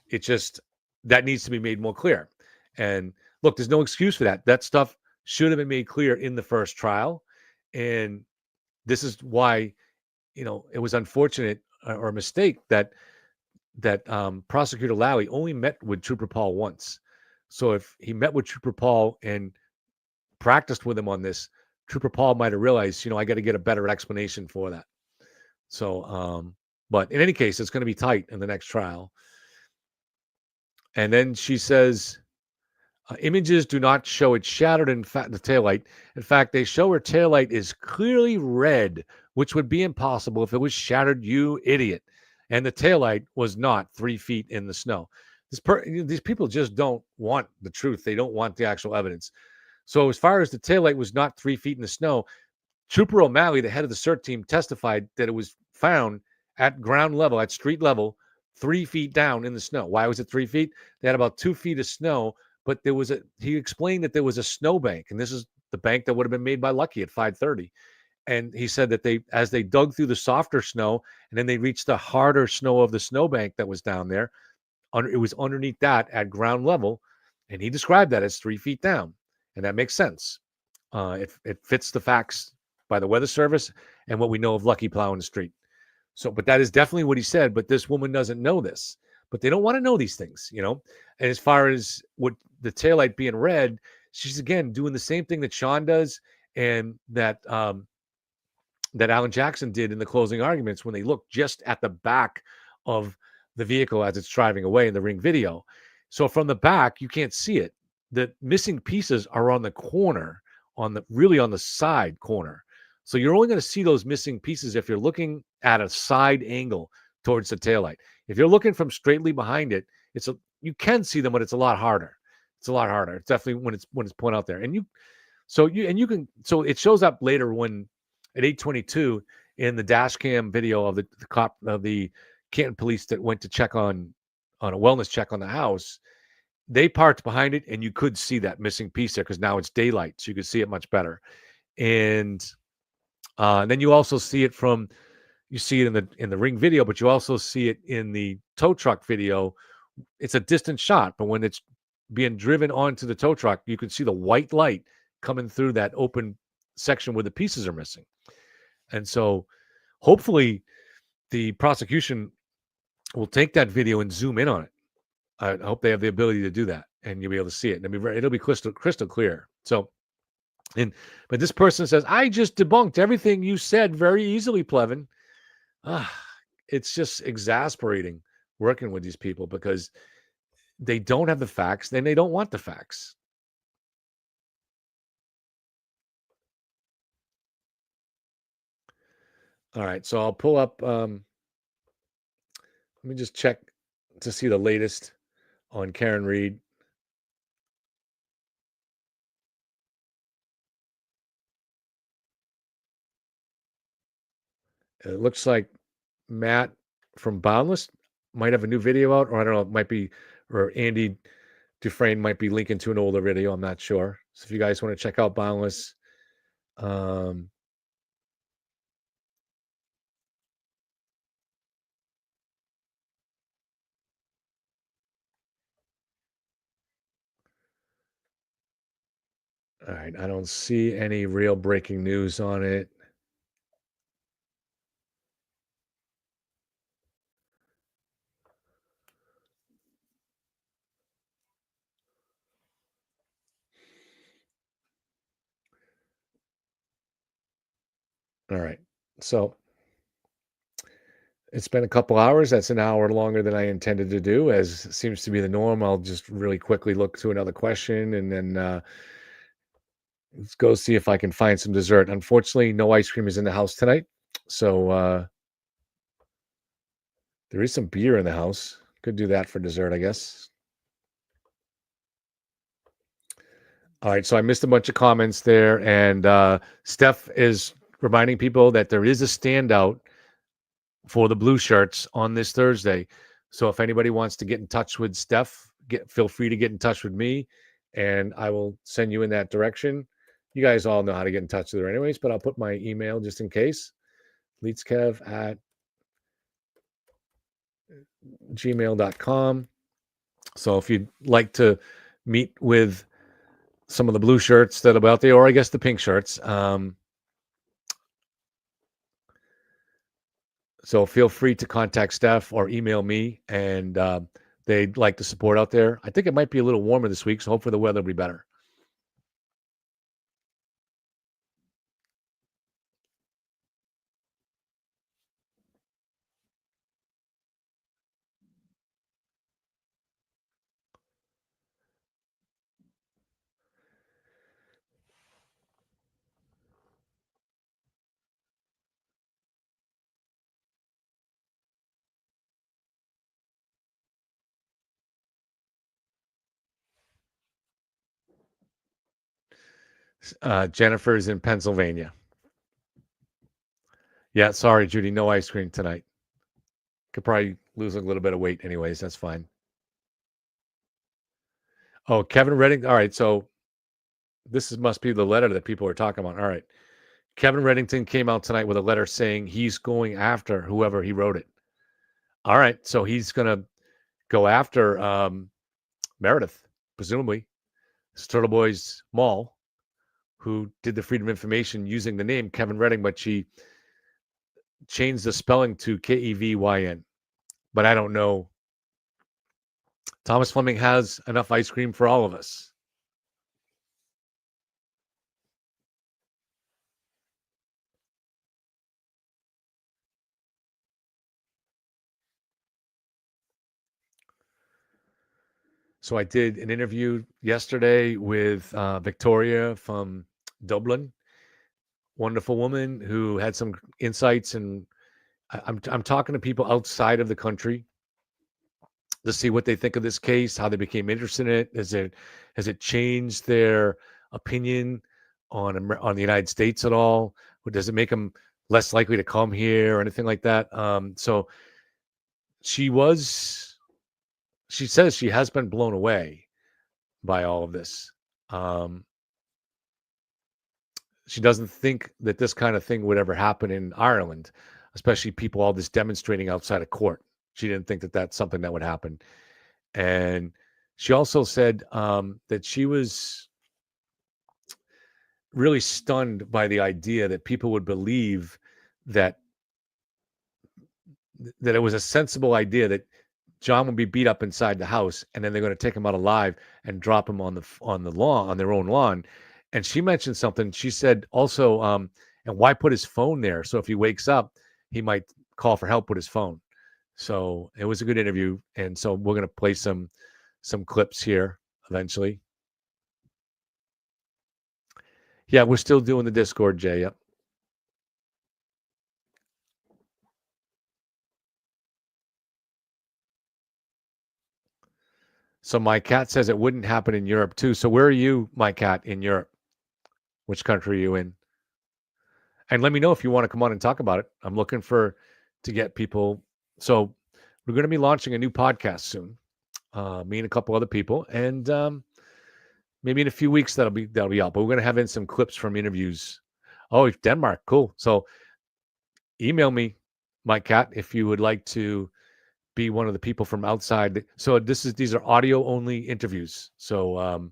It just, that needs to be made more clear. And look, there's no excuse for that. That stuff should have been made clear in the first trial. And this is why, it was unfortunate or a mistake that Prosecutor Lally only met with Trooper Paul once. So if he met with Trooper Paul and practiced with him on this, Trooper Paul might have realized, I got to get a better explanation for that. So, but in any case, it's going to be tight in the next trial. And then she says, images do not show it shattered in the taillight. In fact, they show her taillight is clearly red, which would be impossible if it was shattered, you idiot. And the taillight was not 3 feet in the snow. These people just don't want the truth. They don't want the actual evidence. So as far as the taillight was not 3 feet in the snow, Trooper O'Malley, the head of the CERT team, testified that it was found at ground level, at street level, 3 feet down in the snow. Why was it 3 feet? They had about 2 feet of snow, but he explained that there was a snowbank, and this is the bank that would have been made by Lucky at 5:30. And he said that as they dug through the softer snow, and then they reached the harder snow of the snowbank that was down there, it was underneath that at ground level, and he described that as 3 feet down, and that makes sense. It fits the facts by the Weather Service and what we know of Lucky plowing the street. So, but that is definitely what he said. But this woman doesn't know this. But they don't want to know these things, And as far as what the taillight being red, she's again doing the same thing that Sean does, and that Alan Jackson did in the closing arguments when they looked just at the back of the vehicle as it's driving away in the Ring video. So from the back, you can't see it. The missing pieces are on the corner, on the side corner. So you're only going to see those missing pieces if you're looking at a side angle towards the taillight. If you're looking from straightly behind it, you can see them, but it's a lot harder. It's a lot harder. It's definitely when it's pointed out there. So it shows up later when at 8:22, in the dash cam video of the cop of the Canton police that went to check on a wellness check on the house. They parked behind it, and you could see that missing piece there because now it's daylight, so you could see it much better. And then you also see it in the ring video, but you also see it in the tow truck video. It's a distant shot, but when it's being driven onto the tow truck, you can see the white light coming through that open section where the pieces are missing. And so hopefully the prosecution will take that video and zoom in on it. I hope they have the ability to do that, and you'll be able to see it. And it'll be crystal clear. So, but this person says, I just debunked everything you said very easily, Plevin. It's just exasperating working with these people because they don't have the facts and they don't want the facts. All right, so I'll pull up. Let me just check to see the latest on Karen Reed. It looks like Matt from Boundless might have a new video out, or I don't know, it might be, or Andy Dufresne might be linking to an older video. I'm not sure. So if you guys want to check out Boundless, all right, I don't see any real breaking news on it. All right, so it's been a couple hours. That's an hour longer than I intended to do, as seems to be the norm. I'll just really quickly look to another question and then let's go see if I can find some dessert. Unfortunately, no ice cream is in the house tonight. So there is some beer in the house. Could do that for dessert, I guess. All right, so I missed a bunch of comments there. And Steph is reminding people that there is a standout for the blue shirts on this Thursday. So if anybody wants to get in touch with Steph, feel free to get in touch with me, and I will send you in that direction. You guys all know how to get in touch with her anyways, but I'll put my email just in case. leetskev@gmail.com. So if you'd like to meet with some of the blue shirts that are out there, or I guess the pink shirts, so feel free to contact Steph or email me, and they'd like the support out there. I think it might be a little warmer this week, so hopefully the weather will be better. Jennifer's in Pennsylvania. Yeah, sorry, Judy, no ice cream tonight. Could probably lose a little bit of weight anyways. That's fine. Oh, Kevin Redding. All right, so must be the letter that people are talking about. All right. Kevin Reddington came out tonight with a letter saying he's going after whoever he wrote it. All right, so he's going to go after Meredith, presumably, Turtle Boys Mall, who did the Freedom of Information using the name Kevin Redding, but she changed the spelling to Kevyn. But I don't know. Thomas Fleming has enough ice cream for all of us. So I did an interview yesterday with Victoria from Dublin. Wonderful woman who had some insights, and I'm talking to people outside of the country to see what they think of this case, how they became interested in it. Has it changed their opinion on the United States at all? Or does it make them less likely to come here or anything like that. So she says she has been blown away by all of this. She doesn't think that this kind of thing would ever happen in Ireland, especially people all this demonstrating outside of court. She didn't think that that's something that would happen. And she also said that she was really stunned by the idea that people would believe that it was a sensible idea that John would be beat up inside the house, and then they're going to take him out alive and drop him on the lawn, on their own lawn. And she mentioned something. She said also, and why put his phone there? So if he wakes up, he might call for help with his phone. So it was a good interview, and so we're going to play some clips here eventually. Yeah, we're still doing the Discord, Jay. Yep. So my cat says it wouldn't happen in Europe too. So where are you, my cat, in Europe? Which country are you in? And let me know if you want to come on and talk about it. I'm looking to get people. So we're going to be launching a new podcast soon. Me and a couple other people, and maybe in a few weeks that'll be out. But we're going to have in some clips from interviews. Oh, Denmark, cool. So email me, my cat, if you would like to be one of the people from outside. So these are audio only interviews. So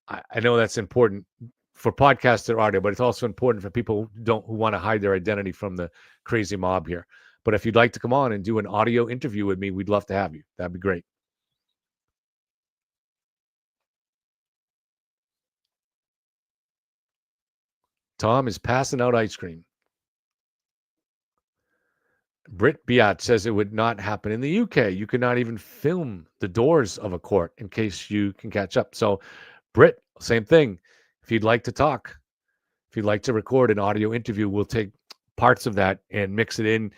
I know that's important for podcasts or audio, but it's also important for people who want to hide their identity from the crazy mob here. But if you'd like to come on and do an audio interview with me, we'd love to have you. That'd be great. Tom is passing out ice cream. Britt Biat says it would not happen in the UK. You could not even film the doors of a court in case you can catch up. So, Britt, same thing. If you'd like to talk, if you'd like to record an audio interview, we'll take parts of that and mix it in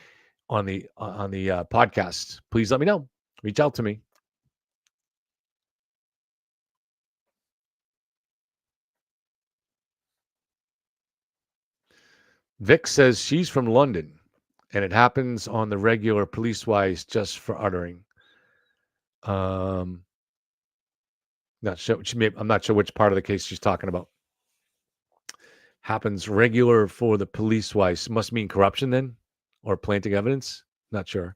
on the podcast. Please let me know. Reach out to me. Vic says she's from London, and it happens on the regular police-wise just for uttering. Not sure. I'm not sure which part of the case she's talking about. Happens regular for the police-wise. Must mean corruption then, or planting evidence. Not sure.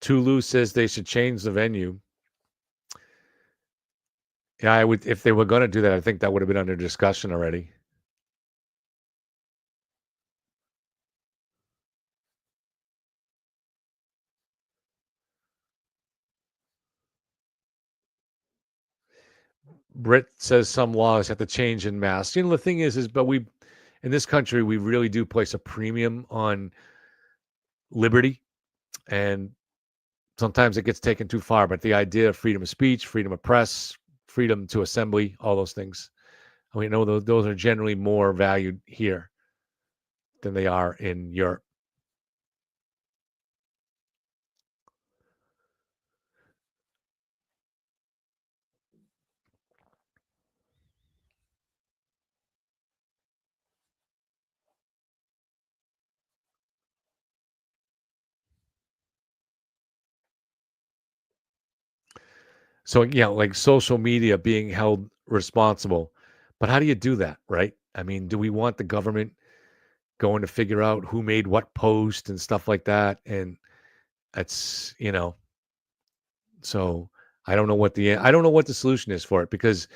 Tulu says they should change the venue. Yeah, I would. If they were going to do that, I think that would have been under discussion already. Britt says some laws have to change in mass. The thing is, but we, in this country, we really do place a premium on liberty, and sometimes it gets taken too far. But the idea of freedom of speech, freedom of press, freedom to assembly, all those things, I know those are generally more valued here than they are in Europe. So, like social media being held responsible. But how do you do that, right? I mean, do we want the government going to figure out who made what post and stuff like that? And that's, so I don't know what the solution is for it, because,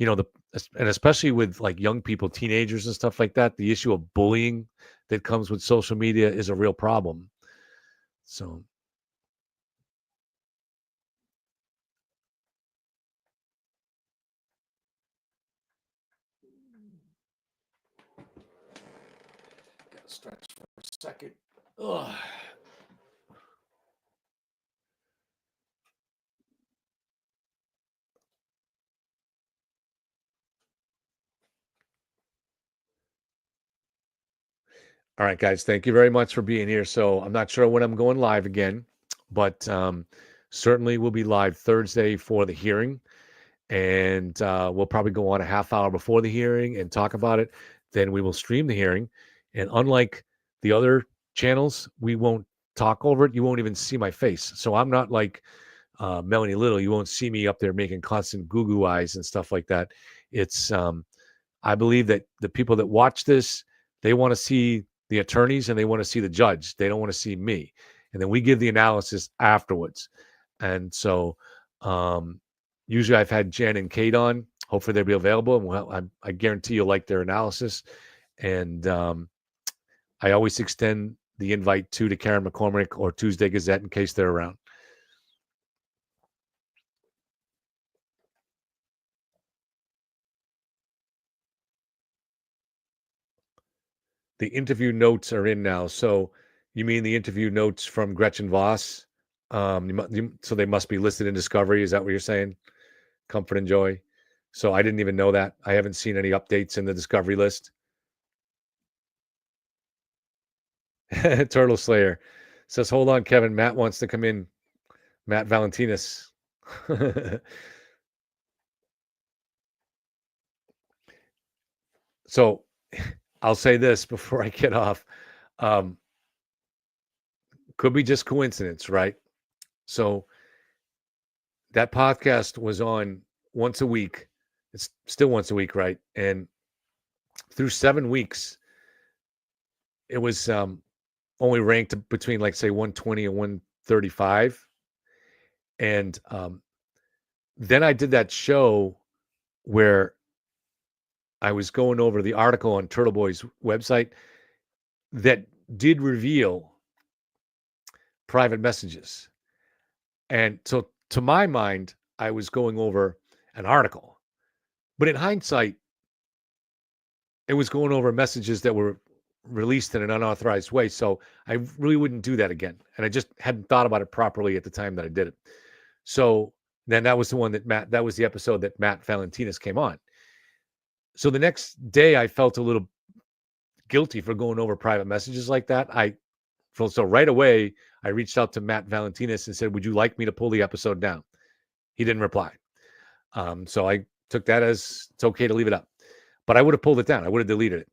and especially with like young people, teenagers and stuff like that, the issue of bullying that comes with social media is a real problem. So gotta stretch for a second. Ugh. All right, guys. Thank you very much for being here. So I'm not sure when I'm going live again, but certainly we'll be live Thursday for the hearing. And we'll probably go on a half hour before the hearing and talk about it. Then we will stream the hearing. And unlike the other channels, we won't talk over it. You won't even see my face. So I'm not like Melanie Little. You won't see me up there making constant goo eyes and stuff like that. It's I believe that the people that watch this, they want to see the attorneys and they want to see the judge. They don't want to see me. And then we give the analysis afterwards. And so usually I've had Jen and Kate on. Hopefully they'll be available. And well, I guarantee you'll like their analysis. And I always extend the invite to Karen McCormick or Tuesday Gazette in case they're around. The interview notes are in now. So you mean the interview notes from Gretchen Voss? So they must be listed in Discovery. Is that what you're saying? Comfort and Joy. So I didn't even know that. I haven't seen any updates in the Discovery list. Turtle Slayer says, hold on, Kevin. Matt wants to come in. Matt Valentinas. So I'll say this before I get off. Could be just coincidence, right? So that podcast was on once a week. It's still once a week, right? And through 7 weeks, it was only ranked between, like, say, 120 and 135. And then I did that show where I was going over the article on Turtle Boy's website that did reveal private messages. And so, to my mind, I was going over an article. But in hindsight, it was going over messages that were released in an unauthorized way. So I really wouldn't do that again. And I just hadn't thought about it properly at the time that I did it. So then that was the one that was the episode that Matt Valentinas came on. So the next day I felt a little guilty for going over private messages like that. So right away, I reached out to Matt Valentinas and said, would you like me to pull the episode down? He didn't reply. So I took that as it's okay to leave it up. But I would have pulled it down. I would have deleted it.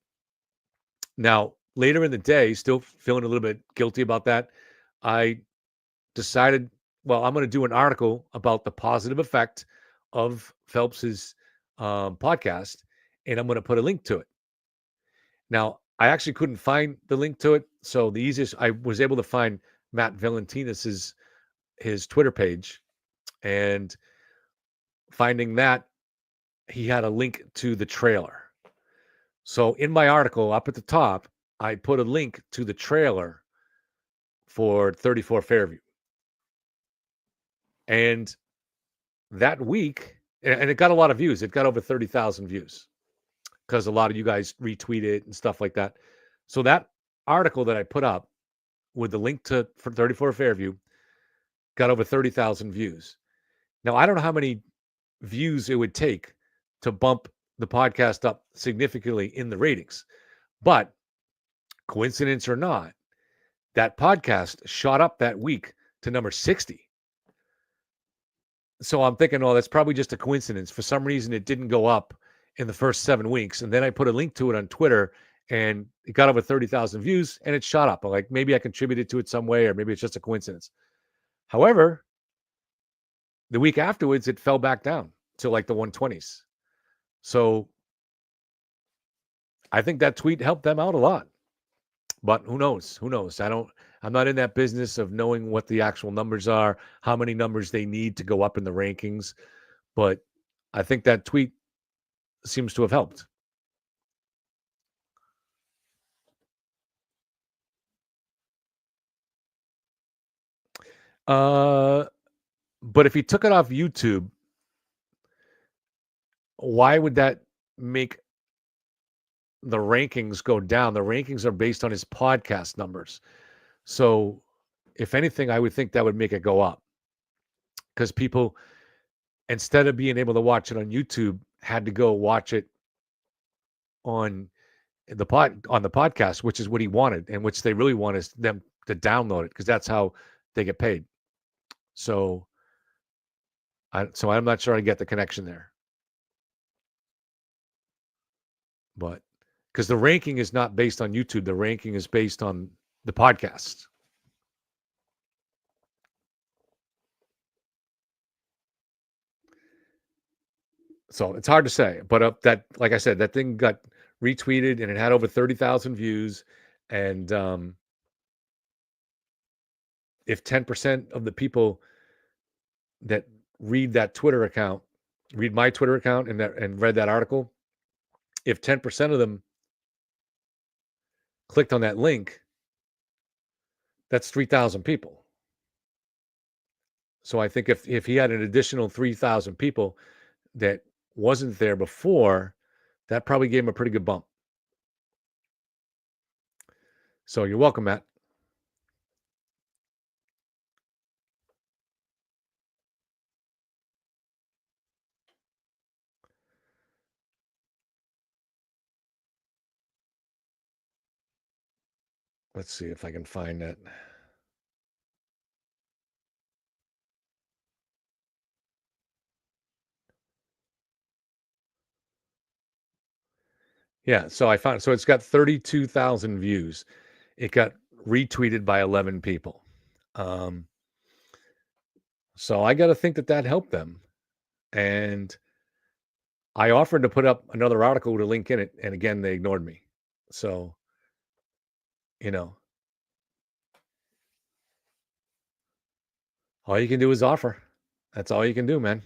Now, later in the day, still feeling a little bit guilty about that, I decided, well, I'm going to do an article about the positive effect of Phelps's podcast, and I'm going to put a link to it. Now, I actually couldn't find the link to it, so the easiest, I was able to find Matt Valentinas's his Twitter page, and finding that, he had a link to the trailer. So in my article up at the top, I put a link to the trailer for 34 Fairview. And that week, and it got a lot of views. It got over 30,000 views because a lot of you guys retweet it and stuff like that. So that article that I put up with the link to for 34 Fairview got over 30,000 views. Now, I don't know how many views it would take to bump the podcast up significantly in the ratings, but coincidence or not, that podcast shot up that week to number 60. So I'm thinking, oh, that's probably just a coincidence. For some reason, it didn't go up in the first 7 weeks. And then I put a link to it on Twitter and it got over 30,000 views and it shot up. I'm like, maybe I contributed to it some way, or maybe it's just a coincidence. However, the week afterwards, it fell back down to like the 120s. So I think that tweet helped them out a lot. But who knows? Who knows? I'm not in that business of knowing what the actual numbers are, how many numbers they need to go up in the rankings. But I think that tweet seems to have helped. But if he took it off YouTube, why would that make the rankings go down? The rankings are based on his podcast numbers. So if anything, I would think that would make it go up, because people, instead of being able to watch it on YouTube, had to go watch it on on the podcast, which is what he wanted, and which they really want is them to download it because that's how they get paid. So I'm not sure I get the connection there, but because the ranking is not based on YouTube, the ranking is based on the podcast. So it's hard to say, but that, like I said, that thing got retweeted and it had over 30,000 views. And if 10% of the people that read that Twitter account, read my Twitter account and read that article, if 10% of them clicked on that link, that's 3,000 people. So I think if he had an additional 3,000 people that wasn't there before, that probably gave him a pretty good bump. So you're welcome, Matt. Let's see if I can find that. Yeah, so I found, so it's got 32,000 views. It got retweeted by 11 people. So I got to think that helped them. And I offered to put up another article with a link in it, and again, they ignored me. So, all you can do is offer. That's all you can do, man.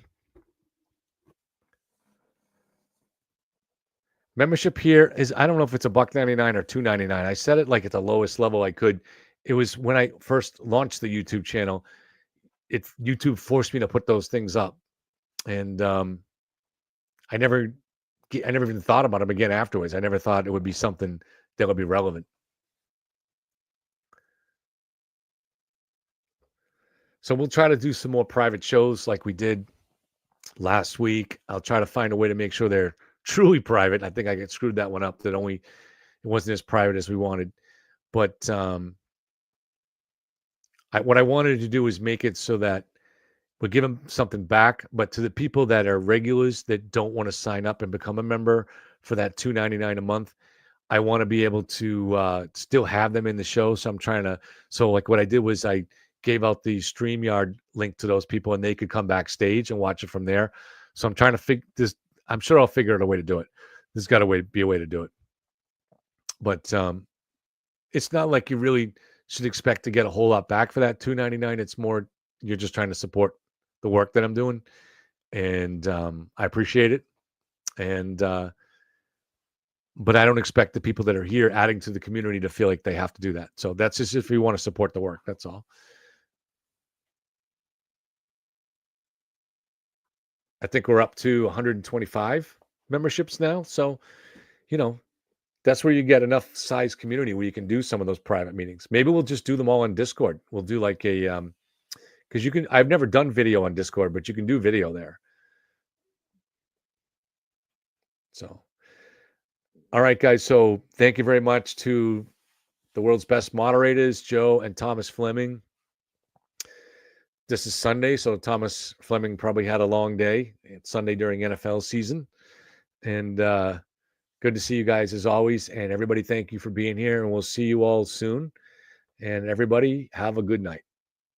Membership here is, I don't know if it's $1.99 or $2.99. I set it like at the lowest level I could. It was when I first launched the YouTube channel. YouTube forced me to put those things up, and I never even thought about them again afterwards. I never thought it would be something that would be relevant. So we'll try to do some more private shows like we did last week. I'll try to find a way to make sure they're truly private. I think I get screwed that one up, that it wasn't as private as we wanted. But what I wanted to do is make it so that we'll give them something back. But to the people that are regulars that don't want to sign up and become a member for that $2.99 a month, I want to be able to still have them in the show. So so like what I did was I gave out the StreamYard link to those people and they could come backstage and watch it from there. So I'm trying to figure this. I'm sure I'll figure out a way to do it. There's got to be a way to do it. But it's not like you really should expect to get a whole lot back for that $2.99. It's more you're just trying to support the work that I'm doing. And I appreciate it. And but I don't expect the people that are here adding to the community to feel like they have to do that. So that's just if we want to support the work. That's all. I think we're up to 125 memberships now. So, that's where you get enough size community where you can do some of those private meetings. Maybe we'll just do them all on Discord. We'll do like because I've never done video on Discord, but you can do video there. So, all right, guys. So thank you very much to the world's best moderators, Joe and Thomas Fleming. This is Sunday, so Thomas Fleming probably had a long day. It's Sunday during NFL season. And good to see you guys as always. And everybody, thank you for being here. And we'll see you all soon. And everybody, have a good night.